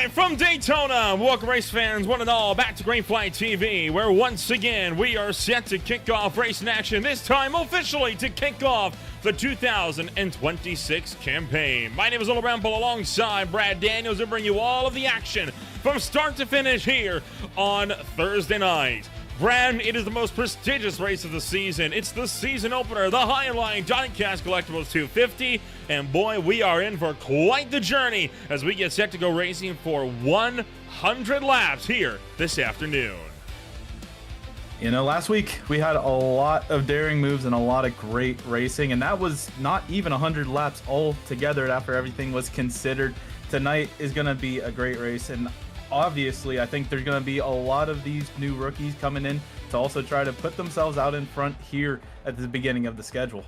Live from Daytona, welcome race fans, one and all, back to Green Flag TV, where once again we are set to kick off racing action, this time officially to kick off the 2026 campaign. My name is Little Ramble alongside Brad Daniels to bring you all of the action from start to finish here on Thursday night. Brad, it is the most prestigious race of the season. It's the season opener, the Highline Diecast Collectibles 250. And boy, we are in for quite the journey as we get set to go racing for 100 laps here this afternoon. You know, last week we had a lot of daring moves and a lot of great racing, and that was not even 100 laps all together after everything was considered. Tonight is going to be a great race, and obviously, I think there's going to be a lot of these new rookies coming in to also try to put themselves out in front here at the beginning of the schedule.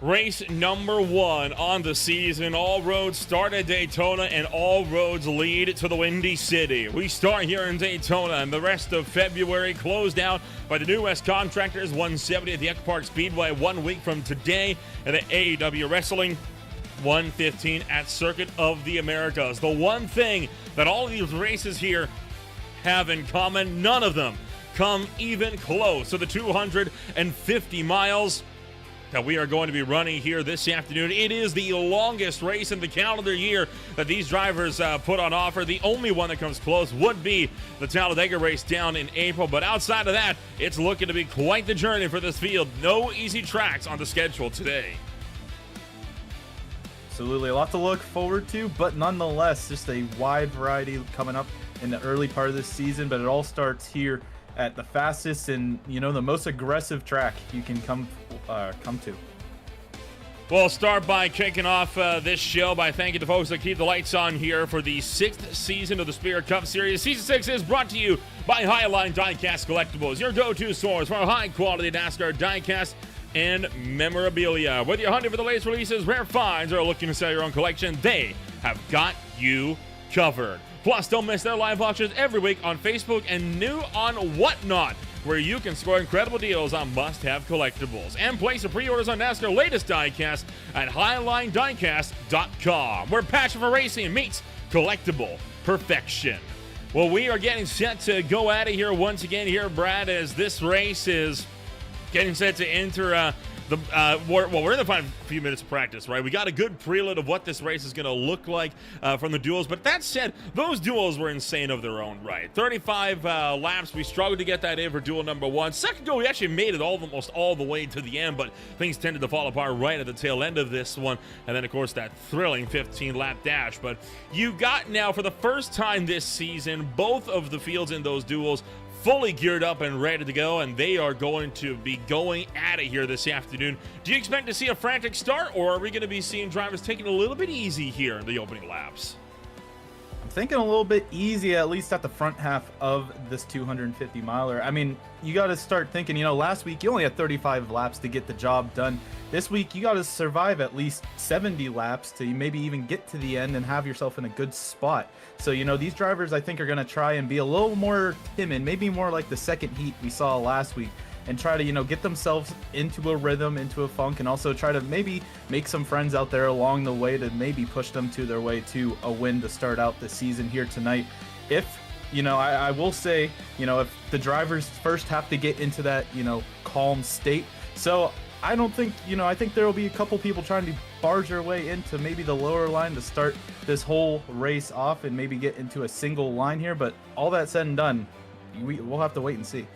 Race number 1 on the season. All roads start at Daytona and all roads lead to the Windy City. We start here in Daytona and the rest of February closed out by the New West Contractors 170 at the Echo Park Speedway 1 week from today, and the AEW Wrestling 115 at Circuit of the Americas. The one thing that all of these races here have in common, none of them come even close to the 250 miles that we are going to be running here this afternoon. It is the longest race in the calendar year that these drivers put on offer. The only one that comes close would be the Talladega race down in April, but outside of that, it's looking to be quite the journey for this field. No easy tracks on the schedule today. Absolutely, a lot to look forward to, but nonetheless, just a wide variety coming up in the early part of this season. But it all starts here at the fastest and, you know, the most aggressive track you can come to. We'll start by kicking off this show by thanking the folks that keep the lights on here for the 6th season of the Spirit Cup Series. Season 6 is brought to you by Highline Diecast Collectibles, your go-to source for high-quality NASCAR diecast and memorabilia. Whether you're hunting for the latest releases, rare finds, or looking to sell your own collection, they have got you covered. Plus, don't miss their live auctions every week on Facebook and new on Whatnot, where you can score incredible deals on must-have collectibles. And place your pre-orders on NASCAR latest diecast at HighlineDiecast.com, where passion for racing meets collectible perfection. Well, we are getting set to go at it here once again here, Brad, as this race is getting set to enter we're in the final few minutes of practice, right? We got a good prelude of what this race is going to look like from the duels. But that said, those duels were insane of their own right. 35 laps. We struggled to get that in for duel number 1. Second duel, we actually made it almost all the way to the end, but things tended to fall apart right at the tail end of this one. And then, of course, that thrilling 15-lap dash. But you got now, for the first time this season, both of the fields in those duels fully geared up and ready to go, and they are going to be going at it here this afternoon. Do you expect to see a frantic start, or are we going to be seeing drivers taking it a little bit easy here in the opening laps? I'm thinking a little bit easy, at least at the front half of this 250 miler. I mean, you got to start thinking, you know, last week you only had 35 laps to get the job done. This week you got to survive at least 70 laps to maybe even get to the end and have yourself in a good spot. So, you know, these drivers, I think, are going to try and be a little more timid, maybe more like the second heat we saw last week, and try to, you know, get themselves into a rhythm, into a funk, and also try to maybe make some friends out there along the way to maybe push them to their way to a win to start out the season here tonight. If, you know, I will say, you know, if the drivers first have to get into that, you know, calm state. So I don't think, you know, I think there will be a couple people trying to barge their way into maybe the lower line to start this whole race off and maybe get into a single line here. But all that said and done, we'll have to wait and see.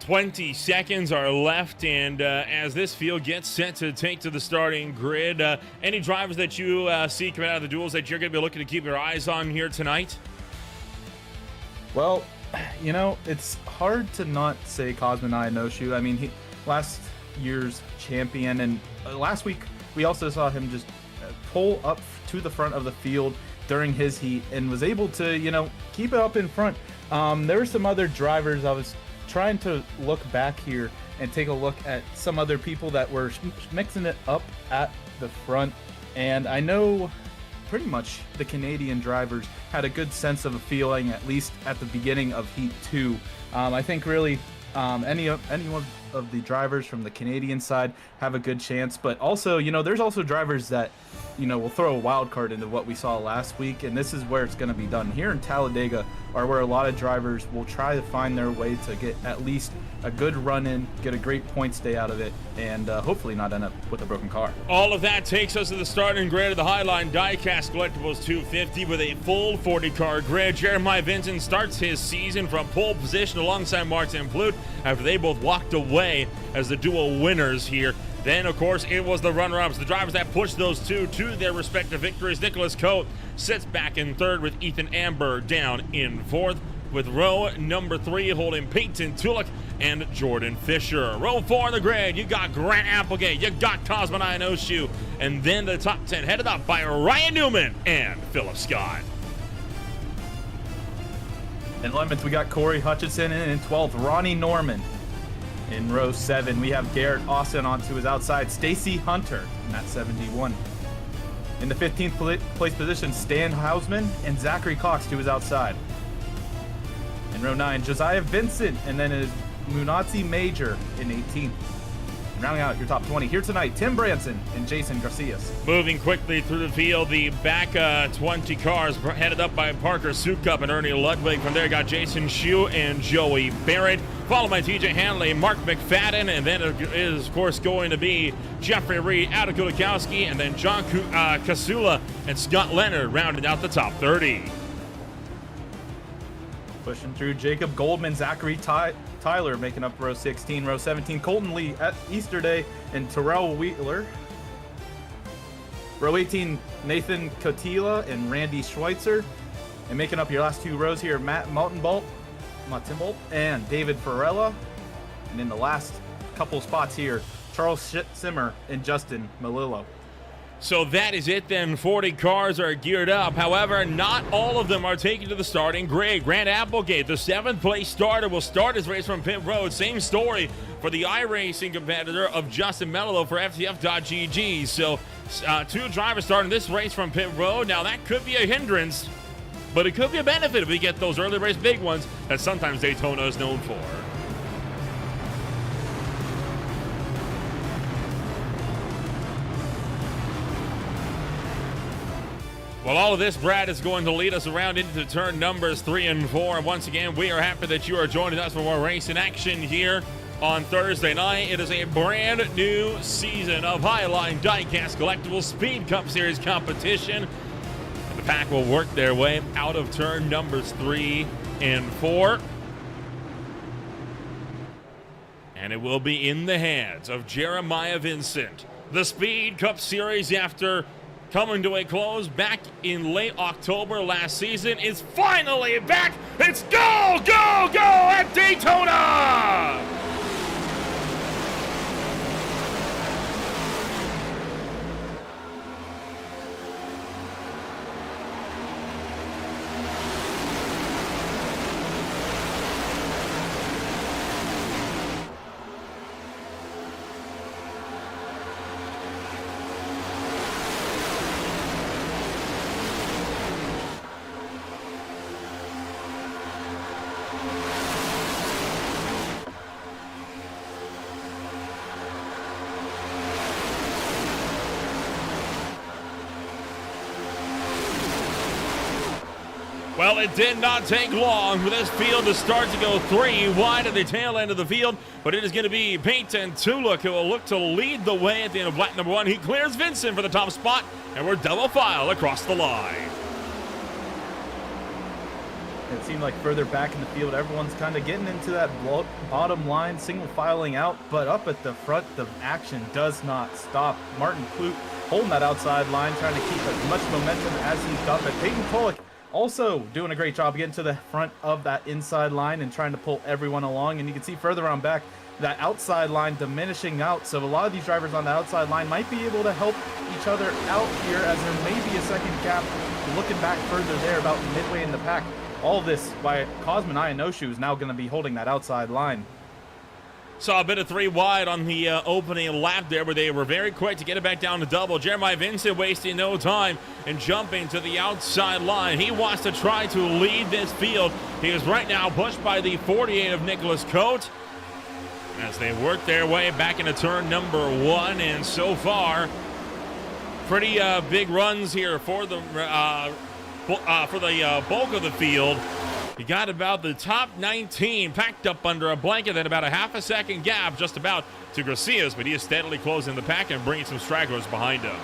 20 seconds are left, and as this field gets set to take to the starting grid, any drivers that you see coming out of the duels that you're going to be looking to keep your eyes on here tonight? Well, you know, it's hard to not say Cosmin Ionoshu. I mean, he last year's champion, and last week we also saw him just pull up to the front of the field during his heat and was able to, you know, keep it up in front. There were some other drivers. I was trying to look back here and take a look at some other people that were mixing it up at the front, and I know pretty much the Canadian drivers had a good sense of a feeling, at least at the beginning of Heat 2. I think really anyone of the drivers from the Canadian side have a good chance, but also, you know, there's also drivers that, you know, will throw a wild card into what we saw last week, and this is where it's going to be done. Here in Talladega are where a lot of drivers will try to find their way to get at least a good run in, get a great points day out of it, and hopefully not end up with a broken car. All of that takes us to the starting grid of the Highline Diecast Collectibles 250 with a full 40-car grid. Jeremiah Vincent starts his season from pole position alongside Martin Plute after they both walked away as the dual winners here. Then, of course, it was the runner-ups, the drivers that pushed those two to their respective victories. Nicholas Cote sits back in third with Ethan Amber down in fourth, with row number 3 holding Peyton Tulik and Jordan Fisher. Row 4 on the grid, you got Grant Applegate, you got Cosmo Ionoshu, and then the top 10 headed up by Ryan Newman and Philip Scott. In 11th, we got Corey Hutchinson, and in 12th, Ronnie Norman. In row 7, we have Garrett Austin onto his outside, Stacy Hunter, and that's 71. In the 15th place position, Stan Hausman and Zachary Cox to his outside. In row 9, Josiah Vincent, and then is Munazi Major in 18th. And rounding out your top 20 here tonight, Tim Branson and Jason Garcias. Moving quickly through the field, the back 20 cars headed up by Parker Sukup and Ernie Ludwig. From there, got Jason Shue and Joey Barrett, followed by TJ Hanley, Mark McFadden, and then it is, of course, going to be Jeffrey Reed, Adam Kulikowski, and then John Kasula and Scott Leonard rounded out the top 30. Pushing through, Jacob Goldman, Zachary Tyler making up row 16. Row 17, Colton Lee at Easter Day and Terrell Wheeler. Row 18, Nathan Cotila and Randy Schweitzer. And making up your last two rows here, Matt Mottenbolt and David Farella. And in the last couple spots here, Charles Simmer and Justin Melillo. So that is it then. 40 cars are geared up. However, not all of them are taken to the starting grid. Grant Applegate, the 7th place starter, will start his race from pit road. Same story for the iRacing competitor of Justin Melillo for FTF.GG. So 2 drivers starting this race from pit road. Now that could be a hindrance, but it could be a benefit if we get those early race big ones that sometimes Daytona is known for. Well, all of this, Brad, is going to lead us around into turn numbers 3 and 4. And once again, we are happy that you are joining us for more racing action here on Thursday night. It is a brand new season of Highline Diecast Collectibles Speed Cup Series competition. And the pack will work their way out of turn numbers 3 and 4. And it will be in the hands of Jeremiah Vincent. The Speed Cup Series, after coming to a close back in late October last season, is finally back. It's go, go, go at Daytona! Well, it did not take long for this field to start to go 3 wide at the tail end of the field, but it is going to be Peyton Tulik who will look to lead the way at the end of lap number 1. He clears Vincent for the top spot, and we're double file across the line. It seemed like further back in the field, everyone's kind of getting into that bottom line, single filing out, but up at the front, the action does not stop. Martin Plute holding that outside line, trying to keep as much momentum as he's got, but Peyton Tulik also doing a great job getting to the front of that inside line and trying to pull everyone along. And you can see further on back, that outside line diminishing out. So a lot of these drivers on the outside line might be able to help each other out here, as there may be a second gap looking back further there about midway in the pack. All this by Cosmo Ionoshu is now going to be holding that outside line. Saw a bit of 3 wide on the opening lap there, where they were very quick to get it back down to double. Jeremiah Vincent wasting no time and jumping to the outside line. He wants to try to lead this field. He is right now pushed by the 48 of Nicholas Cote. as they work their way back into turn number 1, and so far, pretty big runs here for the bulk of the field. You got about the top 19 packed up under a blanket, then about a half a second gap just about to Garcia's, but he is steadily closing the pack and bringing some stragglers behind him.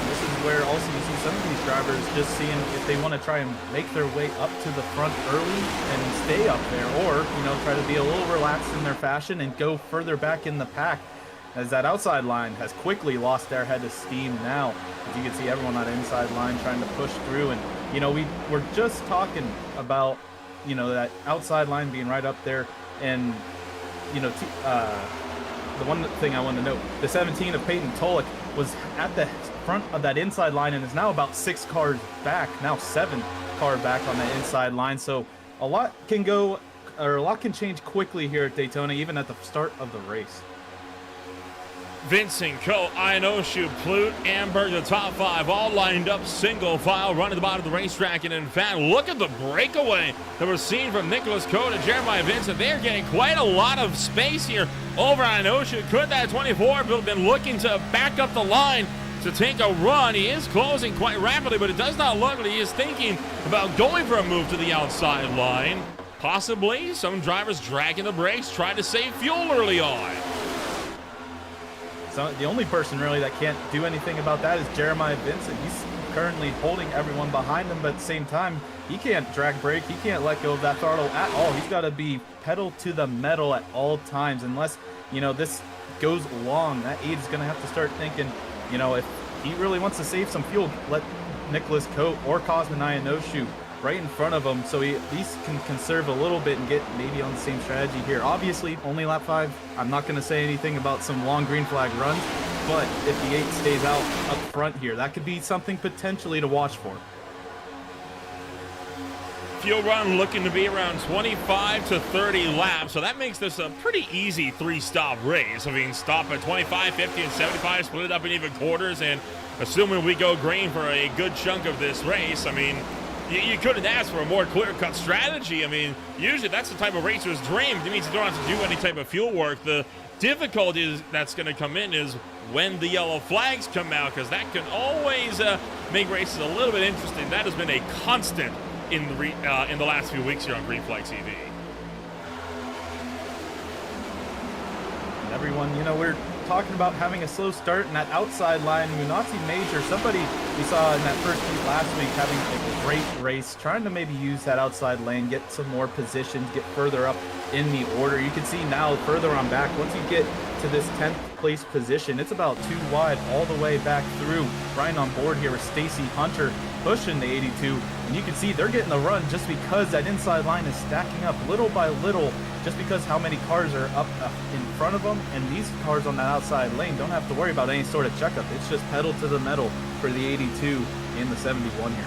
This is where also you see some of these drivers just seeing if they want to try and make their way up to the front early and stay up there, or, you know, try to be a little relaxed in their fashion and go further back in the pack, as that outside line has quickly lost their head of steam now. As you can see everyone on the inside line trying to push through, and, you know, we were just talking about, you know, that outside line being right up there, and, you know, the one thing I want to note, the 17 of Peyton Tolick was at the front of that inside line and is now about 6 cars back, now 7 car back on the inside line. So a lot can change quickly here at Daytona, even at the start of the race. Vincent, Coe, Ionoshu, Plute, Amberg, the top 5, all lined up single file, running the bottom of the racetrack. And in fact, look at the breakaway that we're seeing from Nicholas Coe to Jeremiah Vincent. They're getting quite a lot of space here over Ionoshu. Could that 24 have been looking to back up the line to take a run? He is closing quite rapidly, but it does not look like he is thinking about going for a move to the outside line. Possibly some drivers dragging the brakes, trying to save fuel early on. So the only person really that can't do anything about that is Jeremiah Vincent. He's currently holding everyone behind him, but at the same time, he can't drag brake. He can't let go of that throttle at all. He's got to be pedal to the metal at all times. Unless, you know, this goes long, that aide is going to have to start thinking, you know, if he really wants to save some fuel, let Nicholas Coe or Cosmin Ionoshu right in front of him, so he at least can conserve a little bit and get maybe on the same strategy here. Obviously, only lap 5. I'm not going to say anything about some long green flag runs, but if the 8 stays out up front here, that could be something potentially to watch for. Fuel run looking to be around 25 to 30 laps, so that makes this a pretty easy 3-stop race. I mean, stop at 25, 50, and 75, split it up in even quarters, and assuming we go green for a good chunk of this race, I mean, you couldn't ask for a more clear-cut strategy. I mean, usually that's the type of racer's dream. It means you don't have to do any type of fuel work. The difficulty that's going to come in is when the yellow flags come out, because that can always make races a little bit interesting. That has been a constant in the last few weeks here on Green Flag TV. And everyone, you know, we're talking about having a slow start, and that outside line, Munatsi Major, somebody we saw in that first heat last week having a great race, trying to maybe use that outside lane, get some more positions, get further up in the order. You can see now further on back, once you get to this 10th place position, it's about 2 wide all the way back through. Right on board here with Stacy Hunter pushing the 82, and you can see they're getting the run just because that inside line is stacking up little by little, just because how many cars are up in front of them, and these cars on that outside lane don't have to worry about any sort of checkup. It's just pedal to the metal for the 82 and the 71 here.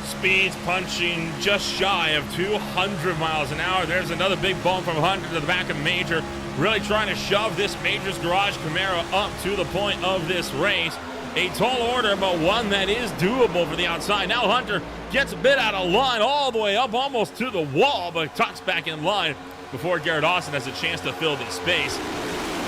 Speeds punching just shy of 200 miles an hour. There's another big bump from Hunter to the back of Major, really trying to shove this Major's Garage Camaro up to the point of this race. A tall order, but one that is doable for the outside. Now Hunter gets a bit out of line all the way up almost to the wall, but tucks back in line before Garrett Austin has a chance to fill the space.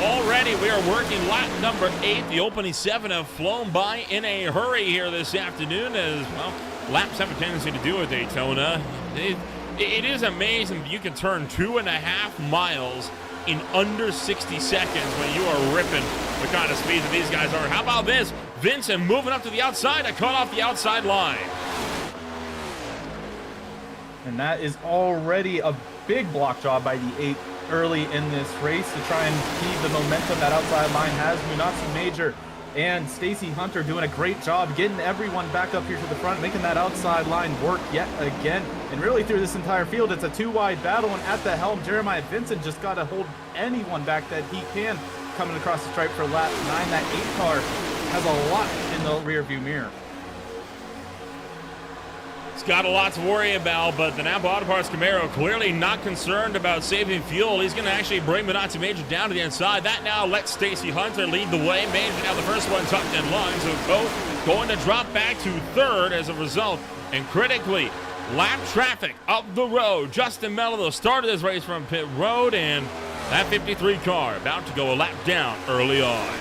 Already we are working lap number 8. The opening 7 have flown by in a hurry here this afternoon, as, well, laps have a tendency to do at Daytona. It is amazing that you can turn 2.5 miles in under 60 seconds when you are ripping the kind of speed that these guys are. How about this? Vincent moving up to the outside to cut off the outside line. And that is already a big block job by the 8 early in this race to try and keep the momentum that outside line has. Munatsu Major and Stacy Hunter doing a great job getting everyone back up here to the front, making that outside line work yet again. And really through this entire field, it's a 2-wide battle, and at the helm, Jeremiah Vincent just got to hold anyone back that he can coming across the stripe for lap 9. That 8 car has a lot in the rear view mirror. He's got a lot to worry about, but the Napa Auto Parts Camaro clearly not concerned about saving fuel. He's going to actually bring Munatsu Major down to the inside. That now lets Stacy Hunter lead the way. Major now the first one tucked in line, so Coe going to drop back to 3rd as a result. And critically, lap traffic up the road. Justin Mello started his race from pit road, and that 53 car about to go a lap down early on.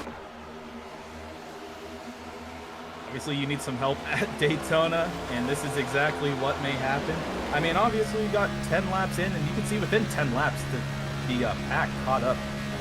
Obviously, you need some help at Daytona, and this is exactly what may happen. I mean, obviously, you got 10 laps in, and you can see within 10 laps, the pack caught up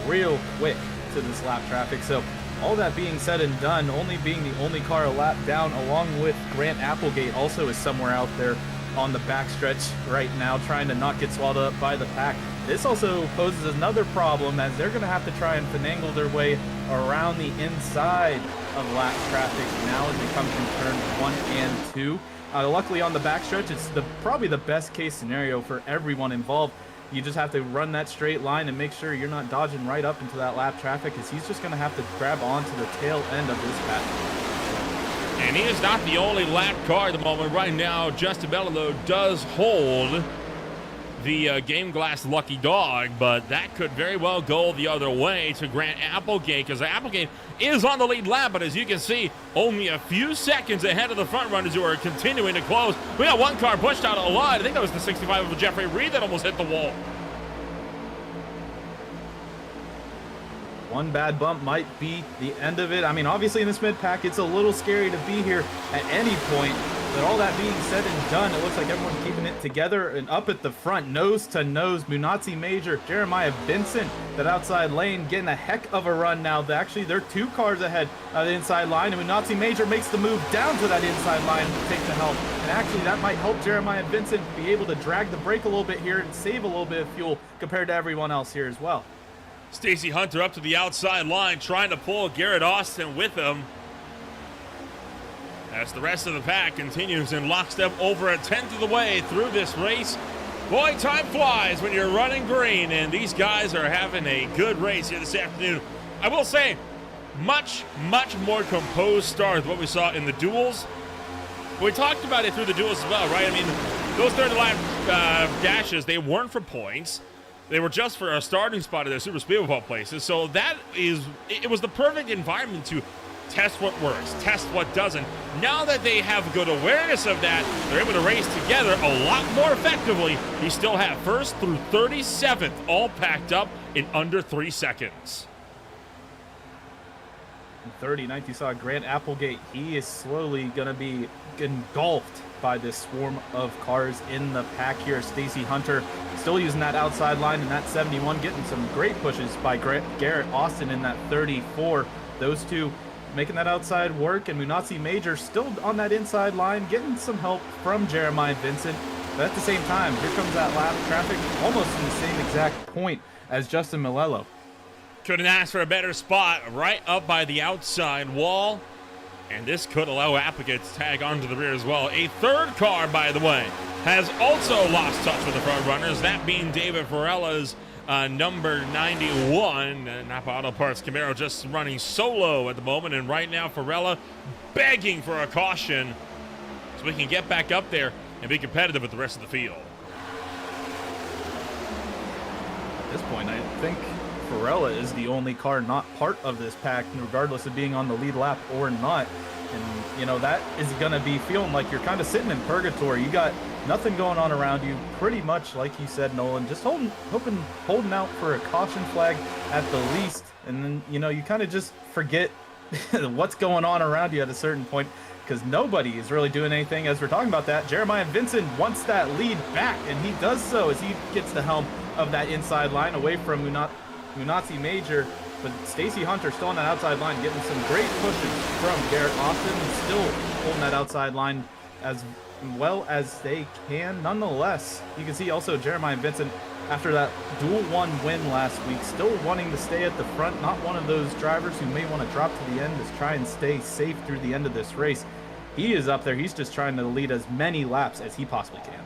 real quick to this lap traffic. So, all that being said and done, only being the only car a lap down, along with Grant Applegate, also is somewhere out there on the backstretch right now, trying to not get swallowed up by the pack. This also poses another problem, as they're going to have to try and finagle their way around the inside of lap traffic now as they come through turn 1 and 2. Luckily on the backstretch, it's probably the best case scenario for everyone involved. You just have to run that straight line and make sure you're not dodging right up into that lap traffic, as he's just going to have to grab onto the tail end of this pack. And he is not the only lap car at the moment. Right now, Justin Bello does hold the Game Glass Lucky Dog, but that could very well go the other way to Grant Applegate, because Applegate is on the lead lap, but as you can see, only a few seconds ahead of the front runners who are continuing to close. We got one car pushed out of the line. I think that was the 65 of Jeffrey Reed that almost hit the wall. One bad bump might be the end of it. I mean, obviously in this mid-pack, it's a little scary to be here at any point. But all that being said and done, it looks like everyone's keeping it together. And up at the front, nose to nose, Munatzi Major, Jeremiah Vincent, that outside lane, getting a heck of a run now. Actually, they're 2 cars ahead of the inside line. And Munatzi Major makes the move down to that inside line to take the help. And actually, that might help Jeremiah Vincent be able to drag the brake a little bit here and save a little bit of fuel compared to everyone else here as well. Stacy Hunter up to the outside line, trying to pull Garrett Austin with him, as the rest of the pack continues in lockstep over a tenth of the way through this race. Boy, time flies when you're running green, and these guys are having a good race here this afternoon. I will say, much more composed start than what we saw in the duels. We talked about it through the duels as well, right? I mean, those 30 lap dashes, they weren't for points. They were just for a starting spot at their super speedway places. So it was the perfect environment to test what works, test what doesn't. Now that they have good awareness of that, they're able to race together a lot more effectively. You still have 1st through 37th all packed up in under 3 seconds. 39th, you saw Grant Applegate. He is slowly going to be engulfed by this swarm of cars in the pack here. Stacy Hunter still using that outside line in that 71, getting some great pushes by Garrett Austin in that 34. Those two making that outside work, and Munatzi Major still on that inside line, getting some help from Jeremiah Vincent. But at the same time, here comes that lap traffic almost in the same exact point as Justin Melello. Couldn't ask for a better spot, right up by the outside wall. And this could allow Applegate to tag onto the rear as well. A third car, by the way, has also lost touch with the front runners, that being David Varela's number 91. Napa Auto Parts Camaro just running solo at the moment, and right now Varela begging for a caution so we can get back up there and be competitive with the rest of the field. At this point, I think Varela is the only car not part of this pack, regardless of being on the lead lap or not. And, you know, that is going to be feeling like you're kind of sitting in purgatory. You got nothing going on around you, pretty much like you said, Nolan, just holding out for a caution flag at the least. And then, you know, you kind of just forget what's going on around you at a certain point, because nobody is really doing anything. As we're talking about that, Jeremiah Vincent wants that lead back, and he does so as he gets the helm of that inside line away from Munatzi Major. But Stacy Hunter still on that outside line, getting some great pushes from Garrett Austin, still holding that outside line as well as they can. Nonetheless, you can see also Jeremiah Vincent, after that dual 1 win last week, still wanting to stay at the front. Not one of those drivers who may want to drop to the end, just try and stay safe through the end of this race. He is up there. He's just trying to lead as many laps as he possibly can.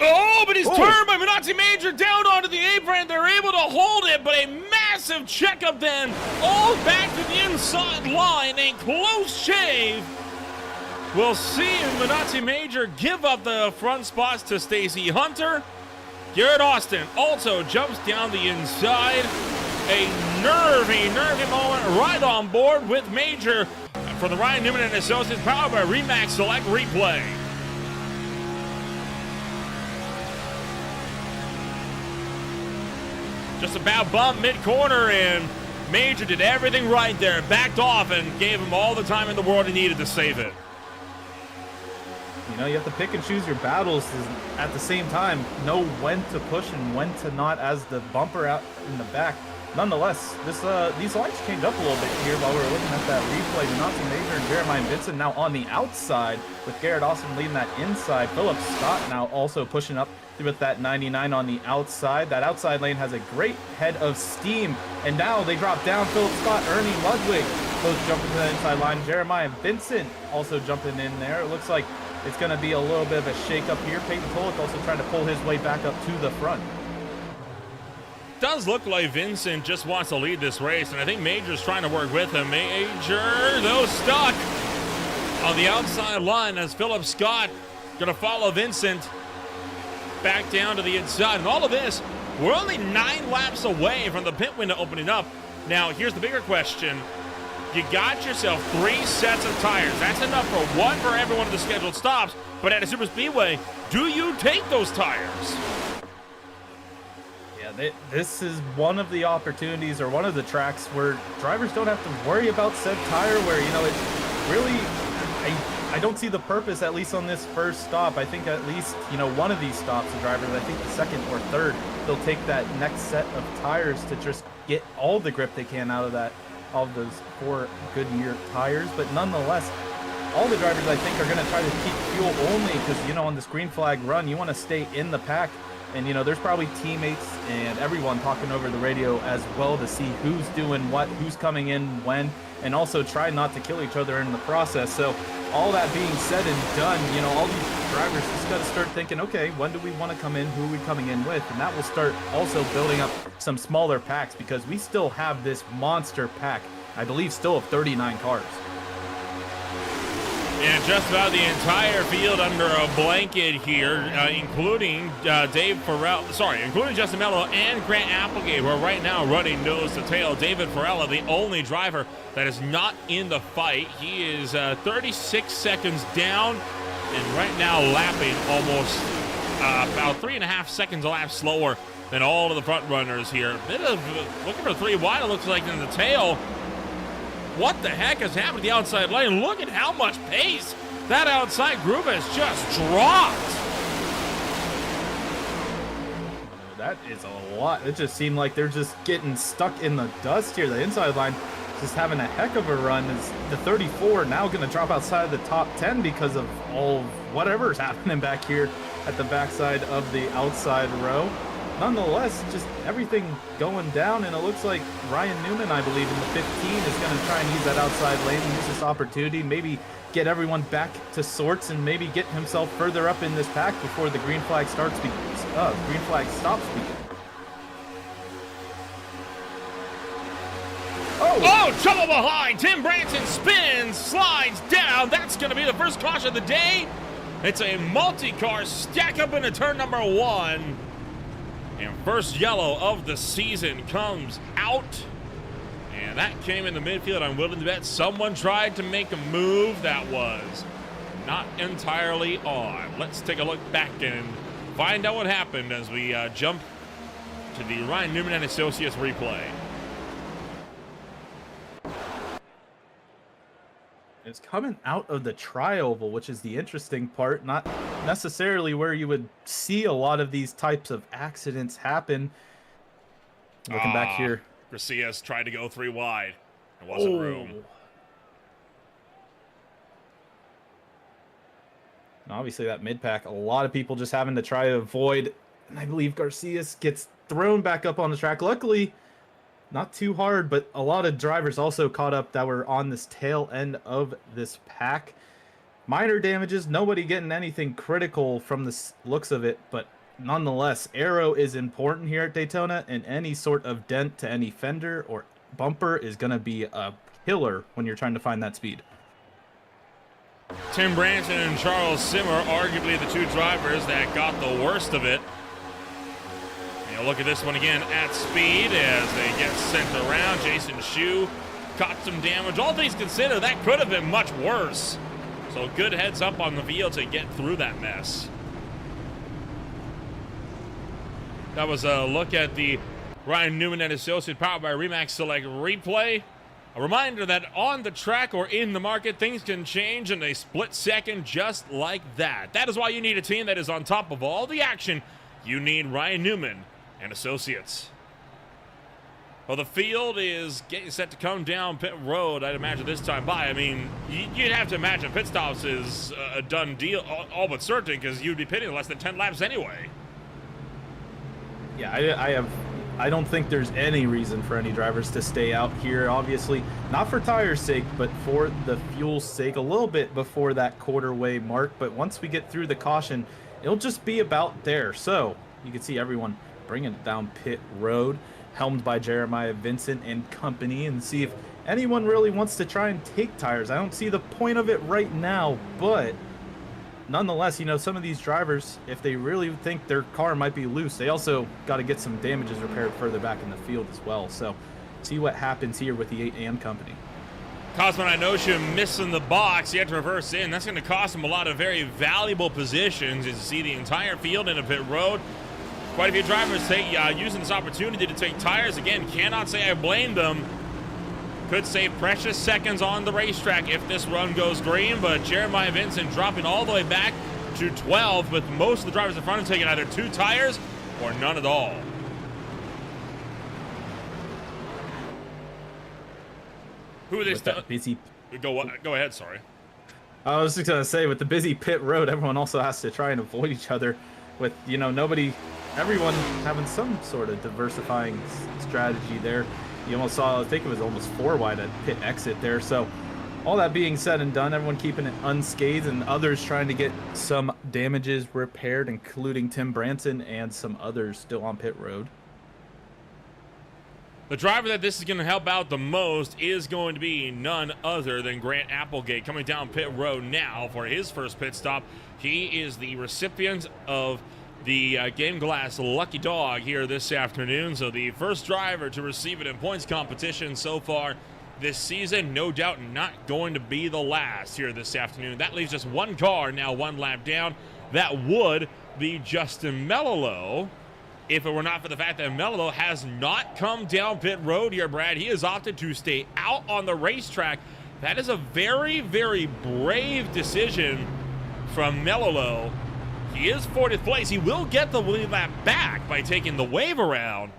Oh, but he's turned by Munatzi Major down onto the apron. They're able to hold it, but a massive checkup then, all back to the inside line. A close shave. We'll see Munatzi Major give up the front spots to Stacy Hunter. Garrett Austin also jumps down the inside. A nervy moment right on board with Major for the Ryan Newman and Associates, powered by Remax Select Replay. Just a bad bump mid-corner, and Major did everything right there. Backed off and gave him all the time in the world he needed to save it. You know, you have to pick and choose your battles at the same time. Know when to push and when to not as the bumper out in the back. Nonetheless, these lines changed up a little bit here while we were looking at that replay. Donato Major and Jeremiah Vincent now on the outside with Garrett Austin leading that inside. Philip Scott now also pushing up with that 99 on the outside. That outside lane has a great head of steam. And now they drop down. Philip Scott, Ernie Ludwig both jumping to the inside line. Jeremiah Vincent also jumping in there. It looks like it's going to be a little bit of a shake-up here. Peyton Tulloch also trying to pull his way back up to the front. Does look like Vincent just wants to lead this race, and I think Major's trying to work with him. Major, though, stuck on the outside line as Philip Scott going to follow Vincent back down to the inside. And all of this, we're only 9 laps away from the pit window opening up. Now, here's the bigger question. You got yourself 3 sets of tires. That's enough for one for every one of the scheduled stops. But at a super speedway, do you take those tires? Yeah, this is one of the opportunities or one of the tracks where drivers don't have to worry about said tire, where, you know, it really, I don't see the purpose, at least on this first stop. I think at least, you know, one of these stops, the drivers, I think the second or third, they'll take that next set of tires to just get all the grip they can out of that, all of those 4 Goodyear tires. But nonetheless, all the drivers, I think, are going to try to keep fuel only because, you know, on this green flag run, you want to stay in the pack. And, you know, there's probably teammates and everyone talking over the radio as well to see who's doing what, who's coming in when, and also try not to kill each other in the process. So all that being said and done, you know, all these drivers just got to start thinking, okay, when do we want to come in? Who are we coming in with? And that will start also building up some smaller packs because we still have this monster pack, I believe, still of 39 cars. And just about the entire field under a blanket here, including including Justin Mello and Grant Applegate, who are right now running nose to tail. David Farella, the only driver that is not in the fight. He is 36 seconds down and right now lapping almost about 3.5 seconds a lap slower than all of the front runners here. Bit of looking for 3 wide, it looks like, in the tail. What the heck has happened to the outside lane? Look at how much pace that outside group has just dropped. That is a lot. It just seemed like they're just getting stuck in the dust here. The inside line just having a heck of a run. Is the 34 now going to drop outside of the top 10 because of all whatever's happening back here at the backside of the outside row? Nonetheless, just everything going down, and it looks like Ryan Newman, I believe, in the 15 is going to try and use that outside lane and use this opportunity, maybe get everyone back to sorts and maybe get himself further up in this pack before the green flag stops speaking. Oh, trouble behind. Tim Branson spins, slides down. That's going to be the first caution of the day. It's a multi-car stack up into turn number 1. And first yellow of the season comes out. And that came in the midfield. I'm willing to bet someone tried to make a move that was not entirely on. Let's take a look back and find out what happened as we jump to the Ryan Newman and Associates replay. It's coming out of the tri-oval, which is the interesting part, not necessarily where you would see a lot of these types of accidents happen. Looking back here. Garcias tried to go 3 wide. There wasn't room. And obviously that mid-pack, a lot of people just having to try to avoid, and I believe Garcias gets thrown back up on the track. Luckily, not too hard, but a lot of drivers also caught up that were on this tail end of this pack. Minor damages, nobody getting anything critical from the looks of it, but nonetheless, aero is important here at Daytona, and any sort of dent to any fender or bumper is going to be a killer when you're trying to find that speed. Tim Branson and Charles Simmer, arguably the 2 drivers that got the worst of it. And look at this one again at speed as they get sent around. Jason Shue caught some damage. All things considered, that could have been much worse. So good heads up on the field to get through that mess. That was a look at the Ryan Newman and Associate, powered by Remax Select Replay. A reminder that on the track or in the market, things can change in a split second just like that. That is why you need a team that is on top of all the action. You need Ryan Newman and Associates. Well, the field is getting set to come down pit road, I'd imagine, this time by. I mean, you'd have to imagine pit stops is a done deal, all but certain, because you'd be pitting less than 10 laps anyway. Yeah, I don't think there's any reason for any drivers to stay out here, obviously. Not for tire's sake, but for the fuel's sake, a little bit before that quarter-way mark. But once we get through the caution, it'll just be about there. So you can see everyone bringing it down pit road, helmed by Jeremiah Vincent and company, and see if anyone really wants to try and take tires. I don't see the point of it right now, but nonetheless, you know, some of these drivers, if they really think their car might be loose, they also got to get some damages repaired further back in the field as well. So see what happens here with the 8 and company. Cosmo Inosha missing the box. He had to reverse in. That's going to cost him a lot of very valuable positions. As you see the entire field in a pit road. Quite a few drivers using this opportunity to take tires. Again, cannot say I blame them. Could save precious seconds on the racetrack if this run goes green, but Jeremiah Vincent dropping all the way back to 12, with most of the drivers in front of him taking either 2 tires or none at all. Who are they still? Busy. Go ahead, sorry. I was just going to say, with the busy pit road, everyone also has to try and avoid each other with, you know, everyone having some sort of diversifying strategy there. You almost saw, I think it was almost 4 wide at pit exit there. So all that being said and done, everyone keeping it unscathed and others trying to get some damages repaired, including Tim Branson and some others still on pit road. The driver that this is going to help out the most is going to be none other than Grant Applegate, coming down pit road now for his first pit stop. He is the recipient of the Game Glass Lucky Dog here this afternoon. So the first driver to receive it in points competition so far this season. No doubt not going to be the last here this afternoon. That leaves just 1 car now 1 lap down. That would be Justin Melilo, if it were not for the fact that Melilo has not come down pit road here, Brad. He has opted to stay out on the racetrack. That is a very, very brave decision from Melilo. He is 40th place. He will get the lead lap back by taking the wave around,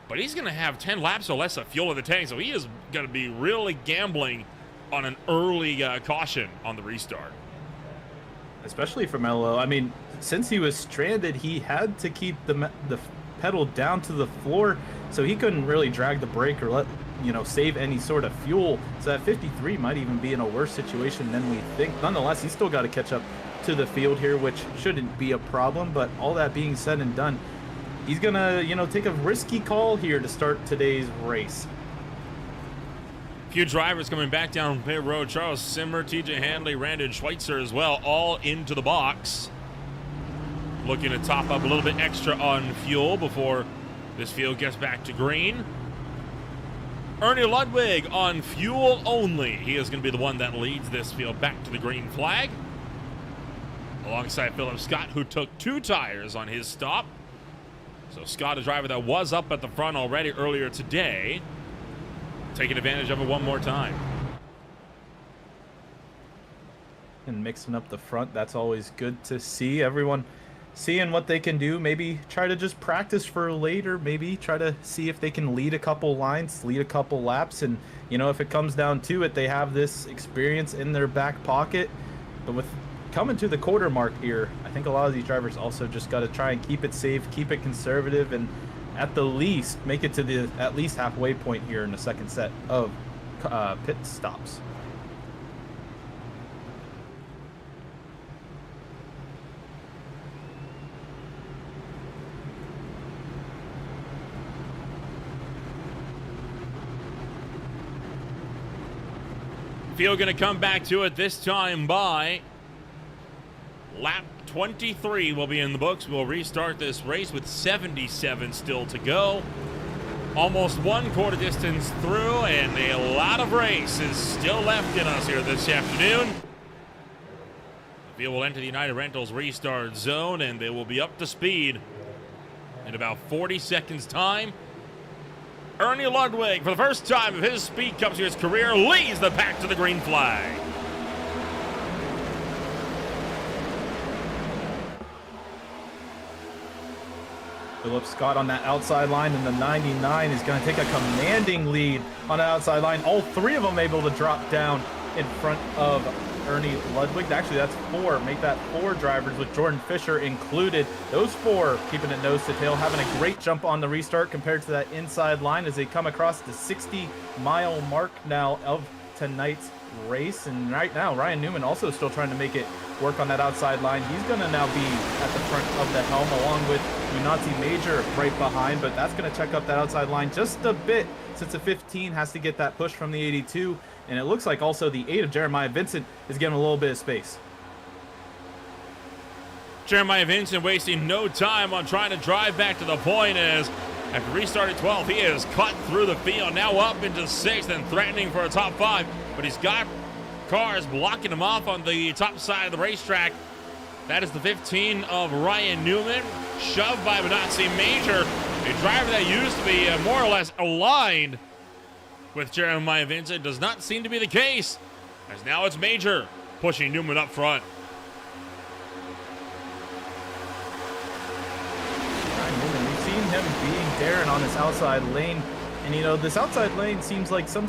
but he's going to have 10 laps or less of fuel in the tank, so he is going to be really gambling on an early caution on the restart. Especially for Mello. I mean, since he was stranded, he had to keep the pedal down to the floor, so he couldn't really drag the brake or save any sort of fuel. So that 53 might even be in a worse situation than we think. Nonetheless, he's still got to catch up to the field here, which shouldn't be a problem. But all that being said and done, he's gonna take a risky call here to start today's race. Few drivers coming back down pit road. Charles Simmer, TJ Handley, Randon Schweitzer as well, all into the box, looking to top up a little bit extra on fuel before this field gets back to green. Ernie Ludwig on fuel only. He is going to be the one that leads this field back to the green flag, alongside Philip Scott, who took 2 tires on his stop. So Scott, a driver that was up at the front already earlier today, taking advantage of it one more time. And mixing up the front, that's always good to see. Everyone seeing what they can do. Maybe try to just practice for later. Maybe try to see if they can lead a couple lines, lead a couple laps. And, if it comes down to it, they have this experience in their back pocket. But with coming to the quarter mark here, I think a lot of these drivers also just got to try and keep it safe, keep it conservative, and at the least make it to the at least halfway point here in the second set of pit stops. Field going to come back to it this time by lap 23 will be in the books. We'll restart this race with 77 still to go. Almost 1/4 distance through, and a lot of race is still left in us here this afternoon. The field will enter the United Rentals restart zone, and they will be up to speed in about 40 seconds time. Ernie Ludwig, for the first time of his Speed Cup Series career, leads the pack to the green flag. Philip Scott on that outside line, and the 99 is going to take a commanding lead on the outside line. All three of them able to drop down in front of Ernie Ludwig. Actually, that's four. Make that four drivers with Jordan Fisher included. Those four keeping it nose to tail, having a great jump on the restart compared to that inside line as they come across the 60-mile mark now of tonight's race. And right now, Ryan Newman also still trying to make it work on that outside line. He's going to now be at the front of the helm along with Munati Major right behind, but that's going to check up that outside line just a bit since the 15 has to get that push from the 82. And it looks like also the 8 of Jeremiah Vincent is getting a little bit of space. Jeremiah Vincent wasting no time on trying to drive back to the point as after restarting 12th, he is cut through the field, now up into 6th and threatening for a top 5, but he's got cars blocking him off on the top side of the racetrack. That is the 15 of Ryan Newman, shoved by Benazzi Major, a driver that used to be more or less aligned with Jeremiah Vincent. Does not seem to be the case, as now it's Major pushing Newman up front. Ryan Newman, we've seen him being daring on this outside lane, and you know, this outside lane seems like some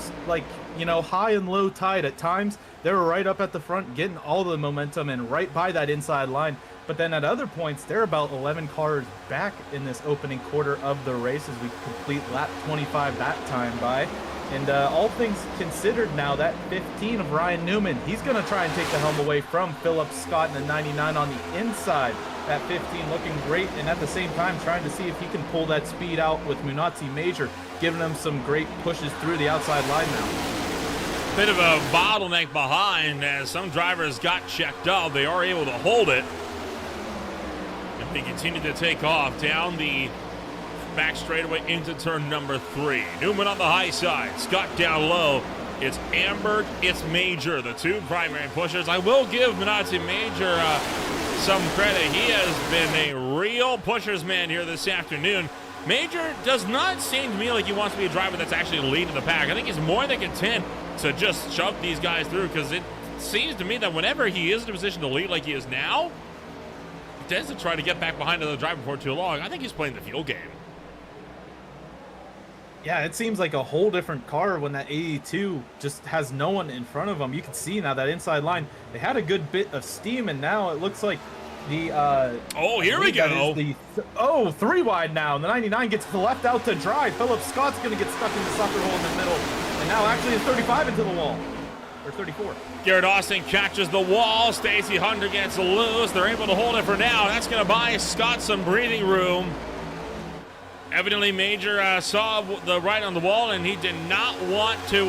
high and low tide at times. They were right up at the front, getting all the momentum and right by that inside line. But then at other points, they're about 11 cars back in this opening quarter of the race as we complete lap 25 that time by. And all things considered now, that 15 of Ryan Newman, he's going to try and take the helm away from Philip Scott and the 99 on the inside. That 15 looking great, and at the same time trying to see if he can pull that speed out with Munati Major, giving him some great pushes through the outside line now. Bit of a bottleneck behind as some drivers got checked up. They are able to hold it. And they continue to take off down the back straightaway into turn number 3. Newman on the high side, Scott down low. It's Amberg, it's Major, the two primary pushers. I will give Benazzi Major some credit. He has been a real pusher's man here this afternoon. Major does not seem to me like he wants to be a driver that's actually leading the pack. I think he's more than content to just shove these guys through, because it seems to me that whenever he is in a position to lead like he is now, he tends to try to get back behind another driver for too long. I think he's playing the fuel game. Yeah, it seems like a whole different car when that 82 just has no one in front of them. You can see now that inside line, they had a good bit of steam, and now it looks like the here we go. Three wide now. The 99 gets left out to dry. Philip Scott's going to get stuck in the sucker hole in the middle. And now actually it's 35 into the wall. Or 34. Garrett Austin catches the wall. Stacy Hunter gets loose. They're able to hold it for now. That's going to buy Scott some breathing room. Evidently, Major saw the right on the wall, and he did not want to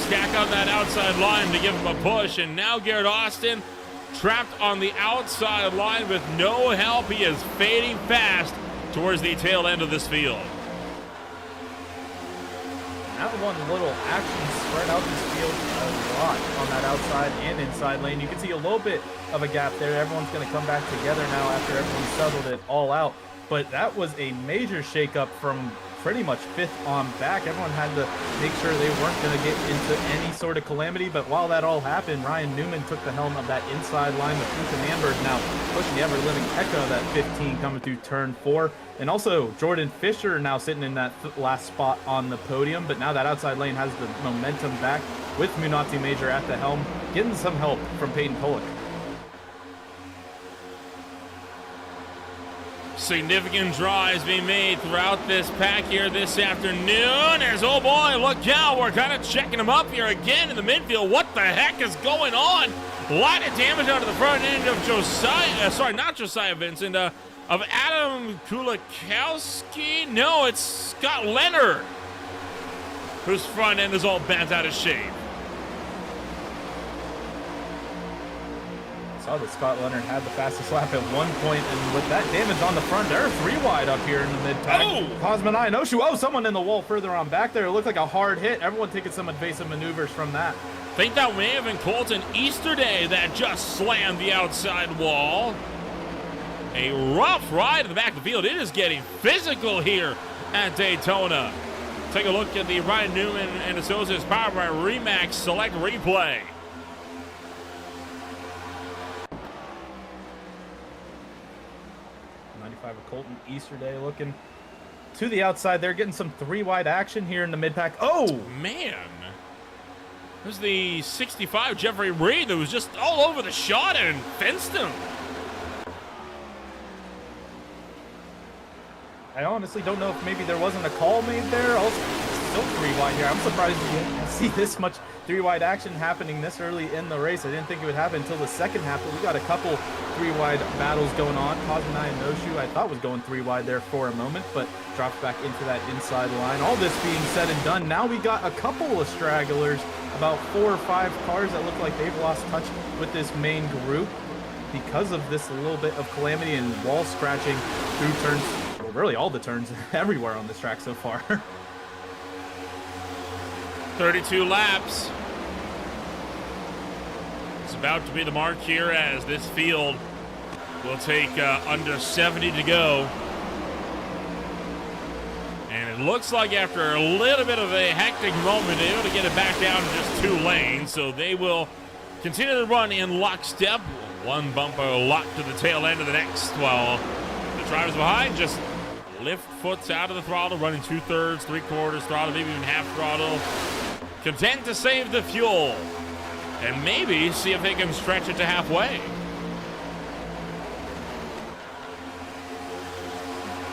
stack up that outside line to give him a push. And now Garrett Austin trapped on the outside line with no help. He is fading fast towards the tail end of this field. That one little action spread out this field a lot on that outside and inside lane. You can see a little bit of a gap there. Everyone's going to come back together now after everyone settled it all out. But that was a major shakeup from pretty much 5th on back. Everyone had to make sure they weren't going to get into any sort of calamity. But while that all happened, Ryan Newman took the helm of that inside line with Ethan Amberg now pushing the ever-living heck out of that 15 coming through turn 4. And also Jordan Fisher now sitting in that last spot on the podium. But now that outside lane has the momentum back with Munati Major at the helm, getting some help from Peyton Pollock. Significant drives being made throughout this pack here this afternoon. As, oh boy, look out, we're kind of checking him up here again in the midfield. What the heck is going on? A lot of damage out of the front end of not Josiah Vincent, of Adam Kulikowski. No, it's Scott Leonard, whose front end is all bent out of shape. Saw that Scott Leonard had the fastest lap at one point, and with that damage on the front, they're 3 wide up here in the mid-pack. Cosmonai no-shoe. Someone in the wall further on back there. It looked like a hard hit. Everyone taking some evasive maneuvers from that. I think that may have been Colton Easterday that just slammed the outside wall. A rough ride in the back of the field. It is getting physical here at Daytona. Take a look at the Ryan Newman and Associates powered by Remax Select Replay. Of Colton Easterday looking to the outside. They're getting some 3-wide action here in the mid-pack. Oh, man. There's the 65 Jeffrey Reed that was just all over the shot and fenced him. I honestly don't know if maybe there wasn't a call made there. Also, still 3-wide here. I'm surprised we didn't see this much 3-wide action happening this early in the race. I didn't think it would happen until the second half, but we got a couple 3-wide battles going on. Cosmonai and No-Shoe, I thought was going 3-wide there for a moment, but drops back into that inside line. All this being said and done, now we got a couple of stragglers, about 4 or 5 cars that look like they've lost touch with this main group because of this little bit of calamity and wall scratching through turns, well, really all the turns everywhere on this track so far. 32 laps. It's about to be the mark here as this field will take under 70 to go. And it looks like after a little bit of a hectic moment, they're able to get it back down to just 2 lanes. So they will continue to run in lockstep. One bumper locked to the tail end of the next, while the drivers behind just lift foots out of the throttle, running 2/3, 3/4 throttle, maybe even half throttle. Content to save the fuel and maybe see if they can stretch it to halfway.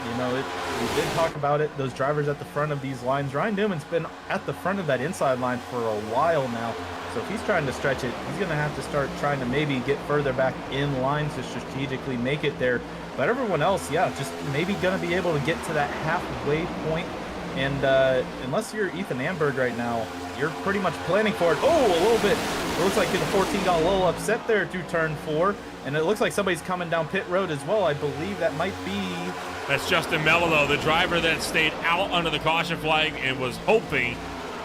You know, we did talk about it, those drivers at the front of these lines. Ryan Newman's been at the front of that inside line for a while now. So if he's trying to stretch it, he's going to have to start trying to maybe get further back in line to strategically make it there. But everyone else, yeah, just maybe going to be able to get to that halfway point. And unless you're Ethan Amberg right now, you're pretty much planning for it. Oh, a little bit. It looks like the 14 got a little upset there through turn 4. And it looks like somebody's coming down pit road as well. I believe that might be... That's Justin Mello, the driver that stayed out under the caution flag and was hoping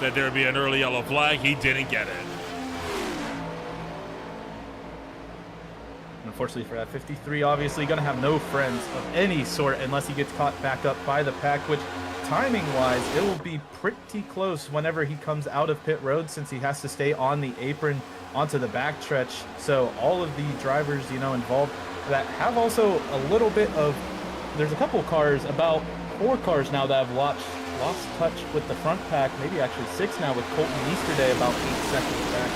that there would be an early yellow flag. He didn't get it. Unfortunately for that 53, obviously going to have no friends of any sort unless he gets caught back up by the pack, which timing-wise, it will be pretty close whenever he comes out of pit road, since he has to stay on the apron onto the backstretch. So all of the drivers, you know, involved that have also a little bit of, there's a couple cars, about 4 cars now that have lost touch with the front pack, maybe actually 6 now with Colton Easterday about 8 seconds back,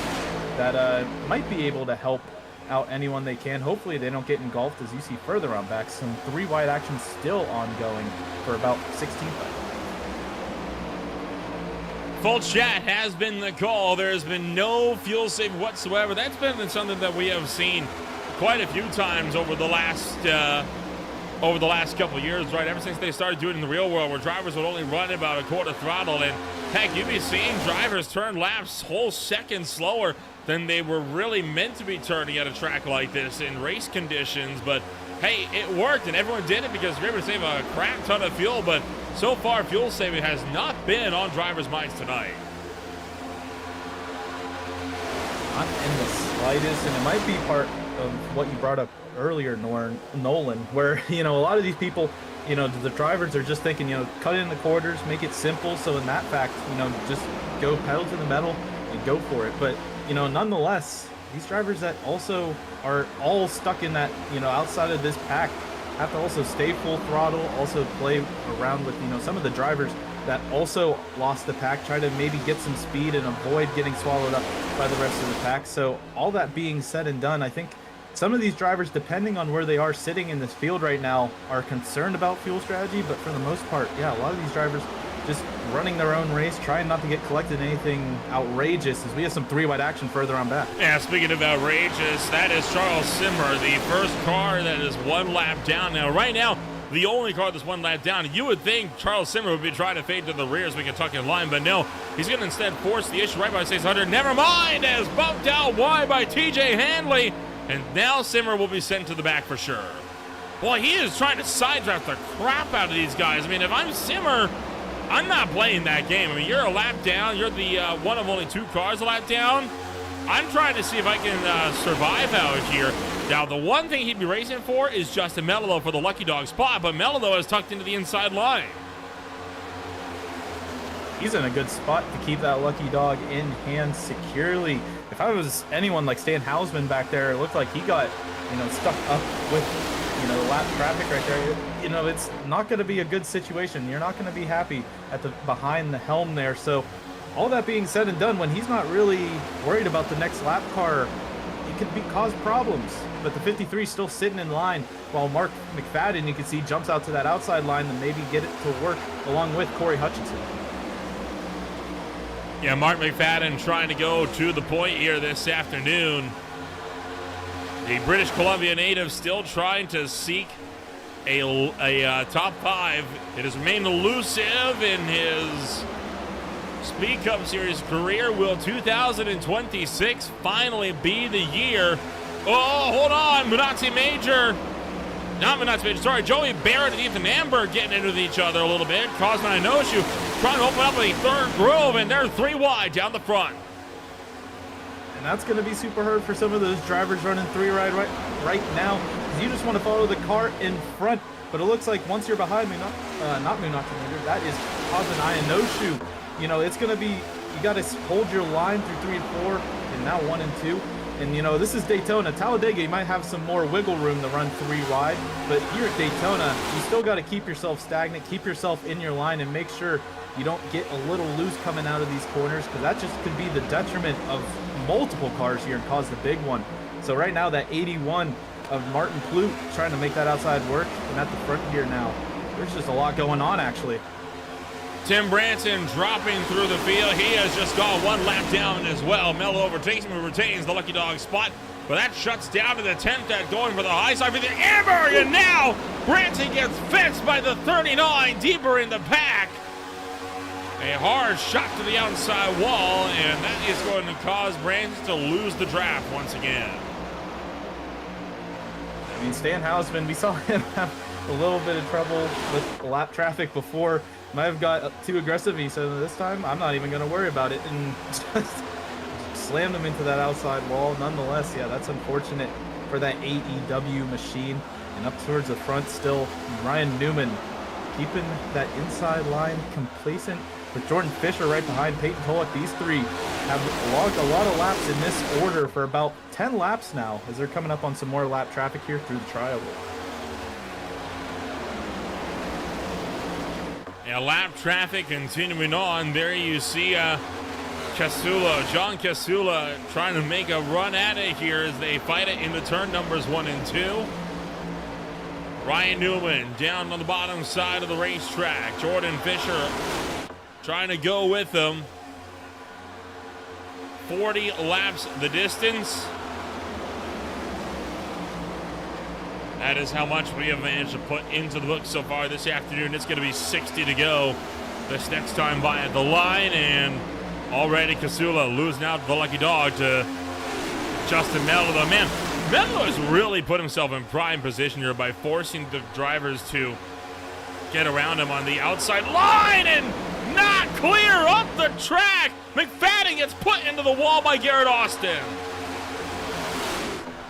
that might be able to help out anyone they can. Hopefully they don't get engulfed, as you see further on back. Some 3-wide action still ongoing for about 16. Full chat has been the call. There has been no fuel save whatsoever. That's been something that we have seen quite a few times over the last couple of years, right? Ever since they started doing it in the real world, where drivers would only run about a quarter throttle, and heck, you'd be seeing drivers turn laps whole seconds slower than they were really meant to be turning at a track like this in race conditions. But hey, it worked, and everyone did it because we were able to save a crap ton of fuel. But so far, fuel saving has not been on drivers' minds tonight. Not in the slightest, and it might be part of what you brought up earlier, Nolan, where, you know, a lot of these people, you know, the drivers are just thinking, you know, cut in the quarters, make it simple. So in that fact, you know, just go pedal to the metal and go for it. But, you know, nonetheless, these drivers that also are all stuck in that, you know, outside of this pack, have to also stay full throttle, also play around with, you know, some of the drivers that also lost the pack, try to maybe get some speed and avoid getting swallowed up by the rest of the pack. So all that being said and done, I think some of these drivers, depending on where they are sitting in this field right now, are concerned about fuel strategy. But for the most part, yeah, a lot of these drivers just running their own race, trying not to get collected in anything outrageous, as we have some 3-wide action further on back. Yeah, speaking of outrageous, that is Charles Simmer, the first car that is 1 lap down. Now, right now, the only car that's 1 lap down. You would think Charles Simmer would be trying to fade to the rear so we can tuck in line, but no, he's going to instead force the issue right by 600. Never mind, as bumped out wide by TJ Handley, and now Simmer will be sent to the back for sure. Boy, he is trying to side draft the crap out of these guys. I mean, if I'm Simmer, I'm not playing that game. I mean, you're a lap down. You're the one of only 2 cars a lap down. I'm trying to see if I can survive out here. Now, the one thing he'd be racing for is Justin Mello for the lucky dog spot, but Mello is tucked into the inside line. he's in a good spot to keep that lucky dog in hand securely. If I was anyone like Stan Hausman back there, it looked like he got, stuck up with, the lap traffic right there. It's not going to be a good situation. You're not going to be happy at the behind the helm there. So all that being said and done, when he's not really worried about the next lap car, it could cause problems. But the 53 is still sitting in line, while Mark McFadden, you can see, jumps out to that outside line and maybe get it to work along with Corey Hutchinson. Yeah, Mark McFadden trying to go to the point here this afternoon. The British Columbia native still trying to seek a top 5. It has remained elusive in his Speed Cup Series career. Will 2026 finally be the year? Oh, hold on. Minazzi Major. Not Minazzi Major. Sorry, Joey Barrett and Ethan Amber getting into each other a little bit. Cosmo Inoshu trying to open up a third groove, and they're 3 wide down the front. And that's going to be super hard for some of those drivers running 3 wide right now, because you just want to follow the car in front. But it looks like once you're behind not Minazzi Major, that is Cosmo Inoshu. It's going to be, you got to hold your line through 3 and 4, and now 1 and 2. And, this is Daytona. Talladega, you might have some more wiggle room to run 3 wide. But here at Daytona, you still got to keep yourself stagnant, keep yourself in your line, and make sure you don't get a little loose coming out of these corners, because that just could be the detriment of multiple cars here and cause the big one. So right now, that 81 of Martin Plute trying to make that outside work. And at the front here now, there's just a lot going on, actually. Tim Branson dropping through the field. He has just gone 1 lap down as well. Mello overtakes him and retains the lucky dog spot. But that shuts down an attempt at going for the high side for the Amber. And now Branson gets fenced by the 39 deeper in the pack. A hard shot to the outside wall, and that is going to cause Branson to lose the draft once again. I mean, Stan Hausman, we saw him have a little bit of trouble with lap traffic before. Might have got too aggressive. He said, this time, I'm not even going to worry about it. And just slammed him into that outside wall. Nonetheless, yeah, that's unfortunate for that AEW machine. And up towards the front still, Ryan Newman keeping that inside line complacent with Jordan Fisher right behind Peyton Tulloch. These 3 have logged a lot of laps in this order for about 10 laps now, as they're coming up on some more lap traffic here through the trial. Yeah, lap traffic continuing on. There you see John Casula trying to make a run at it here as they fight it in the turn numbers 1 and 2. Ryan Newman down on the bottom side of the racetrack. Jordan Fisher trying to go with them. 40 laps the distance. That is how much we have managed to put into the book so far this afternoon. It's going to be 60 to go this next time by at the line. And already Casula losing out the lucky dog to Justin Mello. Man, Mello has really put himself in prime position here by forcing the drivers to get around him on the outside line and not clear up the track. McFadden gets put into the wall by Garrett Austin.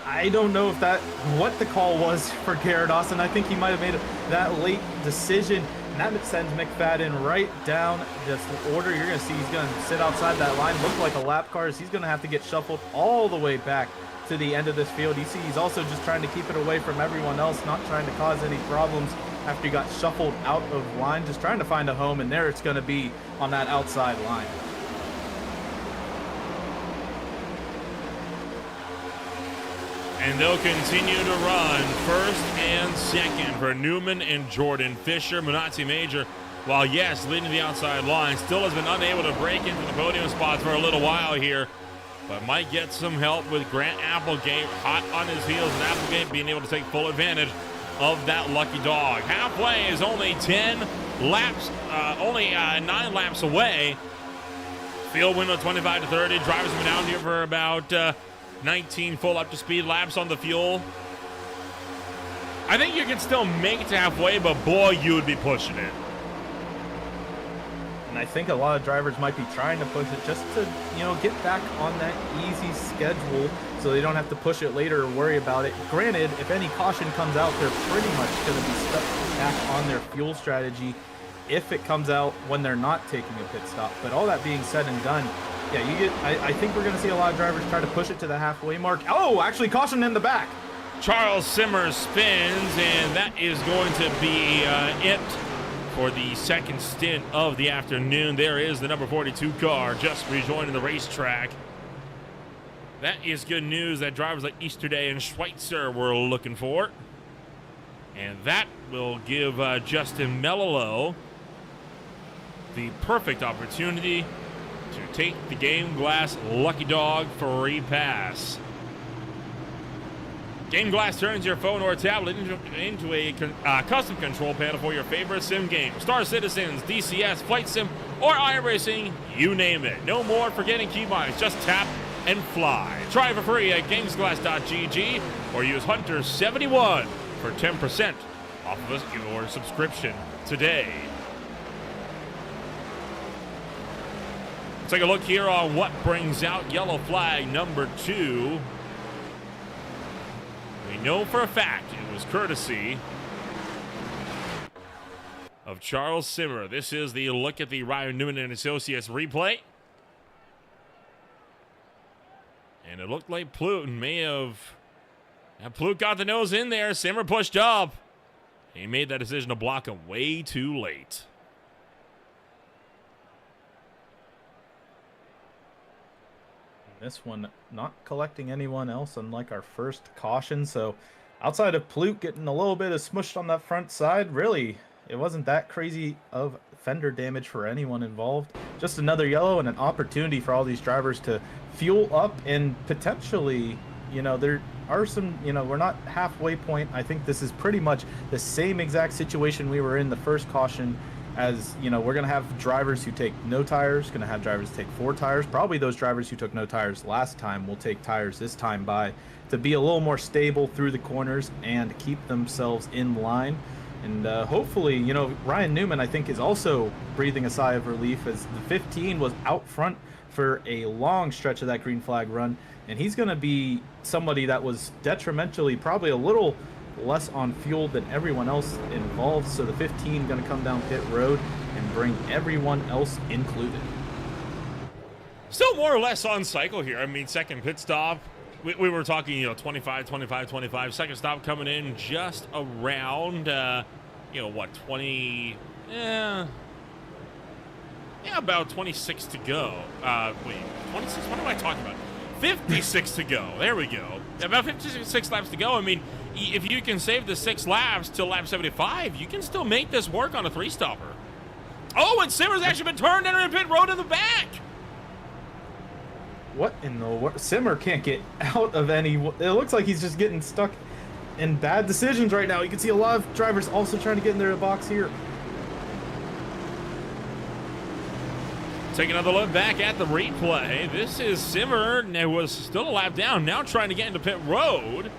I don't know what the call was for Garrett Austin. I think he might have made that late decision, and that sends McFadden right down this order. You're going to see he's going to sit outside that line, look like a lap car, as he's going to have to get shuffled all the way back to the end of this field. You see he's also just trying to keep it away from everyone else, not trying to cause any problems after he got shuffled out of line, just trying to find a home, and there it's going to be on that outside line. And they'll continue to run first and second for Newman and Jordan Fisher. Minazzi Major, while yes, leading the outside line, still has been unable to break into the podium spots for a little while here, but might get some help with Grant Applegate hot on his heels, and Applegate being able to take full advantage of that lucky dog. Halfway is only 10 laps, only 9 laps away. Field window 25 to 30. Drivers have been out here for about 19 full up to speed laps on the fuel. I think you can still make it to halfway, but boy, you would be pushing it. And I think a lot of drivers might be trying to push it just to, get back on that easy schedule so they don't have to push it later or worry about it. Granted, if any caution comes out, they're pretty much going to be stuck back on their fuel strategy. if it comes out when they're not taking a pit stop. But all that being said and done, yeah, I think we're going to see a lot of drivers try to push it to the halfway mark. Oh, actually, caution in the back. Charles Simmer spins, and that is going to be it for the second stint of the afternoon. There is the number 42 car just rejoining the racetrack. That is good news that drivers like Easterday and Schweitzer were looking for. And that will give Justin Mello the perfect opportunity to take the Game Glass Lucky Dog free pass. Game Glass turns your phone or tablet into a custom control panel for your favorite sim game. Star Citizens, DCS, Flight Sim, or iRacing, you name it. No more forgetting keybinds, just tap and fly. Try for free at gamesglass.gg or use Hunter71 for 10% off of your subscription today. Let's take a look here on what brings out yellow flag number 2. We know for a fact it was courtesy of Charles Simmer. This is the look at the Ryan Newman and Associates replay. And it looked like Plute may have... Yeah, Plute got the nose in there. Simmer pushed up. He made that decision to block him way too late. This one not collecting anyone else, unlike our first caution. So outside of Plute getting a little bit of smushed on that front side, really, it wasn't that crazy of fender damage for anyone involved. Just another yellow and an opportunity for all these drivers to fuel up and potentially, you know, there are some, you know, we're not halfway point. I think this is pretty much the same exact situation we were in the first caution. As you know, we're going to have drivers who take no tires, going to have drivers take 4 tires. Probably those drivers who took no tires last time will take tires this time to be a little more stable through the corners and keep themselves in line. And hopefully, you know, Ryan Newman, I think, is also breathing a sigh of relief as the 15 was out front for a long stretch of that green flag run. And he's going to be somebody that was detrimentally probably a little less on fuel than everyone else involved. So the 15 going to come down pit road and bring everyone else included. Still more or less on cycle here. I mean, second pit stop. We were talking, you know, 25, 25, 25. Second stop coming in just around, you know, what, 20, about 26 to go. Wait, 26? What am I talking about? 56 to go. There we go. About 56 laps to go. I mean, if you can save the 6 laps till lap 75, you can still make this work on a 3-stopper. Oh, and Simmer's actually been turned entering pit road in the back. What in the world? Simmer can't get out of any... It looks like he's just getting stuck in bad decisions right now. You can see a lot of drivers also trying to get in their box here. Take another look back at the replay. This is Simmer, who was still a lap down, now trying to get into pit road.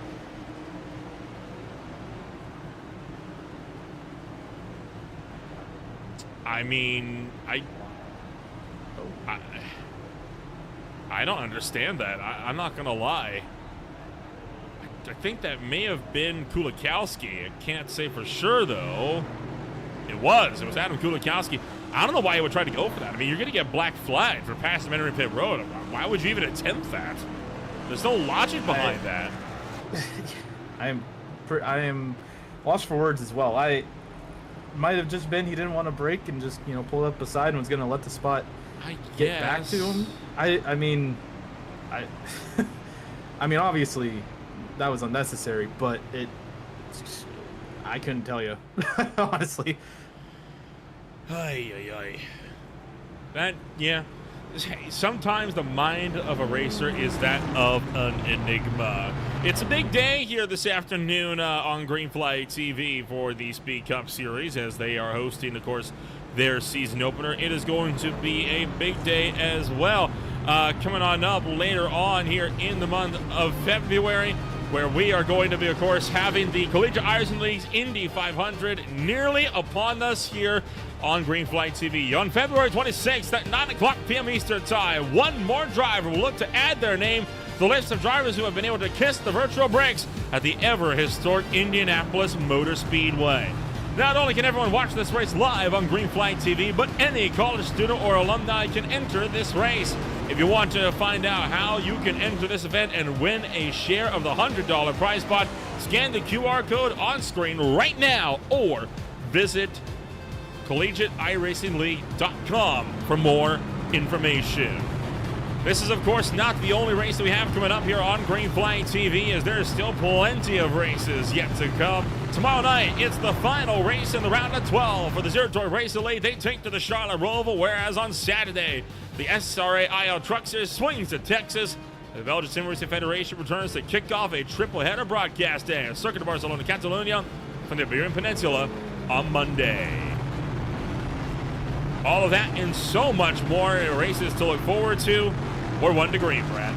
I mean, I don't understand that. I'm not going to lie. I think that may have been Kulikowski. I can't say for sure, though. It was Adam Kulikowski. I don't know why he would try to go for that. I mean, you're going to get black flagged for passing entering pit road. Why would you even attempt that? There's no logic behind that. I am lost for words as well. I might have just been he didn't want to brake and just, you know, pull up beside and was going to let the spot get back to him. I mean, obviously that was unnecessary, but I couldn't tell you, honestly. That, yeah. Sometimes the mind of a racer is that of an enigma. It's a big day here this afternoon on Greenflight TV for the Speed Cup Series as they are hosting, of course, their season opener. It is going to be a big day as well. Coming on up later on here in the month of February, where we are going to be, of course, having the Collegiate iRacing League's Indy 500 nearly upon us here on Greenflight TV. On February 26th at 9 o'clock p.m. Eastern Time, one more driver will look to add their name to the list of drivers who have been able to kiss the virtual brakes at the ever-historic Indianapolis Motor Speedway. Not only can everyone watch this race live on Green Flag TV, but any college student or alumni can enter this race. If you want to find out how you can enter this event and win a share of the $100 prize pot, scan the QR code on screen right now or visit collegiateiRacingLeague.com for more information. This is, of course, not the only race that we have coming up here on Green Flag TV, as there's still plenty of races yet to come. Tomorrow night, it's the final race in the round of 12 for the Zero Toy Race Elite. They take to the Charlotte Roval, whereas on Saturday, the SRA IL Truck Series swings to Texas. The Belgian Sim Racing Federation returns to kick off a triple-header broadcast day at Circuit de Barcelona, Catalunya from the Iberian Peninsula on Monday. All of that and so much more races to look forward to. We're 1 to green, Brad.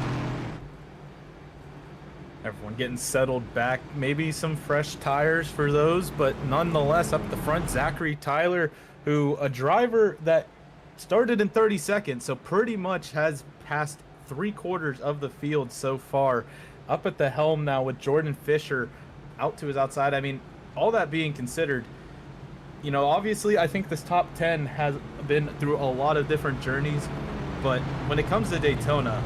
Everyone getting settled back. Maybe some fresh tires for those, but nonetheless, up the front, Zachary Tyler, who a driver that started in 32nd, so pretty much has passed 3/4 of the field so far. Up at the helm now with Jordan Fisher out to his outside. I mean, all that being considered, you know, obviously I think this top 10 has been through a lot of different journeys, but when it comes to Daytona,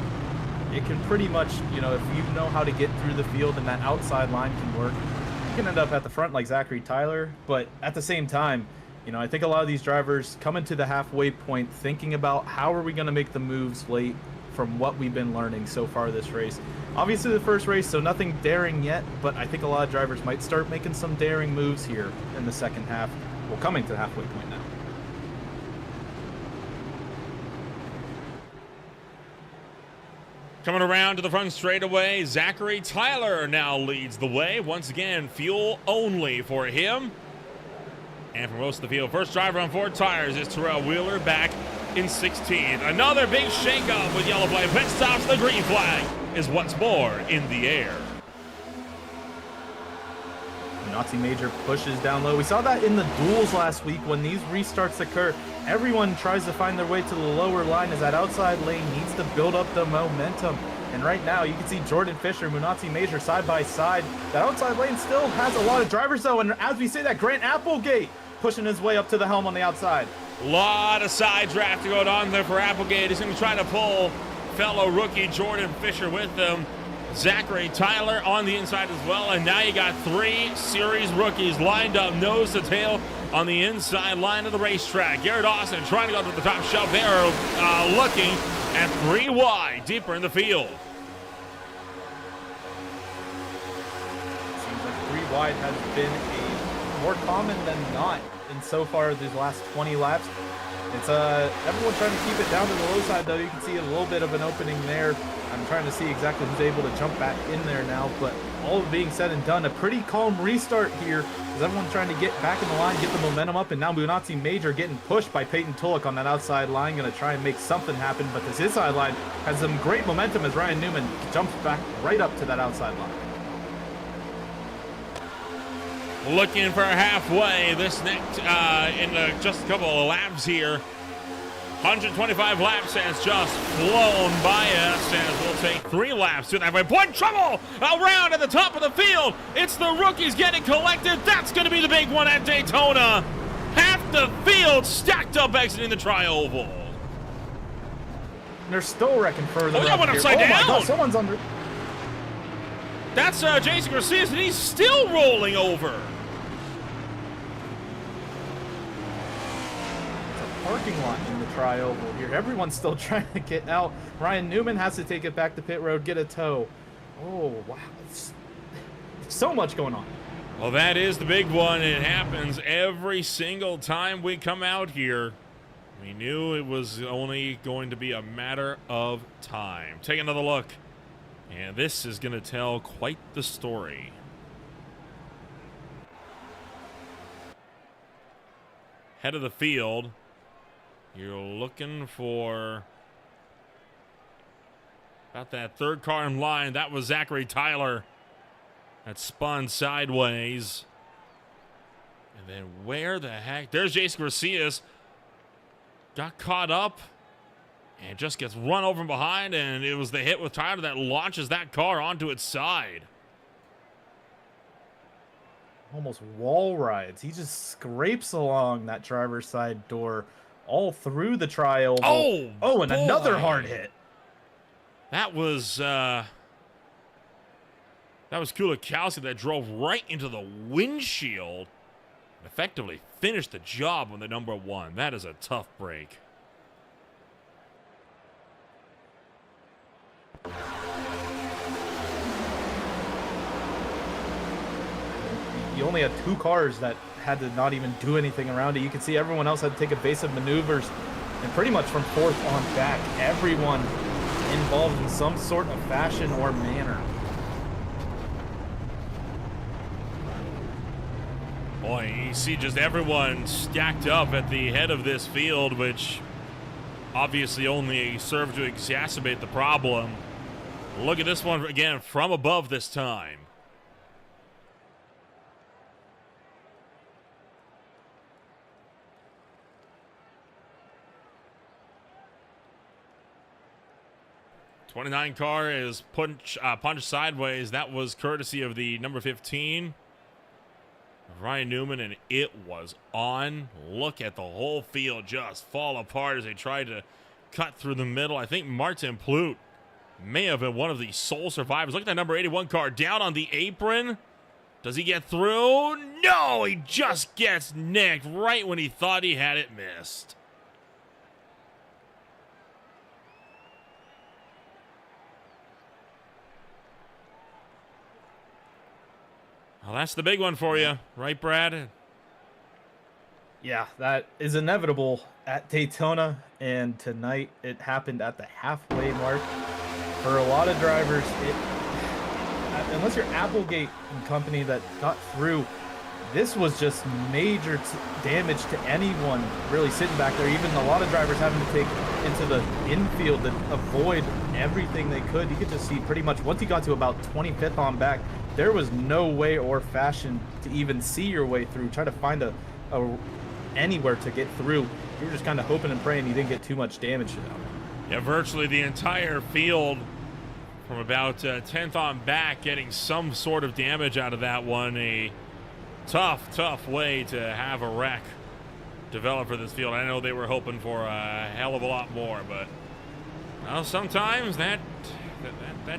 it can pretty much, you know, if you know how to get through the field and that outside line can work, you can end up at the front like Zachary Tyler. But at the same time, you know, I think a lot of these drivers coming to the halfway point thinking about how are we going to make the moves late from what we've been learning so far this race. Obviously the first race, so nothing daring yet, but I think a lot of drivers might start making some daring moves here in the second half. Well, coming to the halfway point now. Coming around to the front straightaway, Zachary Tyler now leads the way. Once again, fuel only for him. And for most of the field, first driver on 4 tires is Terrell Wheeler back in 16th. Another big shakeup with yellow flag. Pit stops, the green flag is once more in the air. Nazi Major pushes down low. We saw that in the duels last week when these restarts occur. Everyone tries to find their way to the lower line as that outside lane needs to build up the momentum. And right now you can see Jordan Fisher, Nazi Major side by side. That outside lane still has a lot of drivers though. And as we say that, Grant Applegate pushing his way up to the helm on the outside. A lot of side draft going on there for Applegate. He's going to try to pull fellow rookie Jordan Fisher with him. Zachary Tyler on the inside as well, and now you got 3 series rookies lined up nose to tail on the inside line of the racetrack. Garrett Austin trying to go to the top shelf. They are looking at 3 wide deeper in the field. Seems like 3 wide has been more common than not in so far these last 20 laps. It's everyone trying to keep it down to the low side though. You can see a little bit of an opening there. I'm trying to see exactly who's able to jump back in there now, but all being said and done, a pretty calm restart here as everyone's trying to get back in the line, get the momentum up, and now Nazi Major getting pushed by Peyton Tulloch on that outside line, going to try and make something happen, but this inside line has some great momentum as Ryan Newman jumps back right up to that outside line. Looking for halfway this next in just a couple of laps here. 125 laps has just flown by us as we'll take 3 laps to that way. Point trouble around at the top of the field. It's the rookies getting collected. That's going to be the big one at Daytona. Half the field stacked up exiting the tri-oval. They're still wrecking further. Oh, that went upside down. Oh my God, someone's under. That's Jason Garcia, and he's still rolling over. Parking lot in the tri-oval here. Everyone's still trying to get out. Ryan Newman has to take it back to pit road, get a tow. Oh, wow. It's so much going on. Well, that is the big one. It happens every single time we come out here. We knew it was only going to be a matter of time. Take another look. And this is going to tell quite the story. Head of the field. You're looking for about that 3rd car in line. That was Zachary Tyler. That spun sideways. And then where the heck? There's Jason Garcias. Got caught up and just gets run over from behind. And it was the hit with Tyler that launches that car onto its side. almost wall rides. He just scrapes along that driver's side door all through the tri-oval. Oh, and boy. another hard hit. That was Kulikowski that drove right into the windshield and effectively finished the job on the number 1. That is a tough break. You only had 2 cars that had to not even do anything around it. You can see everyone else had to take evasive maneuvers, and pretty much from 4th on back, everyone involved in some sort of fashion or manner. Boy, you see just everyone stacked up at the head of this field, which obviously only served to exacerbate the problem. Look at this one again from above this time. '29 car is punched sideways. That was courtesy of the number 15, Ryan Newman, and it was on. Look at the whole field just fall apart as they tried to cut through the middle. I think Martin Plute may have been one of the sole survivors. Look at that number 81 car down on the apron. Does he get through? No, he just gets nicked right when he thought he had it missed. Well, that's the big one for you, right, Brad? Yeah, that is inevitable at Daytona, and tonight it happened at the halfway mark. For a lot of drivers, unless you're Applegate and company that got through, this was just major damage to anyone really sitting back there. Even a lot of drivers having to take into the infield to avoid everything they could. You could just see pretty much once you got to about 25th on back, there was no way or fashion to even see your way through. Try to find anywhere to get through. You were just kind of hoping and praying you didn't get too much damage to them. Yeah, virtually the entire field from about 10th on back getting some sort of damage out of that one. A tough way to have a wreck develop for this field. I know they were hoping for a hell of a lot more, but well, sometimes that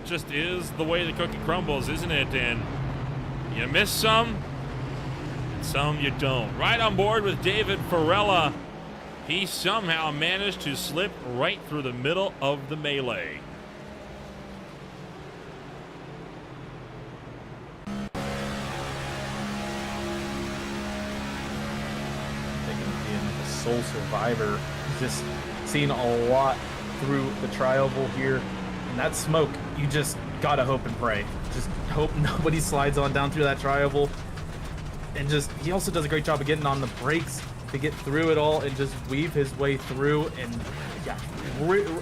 just is the way the cookie crumbles, isn't it? And you miss some, and some you don't. Right on board with David Farella. He somehow managed to slip right through the middle of the melee. Being like a sole survivor, just seen a lot through the tri-oval here. And that smoke, you just gotta hope and pray. Just hope nobody slides on down through that tri-oval. And he also does a great job of getting on the brakes to get through it all and just weave his way through. And yeah,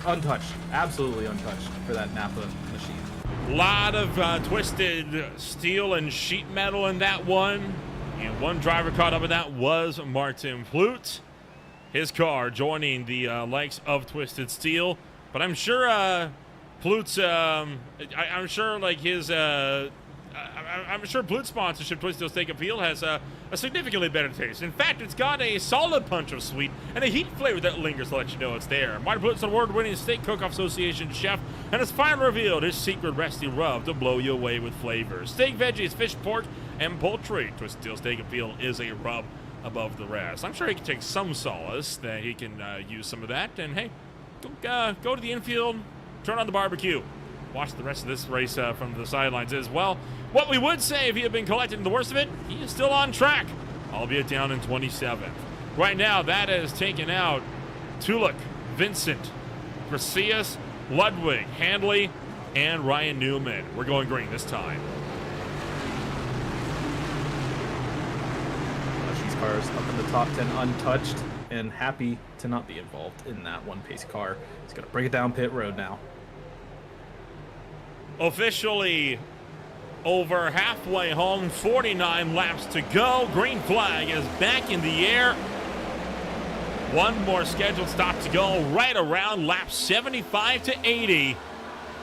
untouched, absolutely untouched for that Napa machine. A lot of twisted steel and sheet metal in that one. And one driver caught up in that was Martin Plute. His car joining the likes of Twisted Steel. But I'm sure Plute's, I'm sure like his, I'm sure Plute's sponsorship, Twisted Steel Steak and Field, has a significantly better taste. In fact, it's got a solid punch of sweet and a heat flavor that lingers to let you know it's there. Martin Plute's an award-winning Steak Cook-Off Association chef, and has finally revealed his secret recipe rub to blow you away with flavor. Steak, veggies, fish, pork, and poultry. Twisted Steel Steak and Field is a rub above the rest. I'm sure he can take some solace that he can use some of that. And hey, go to the infield, turn on the barbecue, watch the rest of this race from the sidelines as well. What we would say if he had been collecting the worst of it, he is still on track, albeit down in 27th. Right now, that has taken out Tulik, Vincent, Gracias, Ludwig, Handley, and Ryan Newman. We're going green this time. These cars up in the top 10 untouched and happy to not be involved in that one-pace car. He's going to bring it down pit road now. Officially over halfway home, 49 laps to go. Green flag is back in the air. One more scheduled stop to go right around lap 75 to 80.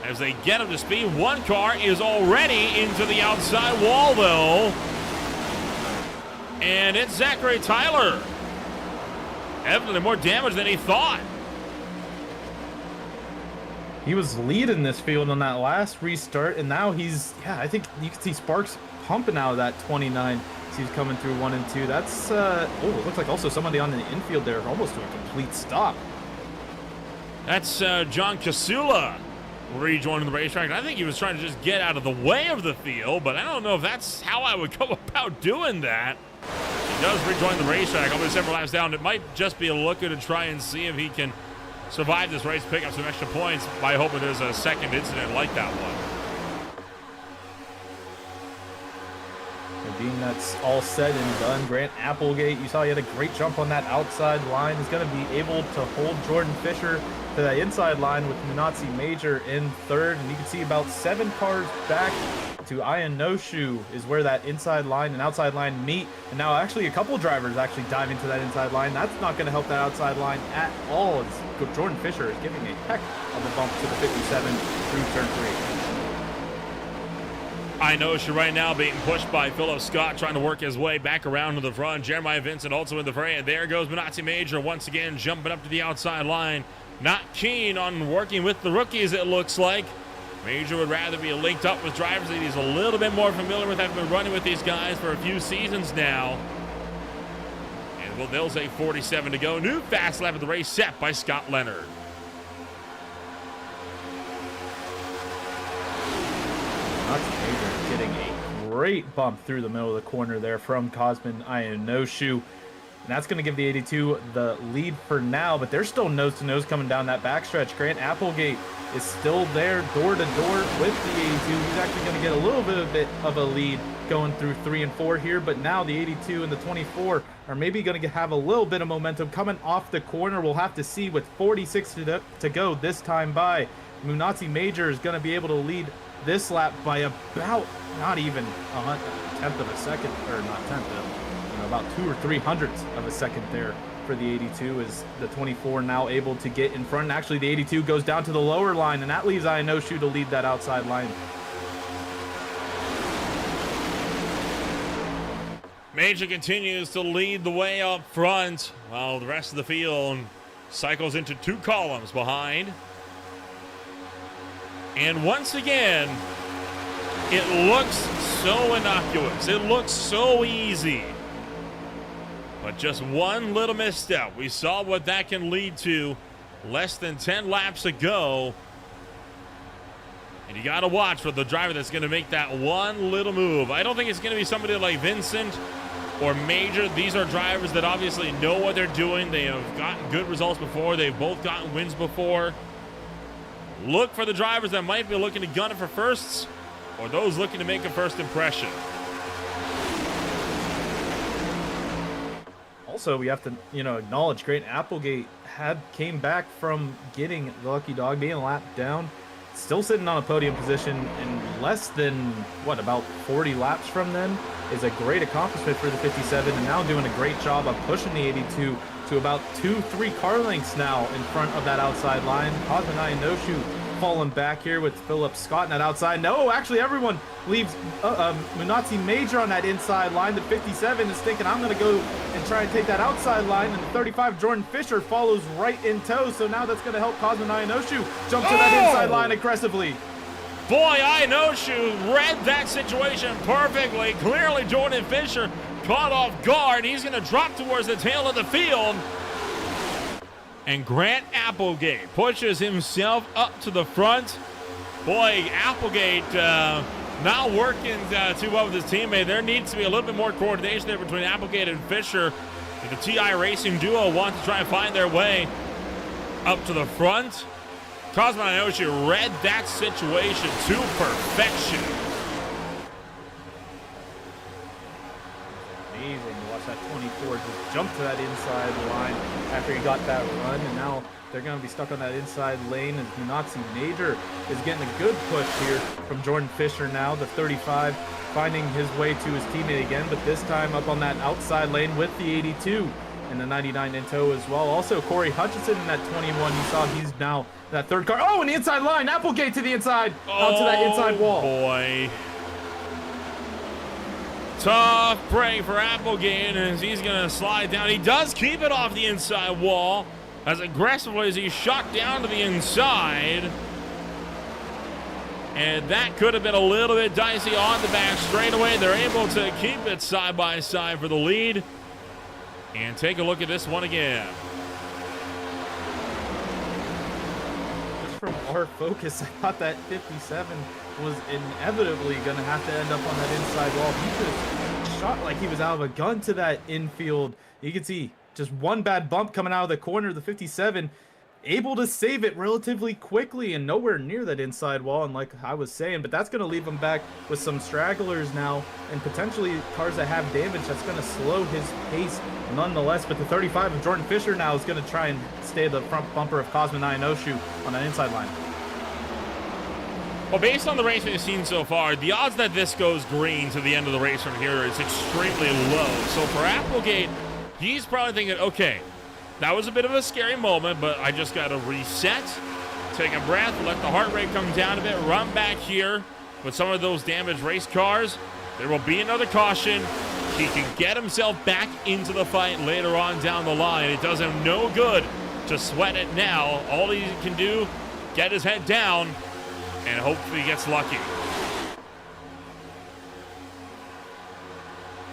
As they get up to speed, one car is already into the outside wall, though. And it's Zachary Tyler. Evidently more damage than he thought. He was leading this field on that last restart, and now he's, yeah, I think you can see sparks pumping out of that 29. So he's coming through 1 and 2. That's, oh, it looks like also somebody on the infield there, almost to a complete stop. That's John Casula rejoining the racetrack. I think he was trying to just get out of the way of the field, but I don't know if that's how I would go about doing that. He does rejoin the racetrack, only several laps down. It might just be a looker to try and see if he can survive this race, pick up some extra points by hoping there's a second incident like that one. Being that's all said and done, Grant Applegate, you saw he had a great jump on that outside line. He's going to be able to hold Jordan Fisher to that inside line with Munatsi Major in third. And you can see about 7 cars back to Ian Noshu is where that inside line and outside line meet. And now actually a couple drivers actually dive into that inside line. That's not going to help that outside line at all. As Jordan Fisher is giving a heck of a bump to the 57 through turn 3. I know she right now being pushed by Philip Scott, trying to work his way back around to the front. Jeremiah Vincent also in the fray, and there goes Munatsi Major once again jumping up to the outside line. Not keen on working with the rookies, it looks like. Major would rather be linked up with drivers that he's a little bit more familiar with, having been running with these guys for a few seasons now. And well, they'll say 47 to go. New fast lap of the race set by Scott Leonard. Major getting a great bump through the middle of the corner there from Cosman Ionoshu. And that's going to give the 82 the lead for now, but they're still nose-to-nose coming down that backstretch. Grant Applegate is still there door-to-door with the 82. He's actually going to get a little bit of a lead going through 3 and 4 here, but now the 82 and the 24 are maybe going to have a little bit of momentum coming off the corner. We'll have to see with 46 to go this time by. Munatsi Major is going to be able to lead this lap by about not even a tenth of a second, or not tenth, about 2 or 3 hundredths of a second there for the 82. Is the 24 now able to get in front? And actually, the 82 goes down to the lower line, and that leaves Ionoshu to lead that outside line. Major continues to lead the way up front, while the rest of the field cycles into 2 columns behind. And once again, it looks so innocuous. It looks so easy. But just one little misstep. We saw what that can lead to less than 10 laps ago. And you got to watch for the driver that's going to make that one little move. I don't think it's going to be somebody like Vincent or Major. These are drivers that obviously know what they're doing. They have gotten good results before. They've both gotten wins before. Look for the drivers that might be looking to gun it for firsts, or those looking to make a first impression. Also, we have to, acknowledge Grant Applegate came back from getting the lucky dog, being a lap down, still sitting on a podium position in less than, about 40 laps from then, is a great accomplishment for the 57, and now doing a great job of pushing the 82 to about 2-3 car lengths now in front of that outside line. Cosman Ionoshu falling back here with Philip Scott in that outside. No, actually everyone leaves Munatsi Major on that inside line. The 57 is thinking, I'm going to go and try and take that outside line, and the 35 Jordan Fisher follows right in tow. So now that's going to help Cosman Ionoshu jump to that inside line aggressively. Boy, Ionoshu read that situation perfectly. Clearly Jordan Fisher caught off guard. He's going to drop towards the tail of the field. And Grant Applegate pushes himself up to the front. Boy, Applegate not working too well with his teammate. There needs to be a little bit more coordination there between Applegate and Fisher. If the TI Racing duo want to try and find their way up to the front, Cosman Ionoshu read that situation to perfection. Amazing to watch that 24 just jump to that inside line after he got that run, and now they're going to be stuck on that inside lane as Munatsi Major is getting a good push here from Jordan Fisher now, the 35 finding his way to his teammate again, but this time up on that outside lane with the 82 and the 99 in tow as well. Also Corey Hutchinson in that 21, you saw he's now that third car. Oh, and the inside line, Applegate to the inside, onto that inside wall. Boy. Tough break for Applegate as he's going to slide down. He does keep it off the inside wall as aggressively as he shot down to the inside. And that could have been a little bit dicey on the back straightaway. They're able to keep it side by side for the lead. And take a look at this one again. Just from our focus, I thought that 57 was inevitably going to have to end up on that inside wall. He just shot like he was out of a gun to that infield. You can see just one bad bump coming out of the corner. The 57 able to save it relatively quickly and nowhere near that inside wall. And like I was saying, but that's going to leave him back with some stragglers now and potentially cars that have damage. That's going to slow his pace nonetheless. But the 35 of Jordan Fisher now is going to try and stay the front bumper of Cosmin Ionoshu on that inside line. Well, based on the race we've seen so far, the odds that this goes green to the end of the race from here is extremely low. So for Applegate, he's probably thinking, okay, that was a bit of a scary moment, but I just got to reset, take a breath, let the heart rate come down a bit, run back here with some of those damaged race cars. There will be another caution. He can get himself back into the fight later on down the line. It does him no good to sweat it now. All he can do, get his head down, and hopefully he gets lucky.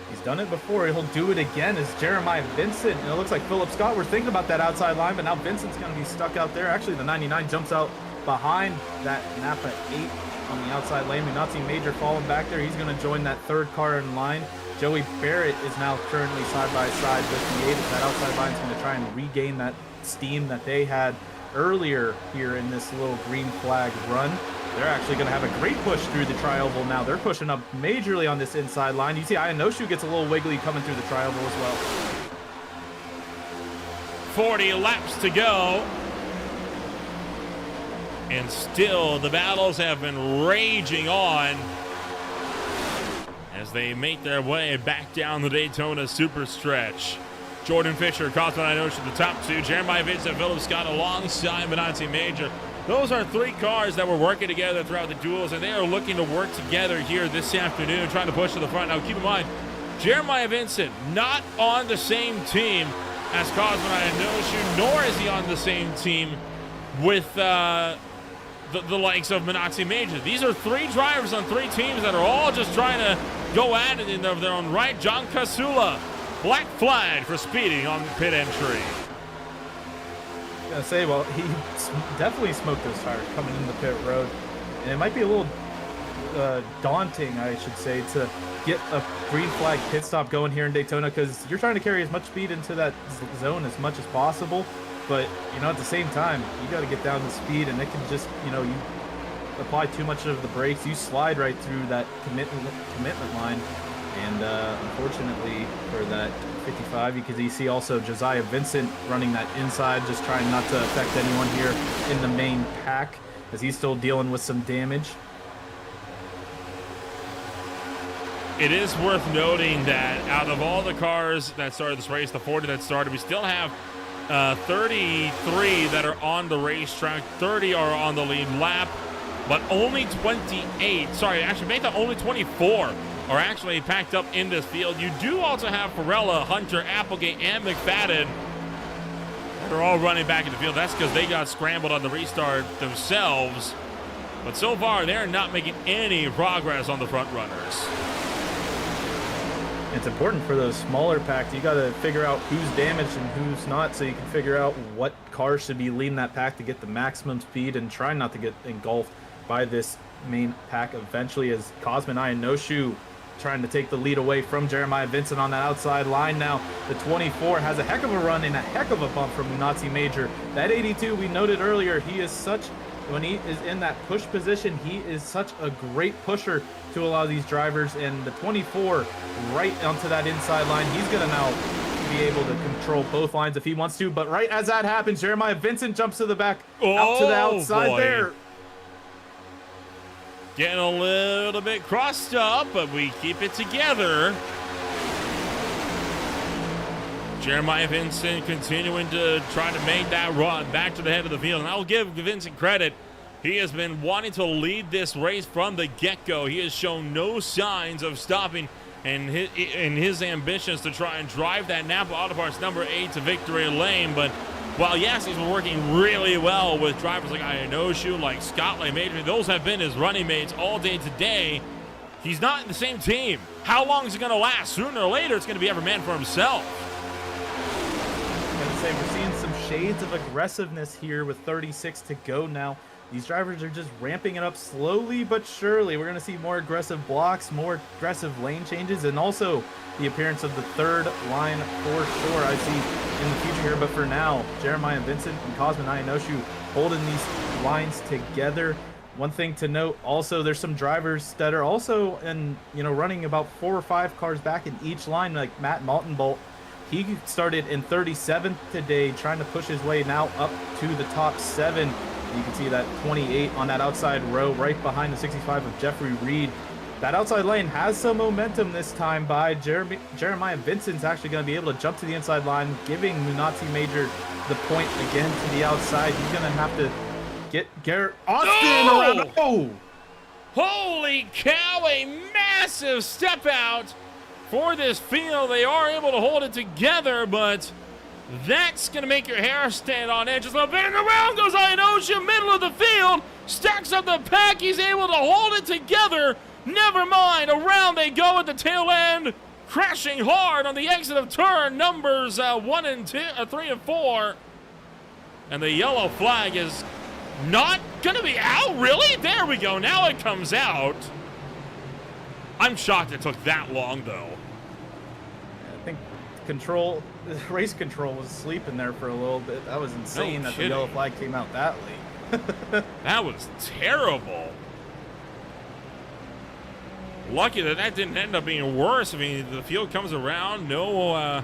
He's done it before. He'll do it again as Jeremiah Vincent. And it looks like Philip Scott. We're thinking about that outside line, but now Vincent's going to be stuck out there. Actually, the 99 jumps out behind that Napa 8 on the outside lane. Minazzi Major falling back there. He's going to join that third car in line. Joey Barrett is now currently side by side with the 8. That outside line is going to try and regain that steam that they had earlier here in this little green flag run. They're actually going to have a great push through the tri-oval now. They're pushing up majorly on this inside line. You see Ionoshu gets a little wiggly coming through the tri-oval as well. 40 laps to go. And still the battles have been raging on as they make their way back down the Daytona super stretch. Jordan Fisher, Cosmin Ionoshu, the top two. Jeremiah Vincent, Philip Scott alongside Minazzi Major. Those are three cars that were working together throughout the duels, and they are looking to work together here this afternoon, trying to push to the front. Now, keep in mind, Jeremiah Vincent not on the same team as Cosmin Ionoshu, nor is he on the same team with the likes of Minazzi Major. These are three drivers on three teams that are all just trying to go at it in their own right. John Casula, black flag for speeding on pit entry. Gonna say, well, he definitely smoked those tires coming in the pit road, and it might be a little daunting, I should say, to get a green flag pit stop going here in Daytona, because you're trying to carry as much speed into that zone as much as possible, but at the same time you got to get down to speed, and it can just you apply too much of the brakes, you slide right through that commitment line. And unfortunately for that 55, you can see also Josiah Vincent running that inside, just trying not to affect anyone here in the main pack as he's still dealing with some damage. It is worth noting that out of all the cars that started this race, the 40 that started, we still have 33 that are on the racetrack, 30 are on the lead lap, but only 24 are actually packed up in this field. You do also have Farella, Hunter, Applegate, and McFadden. They're all running back in the field. That's because they got scrambled on the restart themselves. But so far, they're not making any progress on the front runners. It's important for those smaller packs. You got to figure out who's damaged and who's not, so you can figure out what cars should be leading that pack to get the maximum speed and try not to get engulfed by this main pack eventually, as Cosmin Ionoshu trying to take the lead away from Jeremiah Vincent on the outside line. Now the 24 has a heck of a run and a heck of a bump from Minazzi Major. That 82, we noted earlier, he is such, when he is in that push position, he is such a great pusher to a lot of these drivers. And the 24 right onto that inside line, he's gonna now be able to control both lines if he wants to. But right as that happens, Jeremiah Vincent jumps to the back, out to the outside there. Getting a little bit crossed up, but we keep it together. Jeremiah Vincent continuing to try to make that run back to the head of the field. And I'll give Vincent credit. He has been wanting to lead this race from the get-go. He has shown no signs of stopping and his ambitions to try and drive that Napa Auto Parts number 8 to victory lane. But while yes, he's been working really well with drivers like Inoshu, like Scott, like Major, those have been his running mates all day today. He's not in the same team. How long is it going to last? Sooner or later, it's going to be every man for himself. I'm going to say we're seeing some shades of aggressiveness here with 36 to go now. These drivers are just ramping it up slowly but surely. We're going to see more aggressive blocks, more aggressive lane changes, and also the appearance of the third line for sure, I see in the future here. But for now, Jeremiah Vincent and Cosmin Inoshu holding these lines together. One thing to note also, there's some drivers that are also running about 4 or 5 cars back in each line, like Matt Maltenbolt. He started in 37th today, trying to push his way now up to the top 7. You can see that 28 on that outside row right behind the 65 of Jeffrey Reed. That outside lane has some momentum this time by Jeremiah Vincent's actually going to be able to jump to the inside line, giving Munatzi Major the point again to the outside. He's going to have to get Garrett Austin around. Oh! Holy cow, a massive step out for this field. They are able to hold it together, but that's going to make your hair stand on edge just a little bit. And around goes Inosha, middle of the field, stacks up the pack. He's able to hold it together. Never mind, around they go at the tail end, crashing hard on the exit of turn numbers 1 and 2, 3 and 4. And the yellow flag is not going to be out, really? There we go, now it comes out. I'm shocked it took that long, though. I think race control was sleeping there for a little bit. That was insane that the yellow flag came out that late. That was terrible. Lucky that didn't end up being worse. I mean, the field comes around, no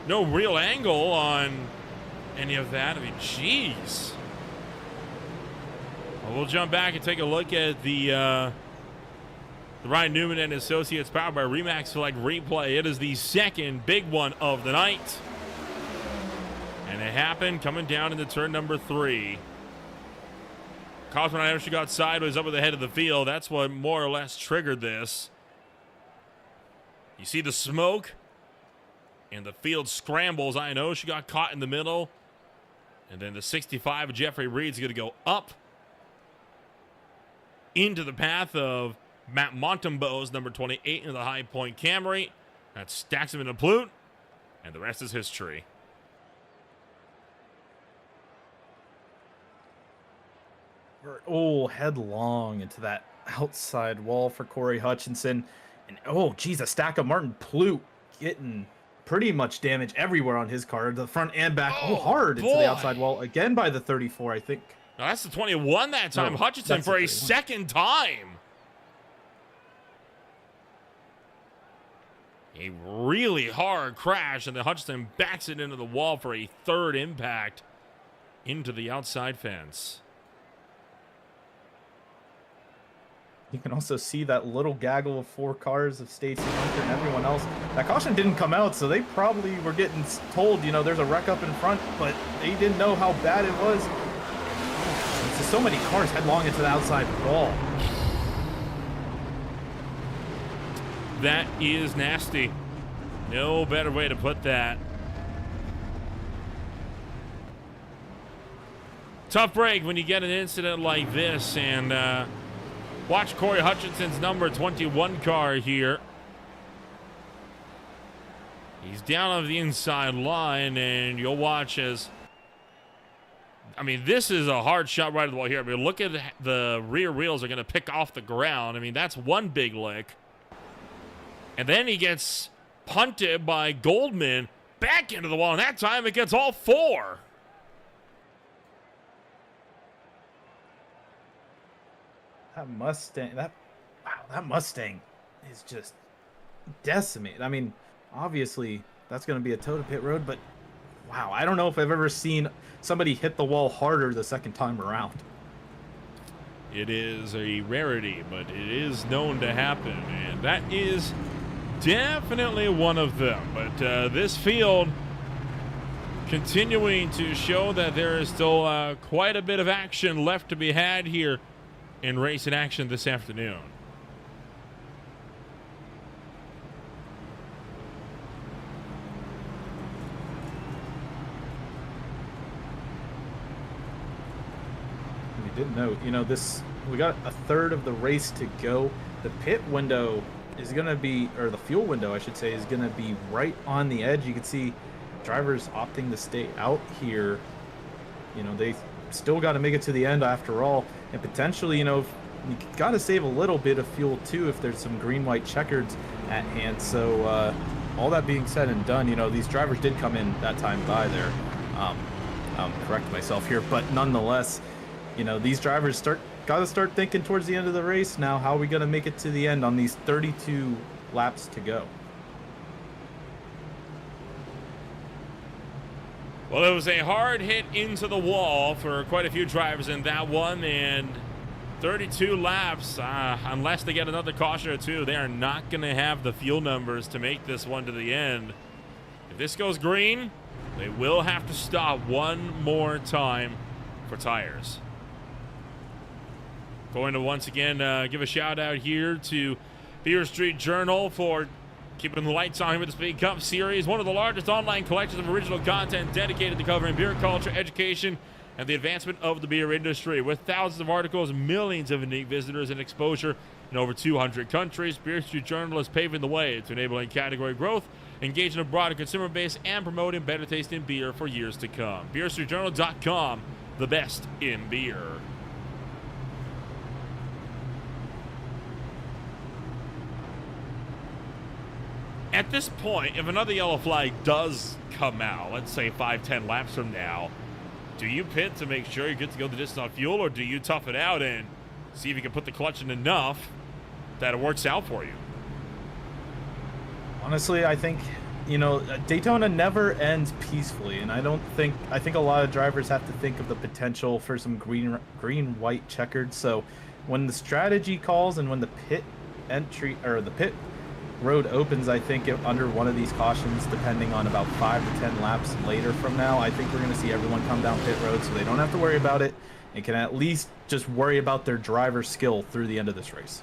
real angle on any of that. I mean, jeez. Well, we'll jump back and take a look at the Ryan Newman and Associates powered by Remax Select Replay. It is the second big one of the night. And it happened coming down into turn number 3. Cosmin Inoshu got sideways up at the head of the field. That's what more or less triggered this. You see the smoke, and the field scrambles. Inoshu got caught in the middle. And then the 65 of Jeffrey Reed's going to go up into the path of Matt Montembeau's number 28 in the High Point Camry. That stacks him in a plute, and the rest is history. Oh, headlong into that outside wall for Corey Hutchinson. And oh, geez, a stack of Martin Plute getting pretty much damage everywhere on his car, the front and back. Oh, hard into the outside wall again by the 34, I think. Now that's the 21 that time. Hutchinson for a second time. A really hard crash, and then Hutchinson backs it into the wall for a third impact into the outside fence. You can also see that little gaggle of 4 cars of Stacey Hunter and everyone else. That caution didn't come out, so they probably were getting told, there's a wreck up in front, but they didn't know how bad it was. There's just so many cars headlong into the outside wall. That is nasty. No better way to put that. Tough break when you get an incident like this, and watch Corey Hutchinson's number 21 car here. He's down on the inside line, and you'll watch as... I mean, this is a hard shot right at the wall here. I mean, look at the rear wheels are going to pick off the ground. I mean, that's one big lick. And then he gets punted by Goldman back into the wall, and that time it gets all 4. That Mustang is just decimated. I mean, obviously that's going to be a toe to pit road, but wow, I don't know if I've ever seen somebody hit the wall harder the second time around. It is a rarity, but it is known to happen, and that is definitely one of them. But this field continuing to show that there is still quite a bit of action left to be had here in racing action this afternoon. did note, you know, we got a third of the race to go. The pit window is going to be, or the fuel window, I should say, is going to be right on the edge. You can see drivers opting to stay out here. You know, they still got to make it to the end after all. And potentially, you know, you got to save a little bit of fuel too if there's some green-white checkers at hand. So all that being said and done, you know, these drivers did come in that time by there. Correct myself here, but nonetheless, you know, these drivers got to start thinking towards the end of the race now. How are we going to make it to the end on these 32 laps to go? Well, it was a hard hit into the wall for quite a few drivers in that one, and 32 laps, unless they get another caution or two, they are not going to have the fuel numbers to make this one to the end. If this goes green, they will have to stop one more time for tires. Going to once again give a shout out here to Beer Street Journal for keeping the lights on here with this Big Cup series, one of the largest online collections of original content dedicated to covering beer culture, education, and the advancement of the beer industry. With thousands of articles, millions of unique visitors, and exposure in over 200 countries, Beer Street Journal is paving the way to enabling category growth, engaging a broader consumer base, and promoting better tasting beer for years to come. BeerStreetJournal.com, the best in beer. At this point, if another yellow flag does come out, let's say 5-10 laps from now, do you pit to make sure you're good to go the distance on fuel, or do you tough it out and see if you can put the clutch in enough that it works out for you? Honestly, I think, you know, Daytona never ends peacefully, and I think a lot of drivers have to think of the potential for some green-white checkered. So when the strategy calls and when the pit entry or the pit road opens, I think under one of these cautions, depending on about 5 to 10 laps later from now, I think we're going to see everyone come down pit road so they don't have to worry about it and can at least just worry about their driver skill through the end of this race.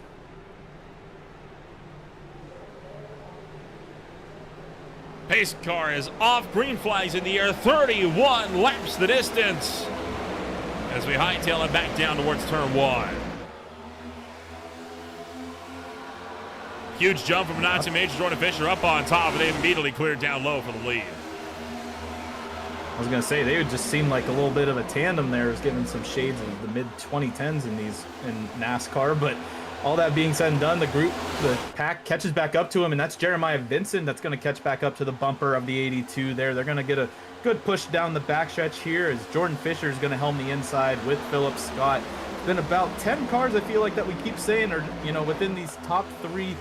Pace car is off, green flags in the air, 31 laps the distance as we hightail it back down towards turn 1. Huge jump from Nazi Major, Jordan Fisher up on top, and they immediately cleared down low for the lead. I was going to say, they would just seem like a little bit of a tandem there, is giving some shades of the mid-2010s in NASCAR, but all that being said and done, the pack catches back up to him, and that's Jeremiah Vincent that's going to catch back up to the bumper of the 82 there. They're going to get a good push down the backstretch here as Jordan Fisher is going to helm the inside with Philip Scott. It's been about 10 cars, I feel like, that we keep saying are, you know, within these top 3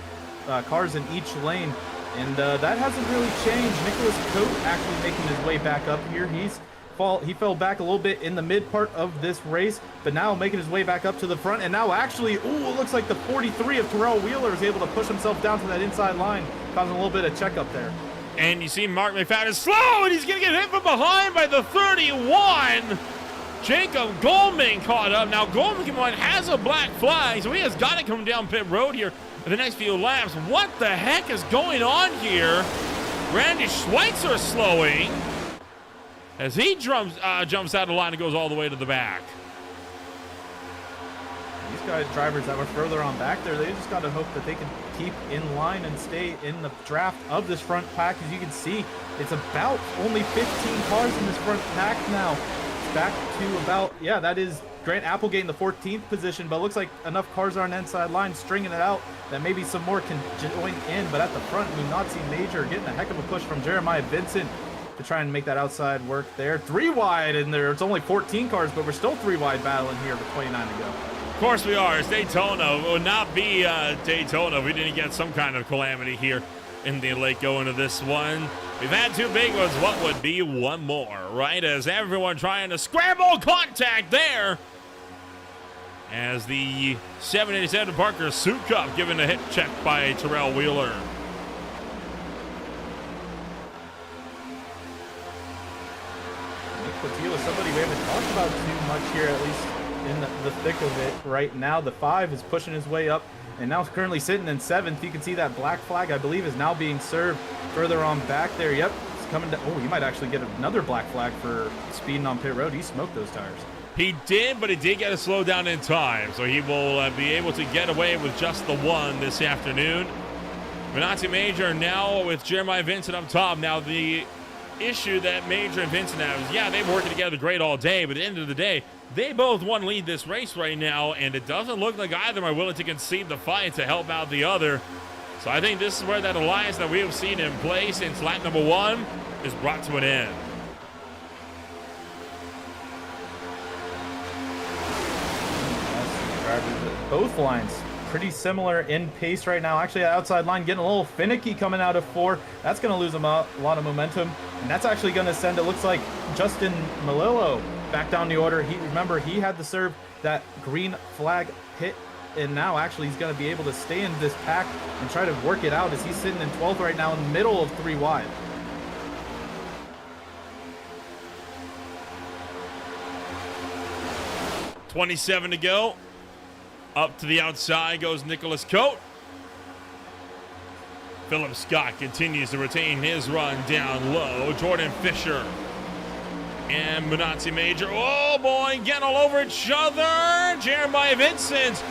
cars in each lane, and that hasn't really changed. Nicholas Coate actually making his way back up here. He fell back a little bit in the mid part of this race, but now making his way back up to the front, and now actually, it looks like the 43 of Terrell Wheeler is able to push himself down to that inside line, causing a little bit of check up there. And you see Mark McFadden is slow, and he's going to get hit from behind by the 31. Jacob Goldman caught up. Now Goldman has a black flag, so he has got to come down pit road here in the next few laps. What the heck is going on here? Randy Schweitzer slowing as he jumps out of the line and goes all the way to the back. These guys, drivers that were further on back there, they just got to hope that they can keep in line and stay in the draft of this front pack. As you can see, it's about only 15 cars in this front pack now. It's back to about, yeah, that is Grant Applegate in the 14th position, but it looks like enough cars are on the inside line stringing it out that maybe some more can join in. But at the front, Nazi Major getting a heck of a push from Jeremiah Vincent to try and make that outside work there. 3 wide in there. It's only 14 cars, but we're still 3 wide battling here with 29 to go. Of course we are. It's Daytona. It would not be Daytona if we didn't get some kind of calamity here in the late going of this one. We've had 2 big ones. What would be one more, right? As everyone trying to scramble contact there. As the 787 Parker Suit Cup given a hit check by Terrell Wheeler. Nick Portillo, somebody we haven't talked about too much here, at least in the thick of it right now. The 5 is pushing his way up and now currently sitting in 7th. You can see that black flag, I believe, is now being served further on back there. Yep, it's coming down. Oh, he might actually get another black flag for speeding on pit road. He smoked those tires. He did, but he did get a slow down in time, so he will be able to get away with just the one this afternoon. Minazzi Major now with Jeremiah Vincent up top. Now the issue that Major and Vincent have is, yeah, they've working together great all day, but at the end of the day, they both one lead this race right now, and it doesn't look like either of them are willing to concede the fight to help out the other. So I think this is where that alliance that we have seen in play since lap number 1 is brought to an end. Both lines pretty similar in pace right now. Actually, outside line getting a little finicky coming out of 4. That's going to lose him a lot of momentum, and that's actually going to send, it looks like, Justin Malillo back down the order. Remember, he had to serve that green flag hit, and now actually he's going to be able to stay in this pack and try to work it out as he's sitting in 12th right now in the middle of 3 wide. .27 to go. Up to the outside goes Nicholas Coate. Philip Scott continues to retain his run down low. Jordan Fisher and Minazzi Major. Oh boy, getting all over each other. Jeremiah Vincent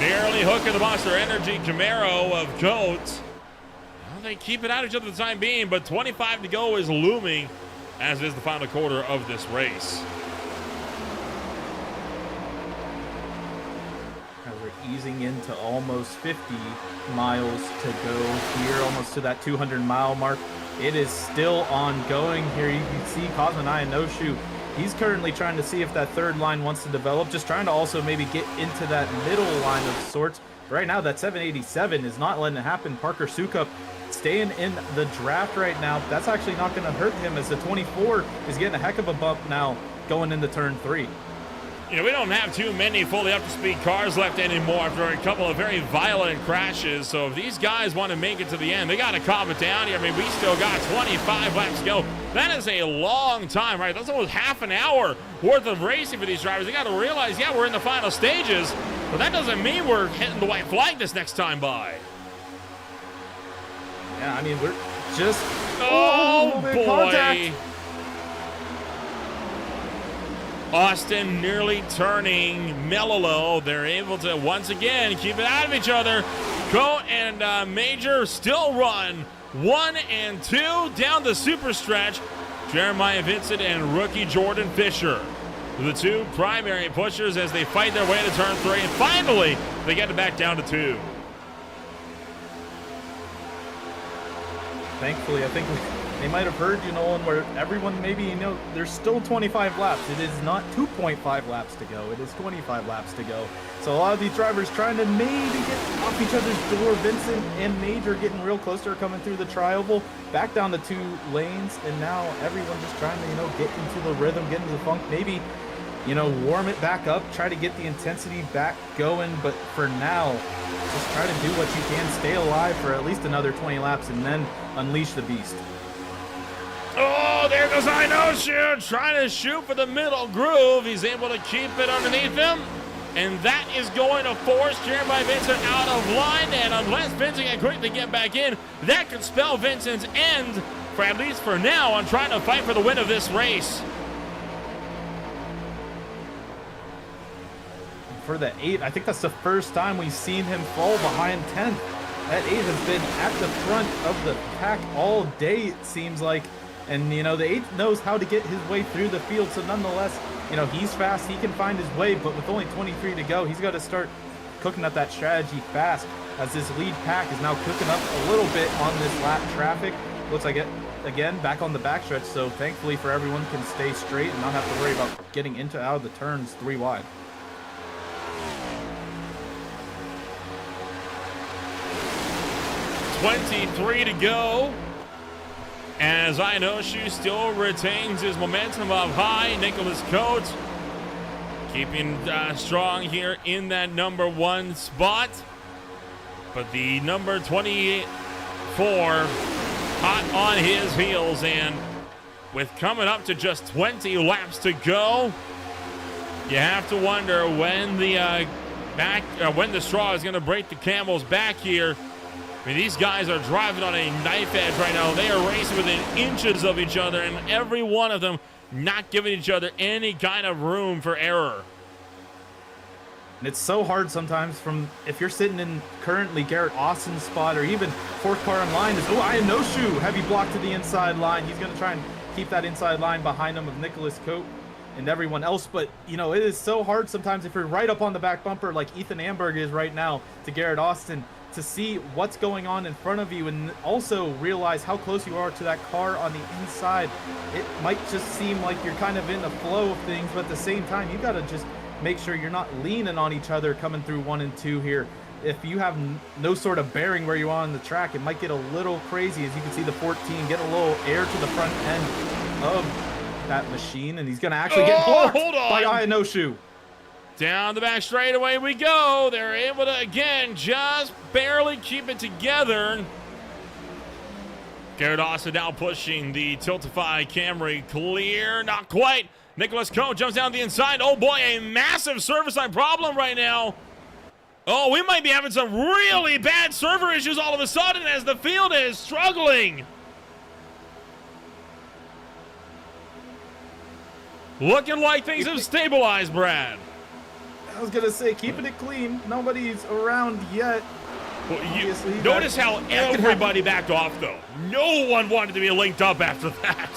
nearly hooking the Monster Energy Camaro of Coate. Well, they keep it out of each other for the time being, but 25 to go is looming, as is the final quarter of this race. Easing into almost 50 miles to go here, almost to that 200-mile mark. It is still ongoing here. You can see Cosmonai No Shoe. He's currently trying to see if that third line wants to develop, just trying to also maybe get into that middle line of sorts. Right now, that 787 is not letting it happen. Parker Sukup staying in the draft right now. That's actually not going to hurt him, as the 24 is getting a heck of a bump now going into turn 3. You know, we don't have too many fully up-to-speed cars left anymore after a couple of very violent crashes. So if these guys want to make it to the end, they got to calm it down here. I mean, we still got 25 laps to go. That is a long time, right? That's almost half an hour worth of racing for these drivers. They got to realize, yeah, we're in the final stages, but that doesn't mean we're hitting the white flag this next time by. Yeah, I mean, we're just... Oh, boy. Contact. Austin nearly turning Melilo. They're able to once again keep it out of each other. Coate and Major still run 1 and 2 down the super stretch. Jeremiah Vincent and rookie Jordan Fisher, the two primary pushers as they fight their way to turn 3. And finally, they get it back down to 2. Thankfully, I think they might have heard, you know, and where everyone maybe, you know, there's still 25 laps. It is not 2.5 laps to go. It is 25 laps to go. So a lot of these drivers trying to maybe get off each other's door. Vincent and Major getting real close to her coming through the tri-oval, back down the 2 lanes, and now everyone just trying to, you know, get into the rhythm, get into the funk, maybe, you know, warm it back up, try to get the intensity back going. But for now, just try to do what you can, stay alive for at least another 20 laps, and then unleash the beast. Oh, there goes I Know Shoot, trying to shoot for the middle groove. He's able to keep it underneath him, and that is going to force Jeremiah Vincent out of line. And unless Vincent can quickly get back in, that could spell Vincent's end, for at least for now, on trying to fight for the win of this race. For the 8, I think that's the first time we've seen him fall behind 10th. That 8 has been at the front of the pack all day, it seems like. And, you know, the 8 knows how to get his way through the field. So nonetheless, you know, he's fast. He can find his way. But with only 23 to go, he's got to start cooking up that strategy fast, as this lead pack is now cooking up a little bit on this lap traffic. Looks like it, again, back on the backstretch. So thankfully for everyone, can stay straight and not have to worry about getting into out of the turns 3 wide. .23 to go, as I Know Shoe still retains his momentum up high. Nicholas Coate keeping strong here in that number 1 spot, but the number 24 hot on his heels, and with coming up to just 20 laps to go, you have to wonder when the when the straw is going to break the camel's back here. I mean, these guys are driving on a knife edge right now. They are racing within inches of each other, and every one of them not giving each other any kind of room for error. And it's so hard sometimes from if you're sitting in currently Garrett Austin's spot or even fourth car in line is, oh, I have no shoe. Heavy block to the inside line. He's going to try and keep that inside line behind him of Nicholas Cote and everyone else. But, you know, it is so hard sometimes if you're right up on the back bumper like Ethan Amberg is right now to Garrett Austin to see what's going on in front of you and also realize how close you are to that car on the inside. It might just seem like you're kind of in the flow of things, but at the same time, you got to just make sure you're not leaning on each other coming through 1 and 2 here. If you have no sort of bearing where you are on the track, it might get a little crazy. As you can see the 14 get a little air to the front end of that machine, and he's going to actually get blocked by I No Shoe. Down the back straightaway we go. They're able to, again, just barely keep it together. Garrett Austin now pushing the Tiltify Camry clear. Not quite. Nicholas Cote jumps down the inside. Oh, boy, a massive service line problem right now. Oh, we might be having some really bad server issues all of a sudden as the field is struggling. Looking like things have stabilized, Brad. I was going to say, keeping it clean. Nobody's around yet. Well, notice how everybody backed off, though. No one wanted to be linked up after that.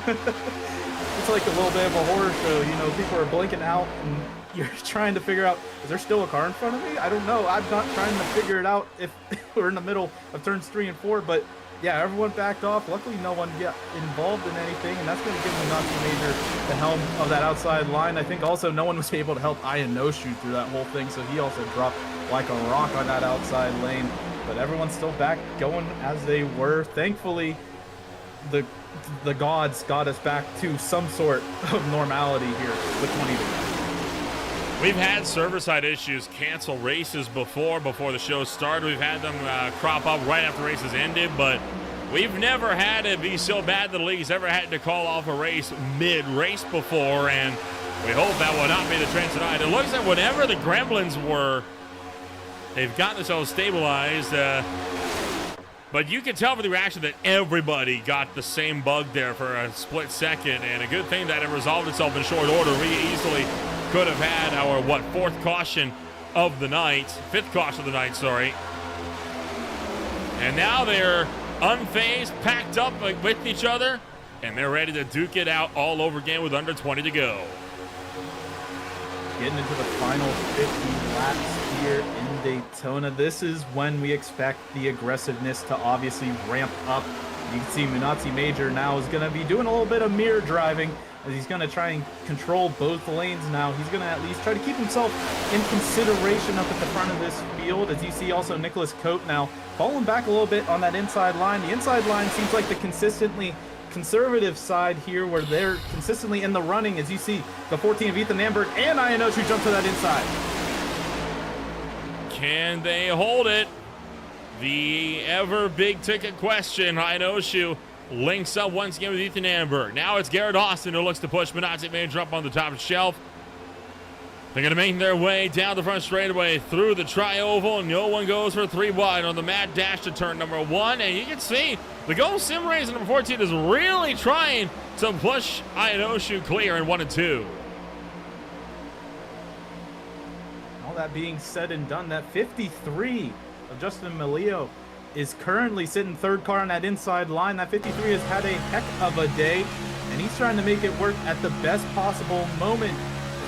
It's like a little bit of a horror show. You know, people are blinking out, and you're trying to figure out, is there still a car in front of me? I don't know. I'm not trying to figure it out if we're in the middle of turns 3 and 4, but yeah, everyone backed off. Luckily, no one got involved in anything, and that's going to give Nazi Major the helm of that outside line. I think also no one was able to help Ian No Shoe through that whole thing, so he also dropped like a rock on that outside lane. But everyone's still back going as they were. Thankfully, the gods got us back to some sort of normality here with 20 to go. We've had server-side issues cancel races before the show started. We've had them crop up right after races ended, but we've never had it be so bad that the league's ever had to call off a race mid-race before, and we hope that will not be the trend tonight. It looks like whenever the Gremlins were, they've gotten themselves stabilized, but you can tell from the reaction that everybody got the same bug there for a split second, and a good thing that it resolved itself in short order. We easily could have had our, fifth caution of the night, sorry. And now they're unfazed, packed up with each other, and they're ready to duke it out all over again with under 20 to go. Getting into the final 50 laps here in Daytona. This is when we expect the aggressiveness to obviously ramp up. You can see Nazi Major now is going to be doing a little bit of mirror driving as he's going to try and control both lanes now. He's going to at least try to keep himself in consideration up at the front of this field. As you see also Nicholas Cote now falling back a little bit on that inside line. The inside line seems like the consistently conservative side here where they're consistently in the running. As you see the 14 of Ethan Amberg and Ian No Shoe jump to that inside. Can they hold it? The ever big ticket question. Ian No Shoe links up once again with Ethan Amberg. Now it's Garrett Austin who looks to push Nazi Major up on the top shelf. They're going to make their way down the front straightaway through the tri-oval. No one goes for 3 wide on the mad dash to turn number 1. And you can see the Go Sim Racer number 14 is really trying to push Ian No Shoe clear in 1 and 2. All that being said and done, that 53 of Justin Melio is currently sitting third car on that inside line. That 53 has had a heck of a day, and he's trying to make it work at the best possible moment.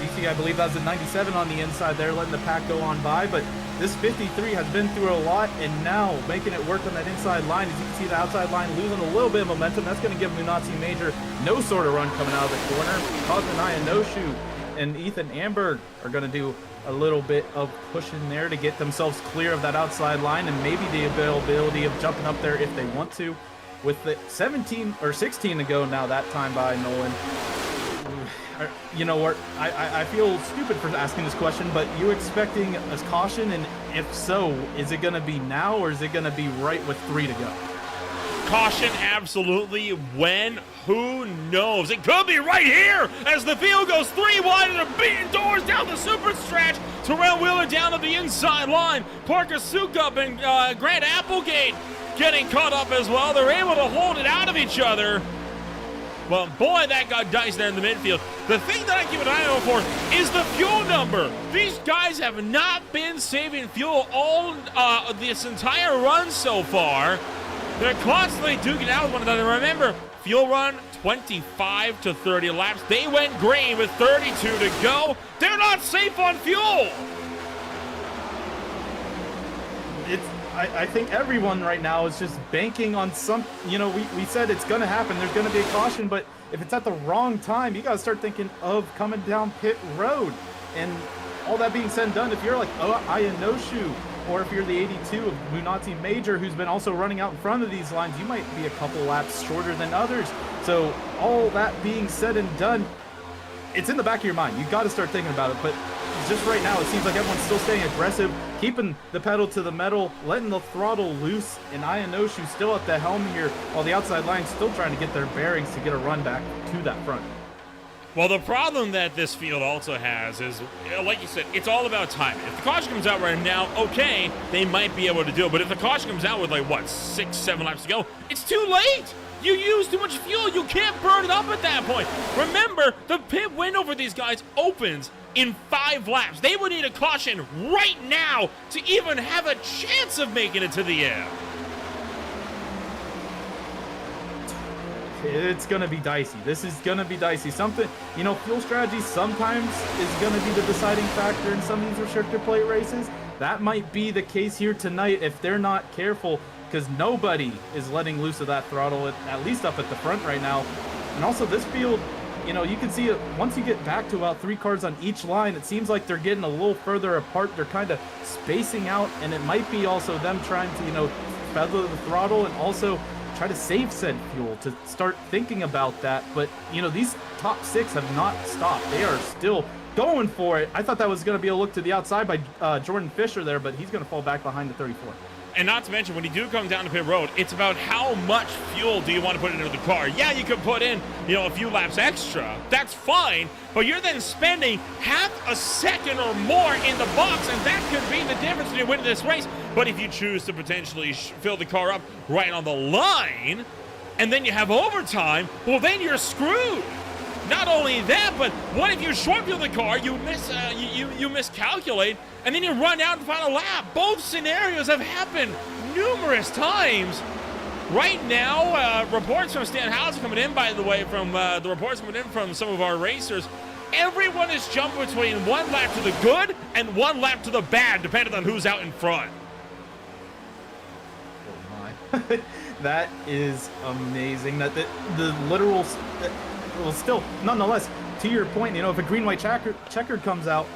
You see, I believe that's a 97 on the inside there, letting the pack go on by, but this 53 has been through a lot, and now making it work on that inside line. As you can see, the outside line losing a little bit of momentum. That's going to give Nazi Major no sort of run coming out of the corner. Causing Ian No Shoe and Ethan Amberg are going to do a little bit of pushing there to get themselves clear of that outside line and maybe the availability of jumping up there if they want to. With the 17 or 16 to go now that time by Nolan. You know what? I feel stupid for asking this question, but you expecting a caution? And if so, is it going to be now or is it going to be right with 3 to go? Caution, absolutely. When? Who knows? It could be right here as the field goes 3 wide and they're beating doors down the super stretch. Terrell Wheeler down to the inside line. Parker Sukup and Grant Applegate getting caught up as well. They're able to hold it out of each other. Well, boy, that got diced there in the midfield. The thing that I keep an eye out for is the fuel number. These guys have not been saving fuel all this entire run so far. They're constantly duking out with one another. Remember, fuel run, 25 to 30 laps. They went green with 32 to go. They're not safe on fuel. I think everyone right now is just banking on some, we said it's going to happen. There's going to be a caution, but if it's at the wrong time, you got to start thinking of coming down pit road. And all that being said and done, if you're like Ayanoshu, or if you're the 82 of Munati Major, who's been also running out in front of these lines, you might be a couple laps shorter than others. So all that being said and done, it's in the back of your mind. You got to start thinking about it. But just right now, it seems like everyone's still staying aggressive, keeping the pedal to the metal, letting the throttle loose, and Ayanoshu still at the helm here, while the outside line's still trying to get their bearings to get a run back to that front. Well, the problem that this field also has is, like you said, it's all about timing. If the caution comes out right now, okay, they might be able to do it. But if the caution comes out with, 6, 7 laps to go, it's too late. You use too much fuel. You can't burn it up at that point. Remember, the pit window for these guys opens in 5 laps. They would need a caution right now to even have a chance of making it to the end. It's going to be dicey. This is going to be dicey. Something, fuel strategy sometimes is going to be the deciding factor in some of these restrictor plate races. That might be the case here tonight if they're not careful, because nobody is letting loose of that throttle, at least up at the front right now. And also this field, you can see it once you get back to about 3 cars on each line, it seems like they're getting a little further apart. They're kind of spacing out, and it might be also them trying to, feather the throttle and also try to save said fuel, to start thinking about that. But these top 6 have not stopped. They are still going for it. I thought that was going to be a look to the outside by Jordan Fisher there, but he's going to fall back behind the 34. And not to mention, when you do come down to pit road, it's about how much fuel do you want to put into the car. Yeah, you could put in, a few laps extra. That's fine, but you're then spending half a second or more in the box, and that could be the difference between winning this race. But if you choose to potentially fill the car up right on the line, and then you have overtime, well, then you're screwed. Not only that, but what if you short fuel the car, you miscalculate, and then you run out in the final lap? Both scenarios have happened numerous times. Right now, reports from Stan Howes coming in, by the way, from the reports coming in from some of our racers. Everyone is jumping between 1 lap to the good and 1 lap to the bad, depending on who's out in front. Oh my. That is amazing. That the literal... Well, still, nonetheless, to your point, if a green-white checkered comes out,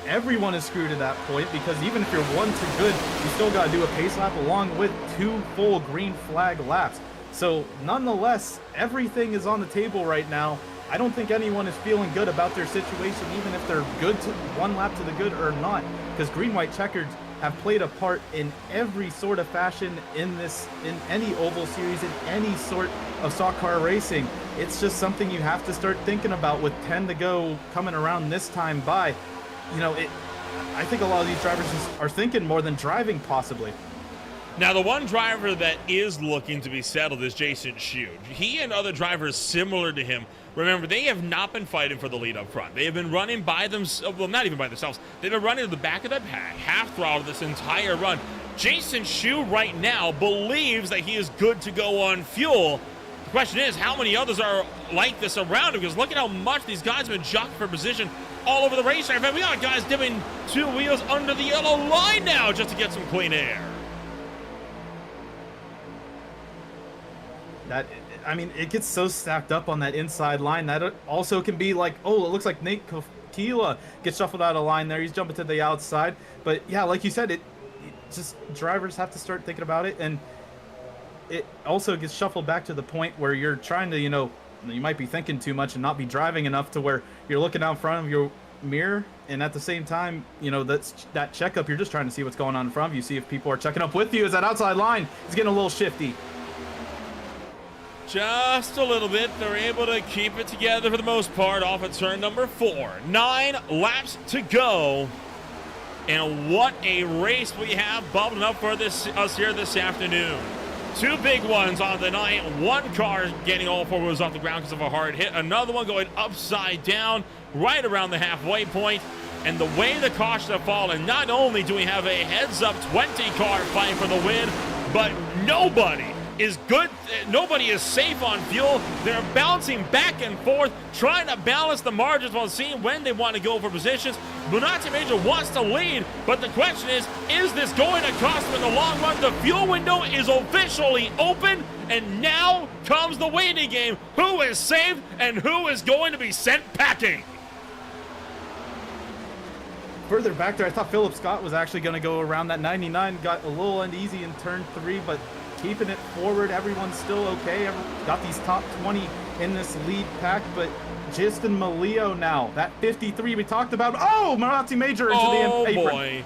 everyone is screwed at that point, because even if you're 1 to good, you still got to do a pace lap along with 2 full green flag laps. So, nonetheless, everything is on the table right now. I don't think anyone is feeling good about their situation, even if they're good to 1 lap to the good or not, because green-white checkers have played a part in every sort of fashion in any oval series, in any sort of stock car racing. It's just something you have to start thinking about with 10 to go coming around this time by. I think a lot of these drivers just are thinking more than driving, possibly. Now, the one driver that is looking to be settled is Jason Shu. He and other drivers similar to him, remember, they have not been fighting for the lead up front. They have been running by themselves, well, not even by themselves. They've been running to the back of the pack, half throttle this entire run. Jason Shu right now believes that he is good to go on fuel. The question is, how many others are like this around him? Because look at how much these guys have been jockeying for position all over the racetrack. In fact, we got guys dipping 2 wheels under the yellow line now just to get some clean air. It gets so stacked up on that inside line that it also can be like, oh, it looks like Nate Keela gets shuffled out of line there. He's jumping to the outside. But yeah, like you said, it just drivers have to start thinking about it. And it also gets shuffled back to the point where you're trying to, you might be thinking too much and not be driving enough to where you're looking out in front of your mirror. And at the same time, that checkup, you're just trying to see what's going on in front of you, see if people are checking up with you as that outside line is getting a little shifty. Just a little bit. They're able to keep it together for the most part off at turn number 4. 9 laps to go. And what a race we have bubbling up for us here this afternoon. Two big ones on the night. One car getting all four wheels off the ground because of a hard hit. Another one going upside down right around the halfway point. And the way the cautions have fallen, not only do we have a heads-up 20-car fight for the win, but nobody is good. Nobody is safe on fuel. They're bouncing back and forth, trying to balance the margins while seeing when they want to go for positions. Minardi Major wants to lead, but the question is this going to cost them in the long run? The fuel window is officially open, and now comes the waiting game. Who is saved and who is going to be sent packing? Further back there, I thought Philip Scott was actually going to go around that 99. Got a little uneasy in turn 3, but keeping it forward. Everyone's still okay. Got these top 20 in this lead pack, but Justin Malio now. That 53 we talked about. Oh, Minardi Major into the apron. Boy.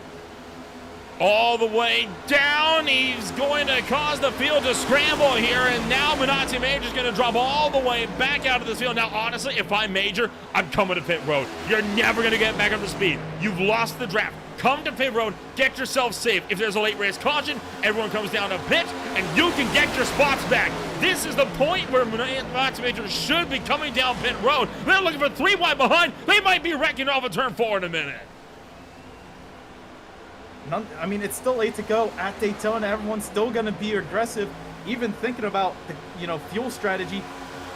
All the way down. He's going to cause the field to scramble here, and now Minardi Major's going to drop all the way back out of this field. Now, honestly, if I'm Major, I'm coming to pit road. You're never going to get back up to speed. You've lost the draft. Come to pit road, get yourself safe. If there's a late race caution, everyone comes down to pit, and you can get your spots back. This is the point where Minardi Major should be coming down pit road. They're looking for 3 wide behind. They might be wrecking off a turn 4 in a minute. I mean, it's still late to go at Daytona. Everyone's still going to be aggressive. Even thinking about the fuel strategy,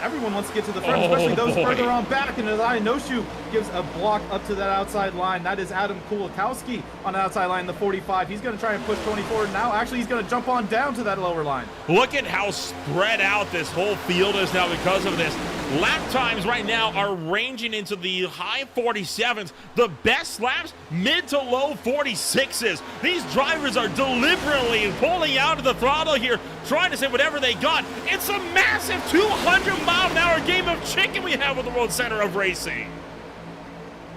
everyone wants to get to the front, especially those further on back. And Noshu gives a block up to that outside line. That is Adam Kulikowski on the outside line, the 45. He's going to try and push 24 now. Actually, he's going to jump on down to that lower line. Look at how spread out this whole field is now because of this. Lap times right now are ranging into the high 47s. The best laps, mid to low 46s. These drivers are deliberately pulling out of the throttle here, trying to say whatever they got. It's a massive 200-mile-an-hour game of chicken we have with the World Center of Racing.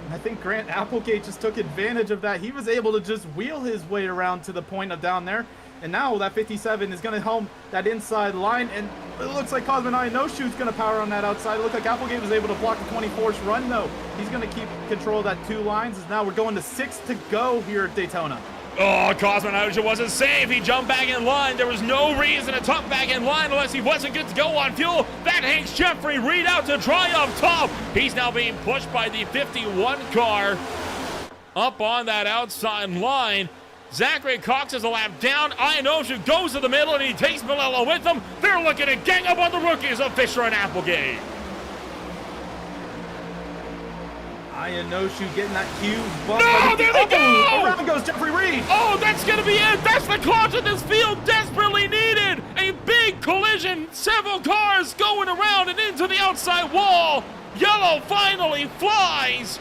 I think Grant Applegate just took advantage of that. He was able to just wheel his way around to the point of down there. And now that 57 is going to home that inside line. And it looks like Cosmonai No-Shoot's going to power on that outside. It looked like Applegate was able to block the 24's run, though. He's going to keep control of that 2 lines. As now we're going to 6 to go here at Daytona. Oh, Cosmonautica wasn't safe. He jumped back in line. There was no reason to tuck back in line unless he wasn't good to go on fuel. That hangs Jeffrey Reed out to triumph top. He's now being pushed by the 51 car up on that outside line. Zachary Cox is a lap down. Ionoshu goes to the middle, and he takes Malello with him. They're looking to gang up on the rookies of Fisher and Applegate. Ionoshu getting that huge bump. No, there they go! Around goes Jeffrey Reed. Oh, that's going to be it. That's the caution this field desperately needed. A big collision. Several cars going around and into the outside wall. Yellow finally flies.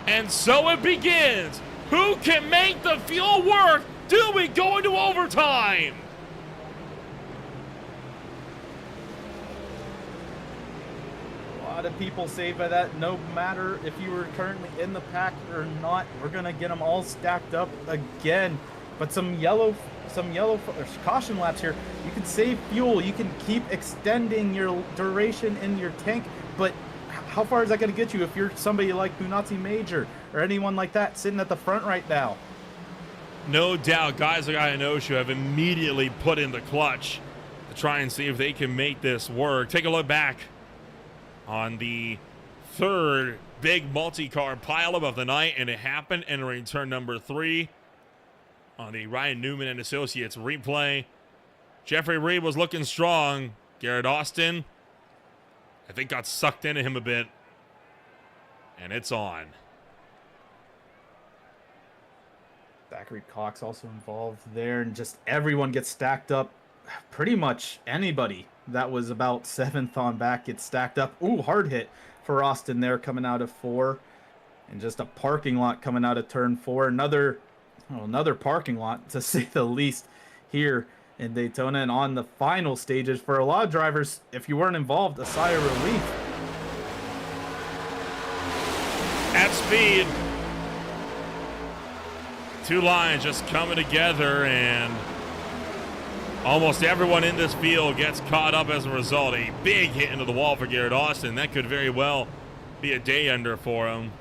And so it begins. Who can make the fuel work? Do we go into overtime? A lot of people saved by that. No matter if you were currently in the pack or not, we're gonna get them all stacked up again. But some yellow caution laps here. You can save fuel. You can keep extending your duration in your tank. But how far is that going to get you if you're somebody like Minardi Major or anyone like that sitting at the front right now? No doubt, guys like Ionoshu have immediately put in the clutch to try and see if they can make this work. Take a look back on the third big multi-car pileup of the night, and it happened entering turn number 3 on the Ryan Newman and Associates replay. Jeffrey Reed was looking strong. Garrett Austin, I think, got sucked into him a bit. And it's on. Zachary Cox also involved there, and just everyone gets stacked up. Pretty much anybody that was about 7th on back gets stacked up. Ooh, hard hit for Austin there coming out of 4. And just a parking lot coming out of turn 4. Another parking lot, to say the least, here in Daytona. And on the final stages, for a lot of drivers, if you weren't involved, a sigh of relief. At speed. 2 lines just coming together, and almost everyone in this field gets caught up as a result. A big hit into the wall for Garrett Austin. That could very well be a day ender for him.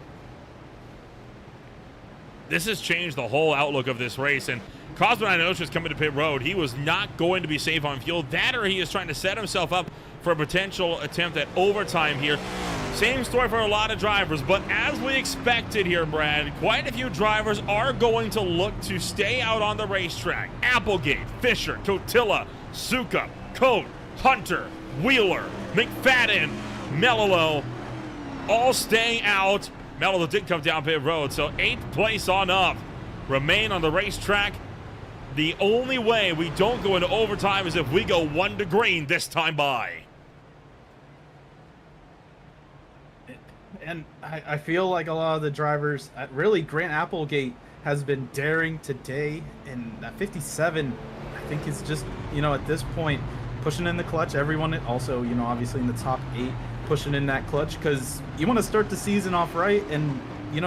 This has changed the whole outlook of this race, and Cosmo Inosha is coming to pit road. He was not going to be safe on fuel. That or he is trying to set himself up for a potential attempt at overtime here. Same story for a lot of drivers, but as we expected here, Brad, quite a few drivers are going to look to stay out on the racetrack. Applegate, Fisher, Cotilla, Suka, Cote, Hunter, Wheeler, McFadden, Mello, all staying out. Mello did come down pit road, so 8th place on up. Remain on the racetrack. The only way we don't go into overtime is if we go 1 to green this time by. And I feel like a lot of the drivers, really Grant Applegate has been daring today, and that 57, I think is just, at this point, pushing in the clutch. Everyone also, obviously in the top 8, pushing in that clutch, because you want to start the season off right, and,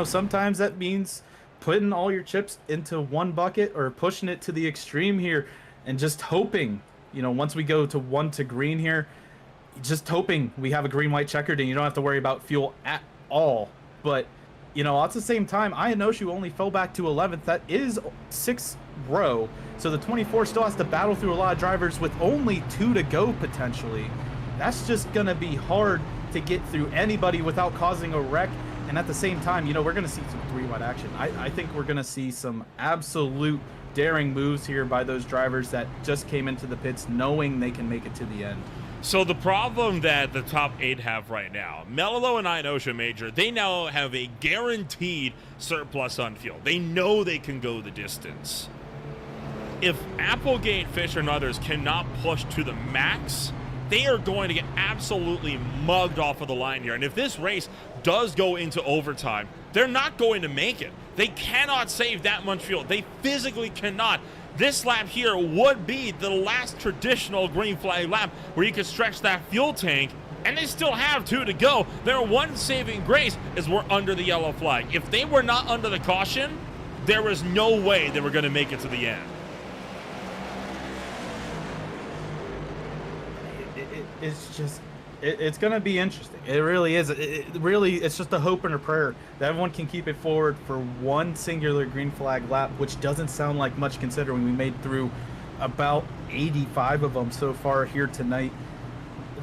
sometimes that means putting all your chips into one bucket or pushing it to the extreme here and just hoping, once we go to 1 to green here, just hoping we have a green-white checkered and you don't have to worry about fuel at all. But, at the same time, Inoshu only fell back to 11th. That is 6th row. So the 24 still has to battle through a lot of drivers with only 2 to go potentially. That's just going to be hard to get through anybody without causing a wreck. And at the same time, we're going to see some 3-wide action. I think we're going to see some absolute daring moves here by those drivers that just came into the pits knowing they can make it to the end. So the problem that the top 8 have right now, Mello and Inosha Major, they now have a guaranteed surplus on fuel. They know they can go the distance. If Applegate, Fisher, and others cannot push to the max, they are going to get absolutely mugged off of the line here. And if this race does go into overtime, they're not going to make it. They cannot save that much fuel. They physically cannot. This lap here would be the last traditional green flag lap where you could stretch that fuel tank, and they still have 2 to go. Their one saving grace is we're under the yellow flag. If they were not under the caution, there was no way they were going to make it to the end. It's going to be interesting. It really is. It's just a hope and a prayer that everyone can keep it forward for one singular green flag lap, which doesn't sound like much considering we made through about 85 of them so far here tonight.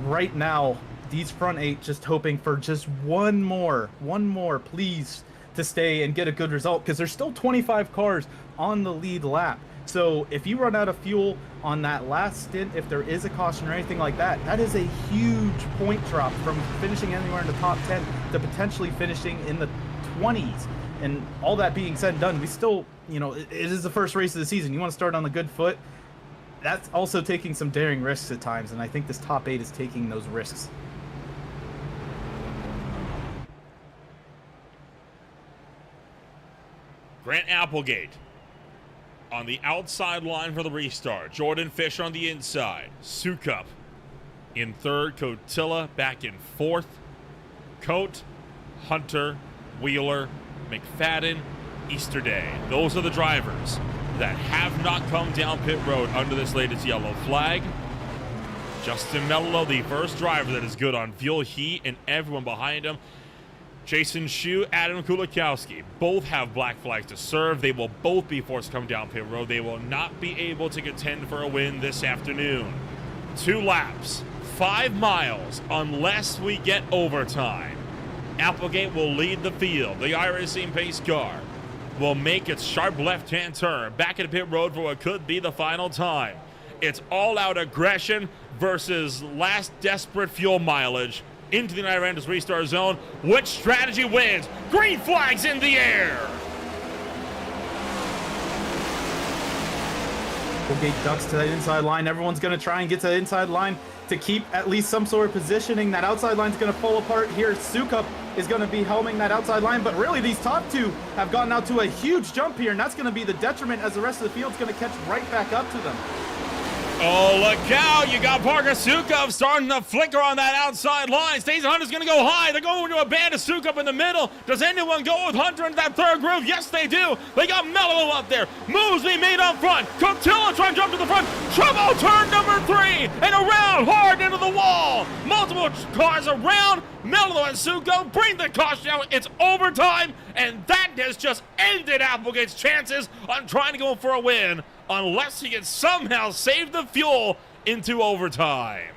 Right now, these front 8 just hoping for just one more, please, to stay and get a good result, because there's still 25 cars on the lead lap. So if you run out of fuel on that last stint, if there is a caution or anything like that, that is a huge point drop from finishing anywhere in the top 10 to potentially finishing in the 20s. And all that being said and done, we still, it is the first race of the season. You want to start on the good foot. That's also taking some daring risks at times, and I think this top 8 is taking those risks. Grant Applegate on the outside line for the restart. Jordan Fisher on the inside. Sukup in 3rd. Cotilla back in 4th. Cote, Hunter, Wheeler, McFadden, Easterday. Those are the drivers that have not come down pit road under this latest yellow flag. Justin Mello, the first driver that is good on fuel, he and everyone behind him. Jason Shu, Adam Kulikowski, both have black flags to serve. They will both be forced to come down pit road. They will not be able to contend for a win this afternoon. 2 laps, 5 miles, unless we get overtime. Applegate will lead the field. The iRacing pace car will make its sharp left-hand turn back into pit road for what could be the final time. It's all-out aggression versus last desperate fuel mileage into the United Randall's restart zone. Which strategy wins? Green flags in the air. Applegate ducks to that inside line. Everyone's going to try and get to the inside line to keep at least some sort of positioning. That outside line's going to fall apart here. Sukup is going to be helming that outside line, but really these top 2 have gotten out to a huge jump here, and that's going to be the detriment as the rest of the field's going to catch right back up to them. Oh, look out. You got Parker Sukup starting to flicker on that outside line. Stacey Hunter's going to go high. They're going to abandon Sukup in the middle. Does anyone go with Hunter into that 3rd groove? Yes, they do. They got Mello up there. Moves being made up front. Cotilla trying to jump to the front. Trouble turn number 3. And around hard into the wall. Multiple cars around. Mello and Sukup bring the caution out. It's overtime. And that has just ended Applegate's chances on trying to go for a win unless he can somehow save the fuel into overtime.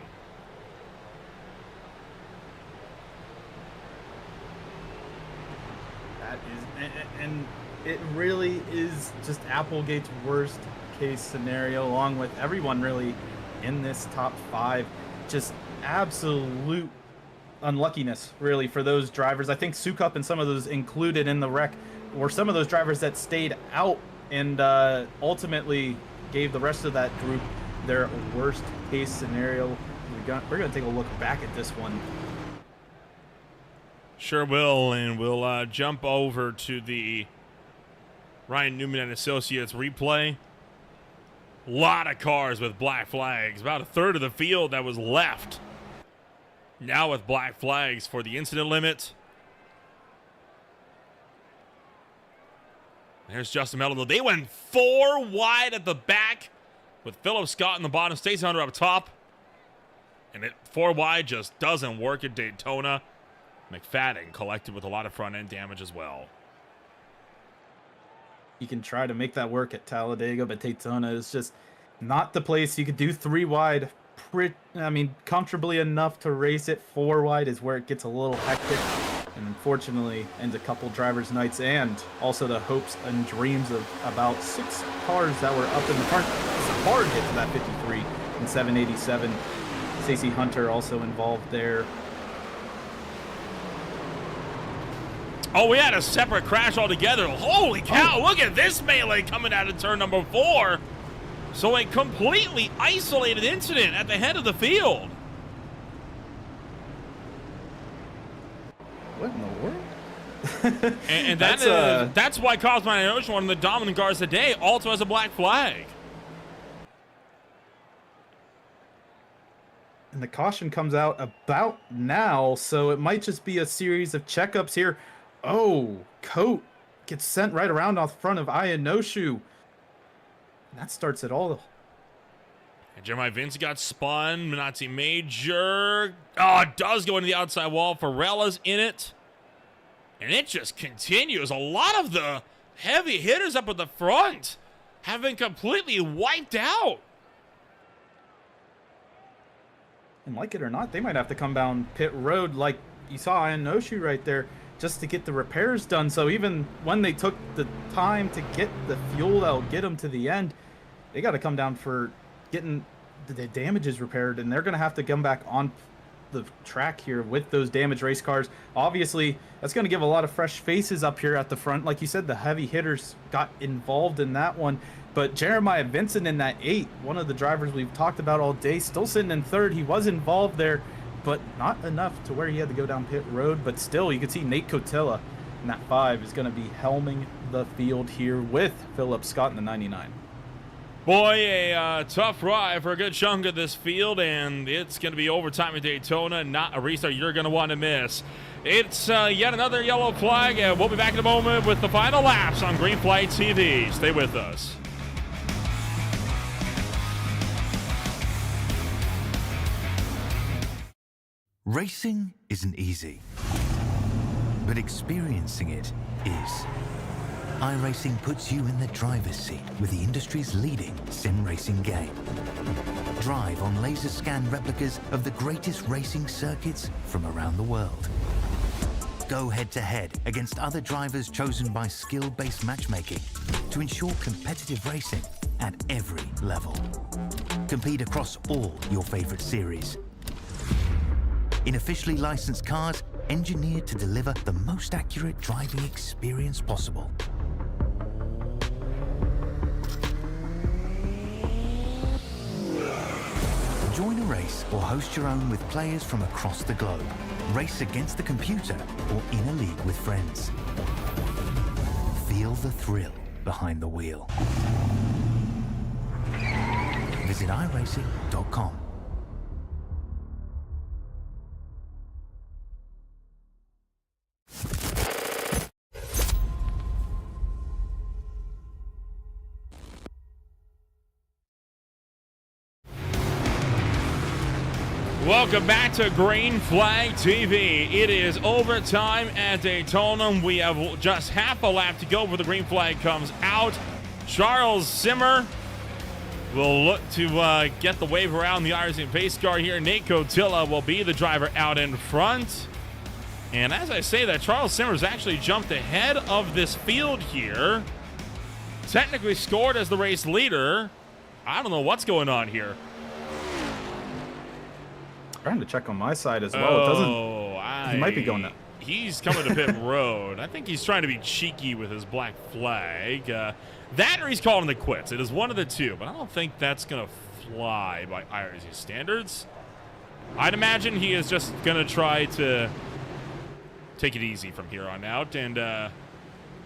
That is, and it really is just Applegate's worst case scenario, along with everyone really in this top 5. Just absolute unluckiness, really, for those drivers. I think Sukup and some of those included in the wreck were some of those drivers that stayed out and ultimately gave the rest of that group their worst case scenario. We're going to take a look back at this one. Sure will, and we'll jump over to the Ryan Newman and Associates replay. A lot of cars with black flags, about a third of the field that was left now with black flags for the incident limit. There's Justin Mello. They went 4 wide at the back with Philip Scott in the bottom, Stacey Hunter up top. And it 4 wide just doesn't work at Daytona. McFadden collected with a lot of front end damage as well. You can try to make that work at Talladega, but Daytona is just not the place. You could do 3 wide, comfortably enough to race it. 4 wide is where it gets a little hectic, and unfortunately ends a couple drivers' nights and also the hopes and dreams of about 6 cars that were up in the front. It's hard to get to that 53 and 787. Stacey Hunter also involved there. Oh, we had a separate crash altogether. Holy cow, look at this melee coming out of turn number 4. So a completely isolated incident at the head of the field. What in the world? and that's why Cosmo and Ocean, one of the dominant cars today, also has a black flag. And the caution comes out about now, so it might just be a series of checkups here. Oh, Coat gets sent right around off the front of Ayanoshu. That starts it all. And Jeremiah Vince got spun. Minazzi Major. Oh, it does go into the outside wall. Farella's in it. And it just continues. A lot of the heavy hitters up at the front have been completely wiped out. And like it or not, they might have to come down pit road like you saw Ayanoshu right there, just to get the repairs done. So even when they took the time to get the fuel that'll get them to the end, they got to come down for getting the damages repaired, and they're going to have to come back on the track here with those damaged race cars. Obviously, that's going to give a lot of fresh faces up here at the front. Like you said, the heavy hitters got involved in that one. But Jeremiah Vincent in that 8, one of the drivers we've talked about all day, still sitting in 3rd. He was involved there, but not enough to where he had to go down pit road. But still, you can see Nate Cotilla in that 5 is going to be helming the field here with Philip Scott in the 99. Boy, a tough ride for a good chunk of this field, and it's going to be overtime at Daytona. Not a restart you're going to want to miss. It's yet another yellow flag, and we'll be back in a moment with the final laps on Green Flag TV. Stay with us. Racing isn't easy, but experiencing it is. iRacing puts you in the driver's seat with the industry's leading sim racing game. Drive on laser scan replicas of the greatest racing circuits from around the world. Go head-to-head against other drivers chosen by skill-based matchmaking to ensure competitive racing at every level. Compete across all your favorite series. In officially licensed cars, engineered to deliver the most accurate driving experience possible. Join a race or host your own with players from across the globe. Race against the computer or in a league with friends. Feel the thrill behind the wheel. Visit iRacing.com. Welcome back to Green Flag TV. It is overtime at Daytona. We have just half a lap to go before the green flag comes out. Charles Zimmer will look to get the wave around the iRacing pace car here. Nate Cotilla will be the driver out in front. And as I say that, Charles Simmers actually jumped ahead of this field here. Technically scored as the race leader. I don't know what's going on here. Trying to check on my side as well. It doesn't. He might be going up. He's coming to pit road. I think he's trying to be cheeky with his black flag. That or he's calling the quits. It is one of the two, but I don't think that's going to fly by IRC standards. I'd imagine he is just going to try to take it easy from here on out and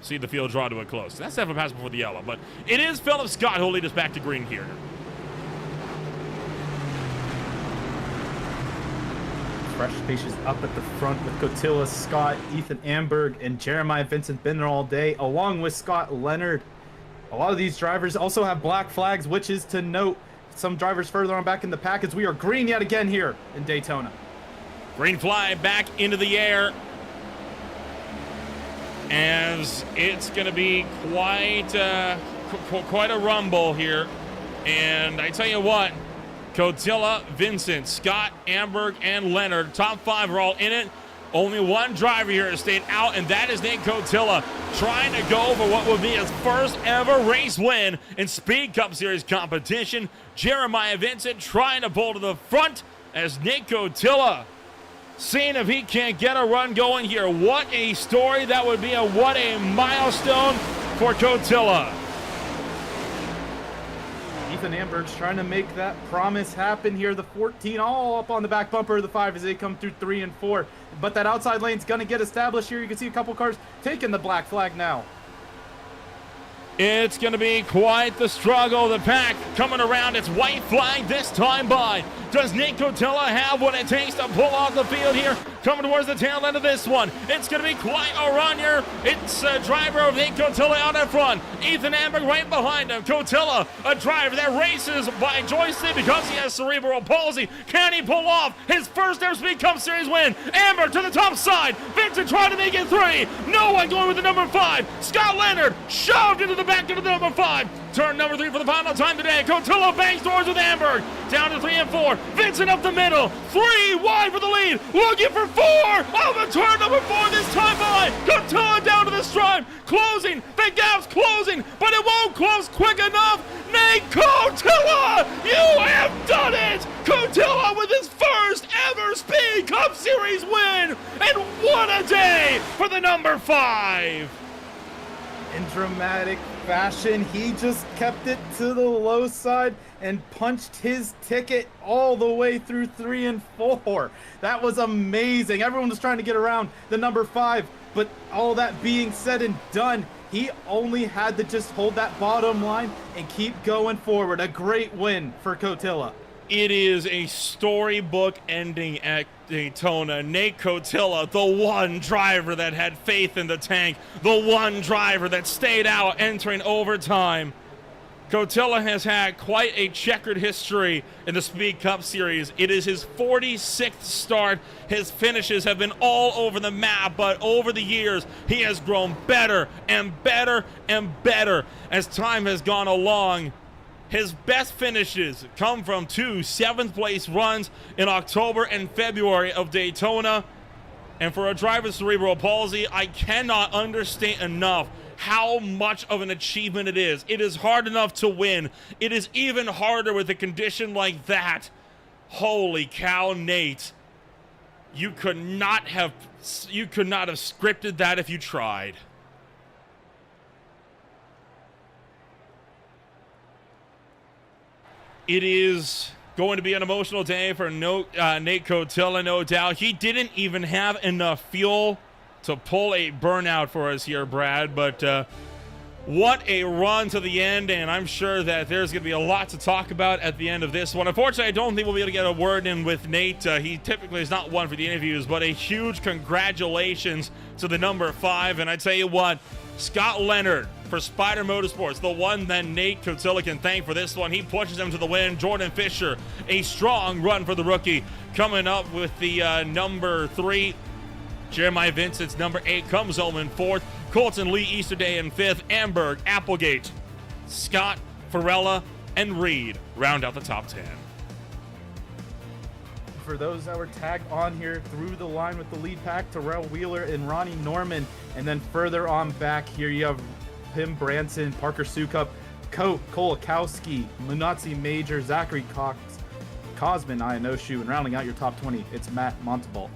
see the field draw to a close. That's definitely a pass before the yellow, but it is Philip Scott who will lead us back to green here. Fresh faces up at the front with Cotilla, Scott, Ethan Amberg, and Jeremiah Vincent been there all day, along with Scott Leonard. A lot of these drivers also have black flags, which is to note. Some drivers further on back in the pack as we are green yet again here in Daytona. Green flag back into the air. As it's going to be quite a rumble here. And I tell you what, Cotilla, Vincent, Scott, Amberg, and Leonard, top 5 are all in it. Only one driver here has stayed out, and that is Nate Cotilla, trying to go for what would be his first ever race win in Speed Cup Series competition. Jeremiah Vincent trying to pull to the front as Nate Cotilla seeing if he can't get a run going here. What a story that would be, and what a milestone for Cotilla. Ethan Amberg's trying to make that promise happen here. The 14 all up on the back bumper of the 5 as they come through 3 and 4. But that outside lane's going to get established here. You can see a couple cars taking the black flag now. It's going to be quite the struggle. The pack coming around. It's white flag this time by. Does Nate Cotilla have what it takes to pull off the field here? Coming towards the tail end of this one. It's going to be quite a run here. It's a driver of Nate Cotilla out in front. Ethan Amberg right behind him. Cotilla, a driver that races by joystick because he has cerebral palsy. Can he pull off his first ever Speed Cup Series win? Amberg to the top side. Vincent trying to make it 3. No one going with the number 5. Scott Leonard shoved into the back of the number 5. Turn number 3 for the final time today. Cotilla bangs doors with Amberg. Down to 3 and 4. Vincent up the middle. 3 wide for the lead. Looking for 4. Over turn number 4 this time by. Cotilla down to the stripe. Closing. The gap's closing, but it won't close quick enough. Nate Cotilla, you have done it. Cotilla with his first ever Speed Cup Series win. And what a day for the number 5. In dramatic fashion, he just kept it to the low side and punched his ticket all the way through 3 and 4. That was amazing. Everyone was trying to get around the number 5, but all that being said and done, he only had to just hold that bottom line and keep going forward. A great win for Cotilla. It is a storybook ending at Daytona. Nate Cotilla, the one driver that had faith in the tank, the one driver that stayed out entering overtime. Cotilla has had quite a checkered history in the Speed Cup Series. It is his 46th start. His finishes have been all over the map, but over the years, he has grown better and better and better as time has gone along. His best finishes come from 2 7th-place runs in October and February of Daytona. And for a driver with cerebral palsy, I cannot understand enough how much of an achievement it is. It is hard enough to win. It is even harder with a condition like that. Holy cow, Nate. You could not have scripted that if you tried. It is going to be an emotional day for Nate Cotilla, no doubt. He didn't even have enough fuel to pull a burnout for us here, Brad. But what a run to the end, and I'm sure that there's going to be a lot to talk about at the end of this one. Unfortunately, I don't think we'll be able to get a word in with Nate. He typically is not one for the interviews, but a huge congratulations to the number 5. And I tell you what, Scott Leonard for Spider Motorsports, the one that Nate Cotilla can thank for this one. He pushes him to the win. Jordan Fisher, a strong run for the rookie. Coming up with the number 3. Jeremiah Vincent's number 8 comes home in 4th. Colton Lee Easterday in 5th. Amberg, Applegate, Scott, Farella, and Reed round out the top 10. For those that were tagged on here through the line with the lead pack, Terrell Wheeler and Ronnie Norman. And then further on back here, you have Pim Branson, Parker Sukup, Kolakowski, Munatsi Major, Zachary Cox, Cosman Ionoshu, and rounding out your top 20, it's Matt Montalbot.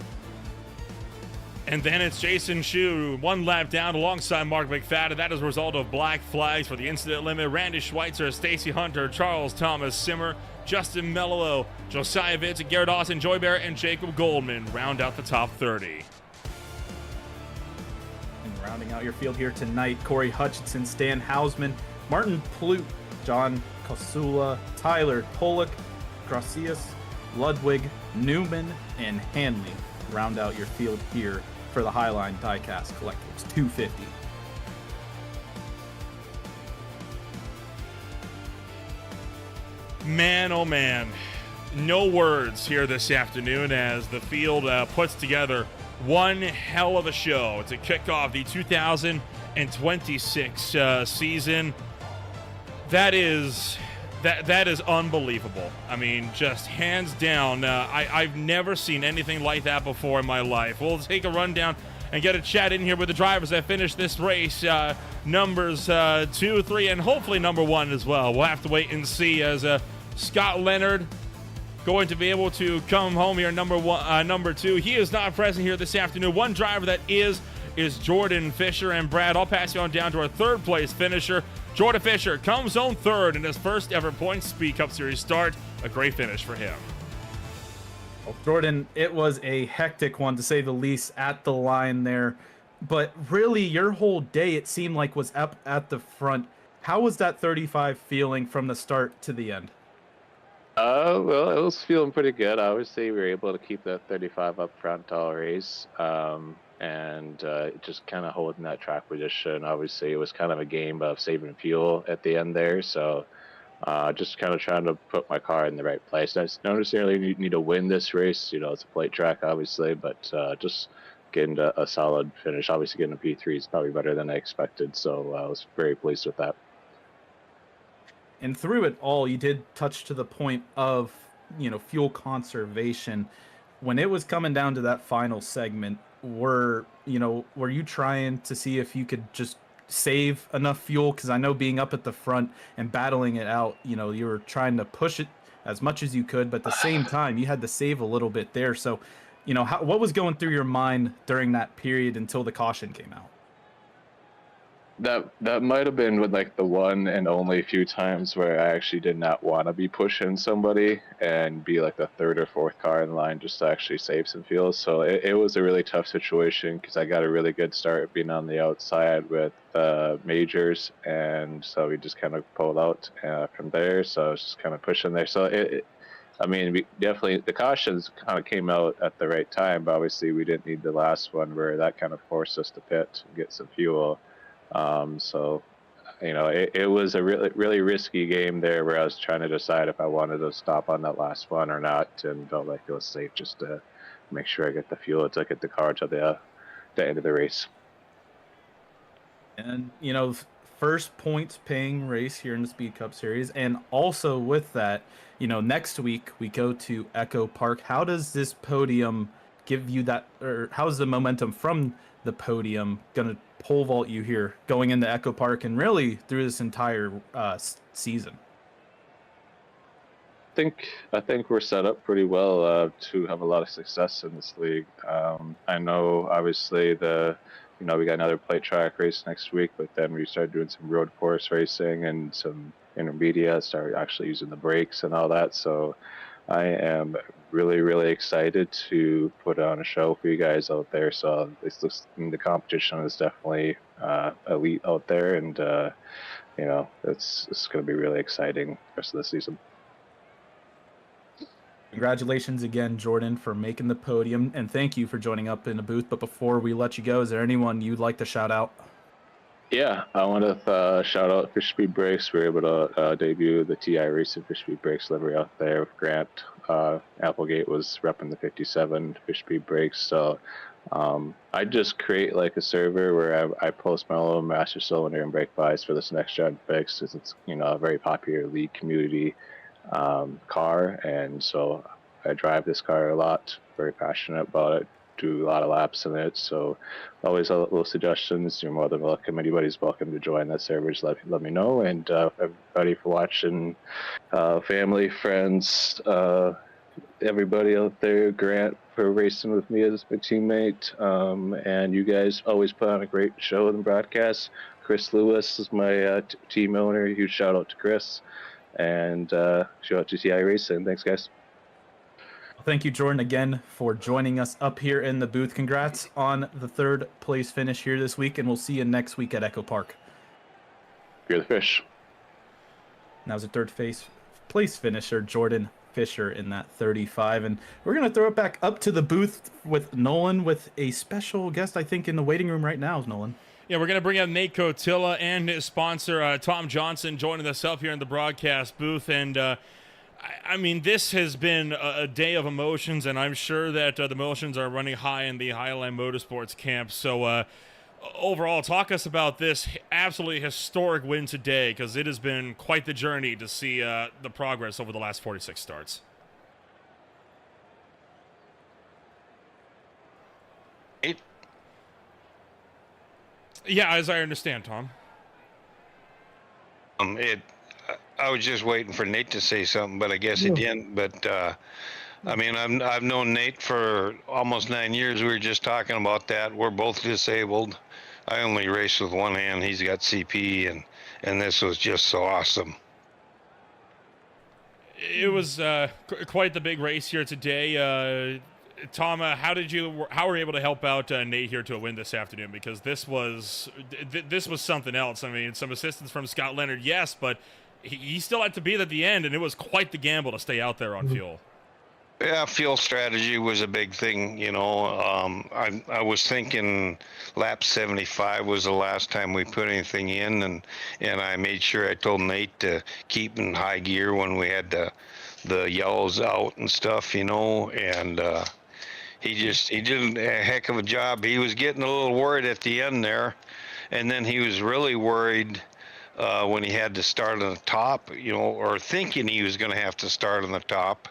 And then it's Jason Shu, one lap down alongside Mark McFadden. That is a result of black flags for the incident limit. Randy Schweitzer, Stacy Hunter, Charles Thomas Simmer, Justin Mello, Josiah Vincent, Garrett Dawson, Joy Barrett, and Jacob Goldman round out the top 30. And rounding out your field here tonight, Corey Hutchinson, Stan Hausman, Martin Plute, John Kosula, Tyler Pollock, Gracias, Ludwig, Newman, and Hanley round out your field here for the Highline Diecast Collectibles 250. Man, oh man, no words here this afternoon as the field puts together one hell of a show to kick off the 2026 season. That is unbelievable. I mean, just hands down, I've never seen anything like that before in my life. We'll take a rundown and get a chat in here with the drivers that finished this race, numbers 2, 3, and hopefully number 1 as well. We'll have to wait and see as Scott Leonard going to be able to come home here number 2. He is not present here this afternoon. One driver that is Jordan Fisher. And Brad, I'll pass you on down to our third place finisher. Jordan Fisher comes home third in his first ever Points Speed Cup Series start. A great finish for him. Well, Jordan, it was a hectic one to say the least at the line there. But really, your whole day, it seemed like, was up at the front. How was that 35 feeling from the start to the end? Well, it was feeling pretty good. Obviously, we were able to keep that 35 up front all race, and just kind of holding that track position. Obviously, it was kind of a game of saving fuel at the end there, so just kind of trying to put my car in the right place. I don't necessarily need to win this race. You know, it's a plate track, obviously, but just getting a solid finish. Obviously, getting a P3 is probably better than I expected, so I was very pleased with that. And through it all, you did touch to the point of, fuel conservation. When it was coming down to that final segment, were you trying to see if you could just save enough fuel? Because I know being up at the front and battling it out, you were trying to push it as much as you could, but at the same time, you had to save a little bit there. So, what was going through your mind during that period until the caution came out? That might have been with like the one and only few times where I actually did not want to be pushing somebody and be like the third or fourth car in line just to actually save some fuel. So it was a really tough situation because I got a really good start being on the outside with majors, and so we just kind of pulled out from there. So I was just kind of pushing there. So we definitely, the cautions kind of came out at the right time, but obviously we didn't need the last one where that kind of forced us to pit and get some fuel. It was a really, really risky game there where I was trying to decide if I wanted to stop on that last one or not, and felt like it was safe just to make sure I get the fuel to get the car to the end of the race. And, first points paying race here in the Speed Cup Series. And also with that, next week we go to Echo Park. How does this podium give you that, or how's the momentum from the podium going to pole vault you here going into Echo Park and really through this entire season? I think we're set up pretty well to have a lot of success in this league. I know obviously we got another plate track race next week, but then we started doing some road course racing and some intermediate, started actually using the brakes and all that. So I am really, really excited to put on a show for you guys out there. So the competition is definitely elite out there, and it's going to be really exciting the rest of the season. Congratulations again, Jordan, for making the podium, and thank you for joining up in the booth. But before we let you go, is there anyone you'd like to shout out? Yeah, I want to shout out Fish Speed Brakes. We were able to debut the TI Racing Fish Speed Brakes livery out there with Grant. Applegate was repping the 57 Fish Speed Brakes, so I just create like a server where I post my own master cylinder and brake buys for this next gen fix, because it's a very popular league community car, and so I drive this car a lot. Very passionate about it. Do a lot of laps in it. So always have little suggestions. You're more than welcome. Anybody's welcome to join that server. Just let me know. And everybody for watching, family, friends, everybody out there, Grant for racing with me as my teammate, and you guys always put on a great show and broadcast. Chris Lewis is my team owner. Huge shout out to Chris, and shout out to TI Racing. Thanks, guys. Thank you, Jordan, again for joining us up here in the booth. Congrats on the 3rd place finish here this week, and we'll see you next week at Echo Park. You're the fish. And that was a 3rd place finisher, Jordan Fisher, in that 35. And we're going to throw it back up to the booth with Nolan, with a special guest, I think, in the waiting room right now, Nolan. Yeah, we're going to bring up Nate Cotilla and his sponsor, Tom Johnson, joining us up here in the broadcast booth. And, I mean, this has been a day of emotions, and I'm sure that the emotions are running high in the Highline Motorsports camp. So, overall, talk us about this absolutely historic win today, because it has been quite the journey to see the progress over the last 46 starts. Yeah, as I understand, Tom. I was just waiting for Nate to say something, but I guess he didn't. But I mean, I've known Nate for almost 9 years. We were just talking about that. We're both disabled. I only race with one hand. He's got CP, and this was just so awesome. It was quite the big race here today. Tom, how were you able to help out Nate here to a win this afternoon? Because this was something else. I mean, some assistance from Scott Leonard, yes, but he still had to be at the end, and it was quite the gamble to stay out there on fuel. Yeah, fuel strategy was a big thing, you know. I was thinking lap 75 was the last time we put anything in, and I made sure I told Nate to keep in high gear when we had the yellows out and stuff, you know, and he did a heck of a job. He was getting a little worried at the end there, and then he was really worried when he had to start on the top, you know, or thinking he was going to have to start on the top.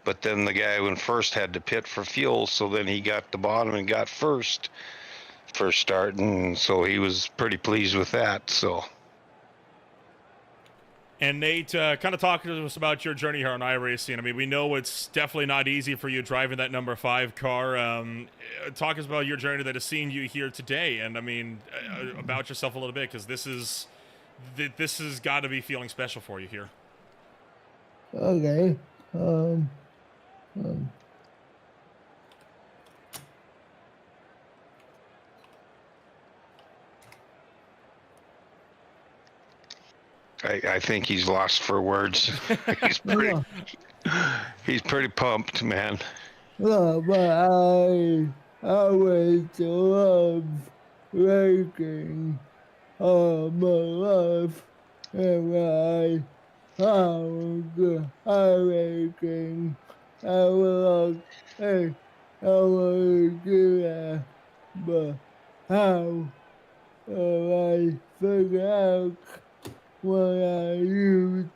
But then the guy when first had to pit for fuel, so then he got the bottom and got first start, and so he was pretty pleased with that. So. And Nate, kind of talk to us about your journey here on iRacing. I mean, we know it's definitely not easy for you driving that number 5 car. Talk us about your journey that has seen you here today, and I mean, about yourself a little bit, because this has got to be feeling special for you here. Okay. I think he's lost for words. He's pretty pumped, man. No, but I always love racing all my life, and how good racing. I will do that, but how will I figure out when I use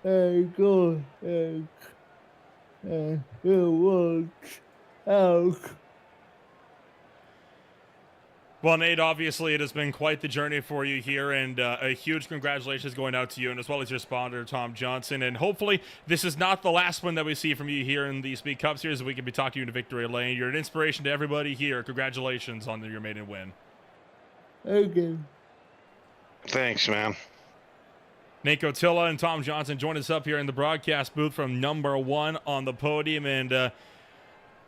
a good and it works out? Well, Nate, obviously it has been quite the journey for you here, and a huge congratulations going out to you, and as well as your sponsor, Tom Johnson. And hopefully this is not the last one that we see from you here in the Speed Cup Series. We can be talking to you in victory lane. You're an inspiration to everybody here. Congratulations on your maiden win. Okay. Thanks, man. Nate Cotilla and Tom Johnson join us up here in the broadcast booth from number 1 on the podium. And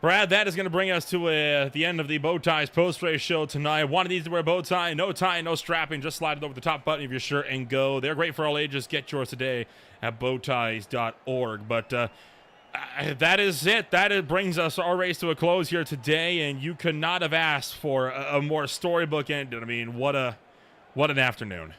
Brad, that is going to bring us to the end of the Bow Ties post-race show tonight. One of these to wear a bow tie, no strapping. Just slide it over the top button of your shirt and go. They're great for all ages. Get yours today at bowties.org. But that is it. That brings us our race to a close here today, and you could not have asked for a more storybook ending. I mean, what an afternoon.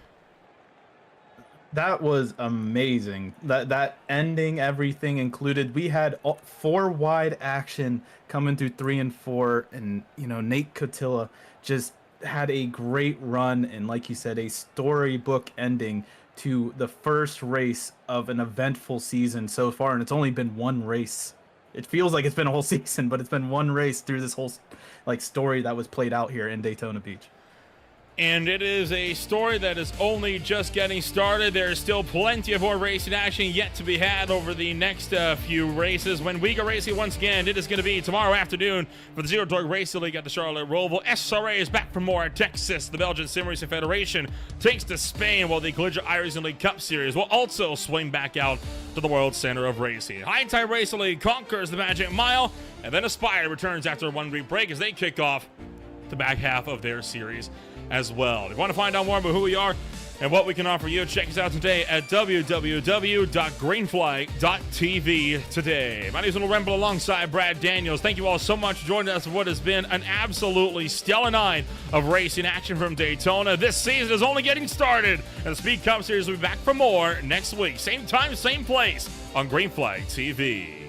That was amazing. That ending, everything included. We had 4 wide action coming through 3 and 4, and Nate Cotilla just had a great run, and like you said, a storybook ending to the first race of an eventful season so far, and it's only been one race. It feels like it's been a whole season, but it's been one race through this whole story that was played out here in Daytona Beach. And it is a story that is only just getting started. There is still plenty of more racing action yet to be had over the next few races. When we go racing once again, it is going to be tomorrow afternoon for the Zero Dark Racing League at the Charlotte Roval. SRA is back for more at Texas. The Belgian Sim Racing Federation takes to Spain, while the Collegiate iRacing League Cup Series will also swing back out to the World Center of Racing. High Tide Racing League conquers the Magic Mile, and then Aspire returns after a 1-week break as they kick off the back half of their series as well. If you want to find out more about who we are and what we can offer you, check us out today at www.greenflag.tv today. My name is Little Remble alongside Brad Daniels. Thank you all so much for joining us for what has been an absolutely stellar night of racing action from Daytona. This season is only getting started, and the Speed Cup Series will be back for more next week. Same time, same place on Green Flag TV.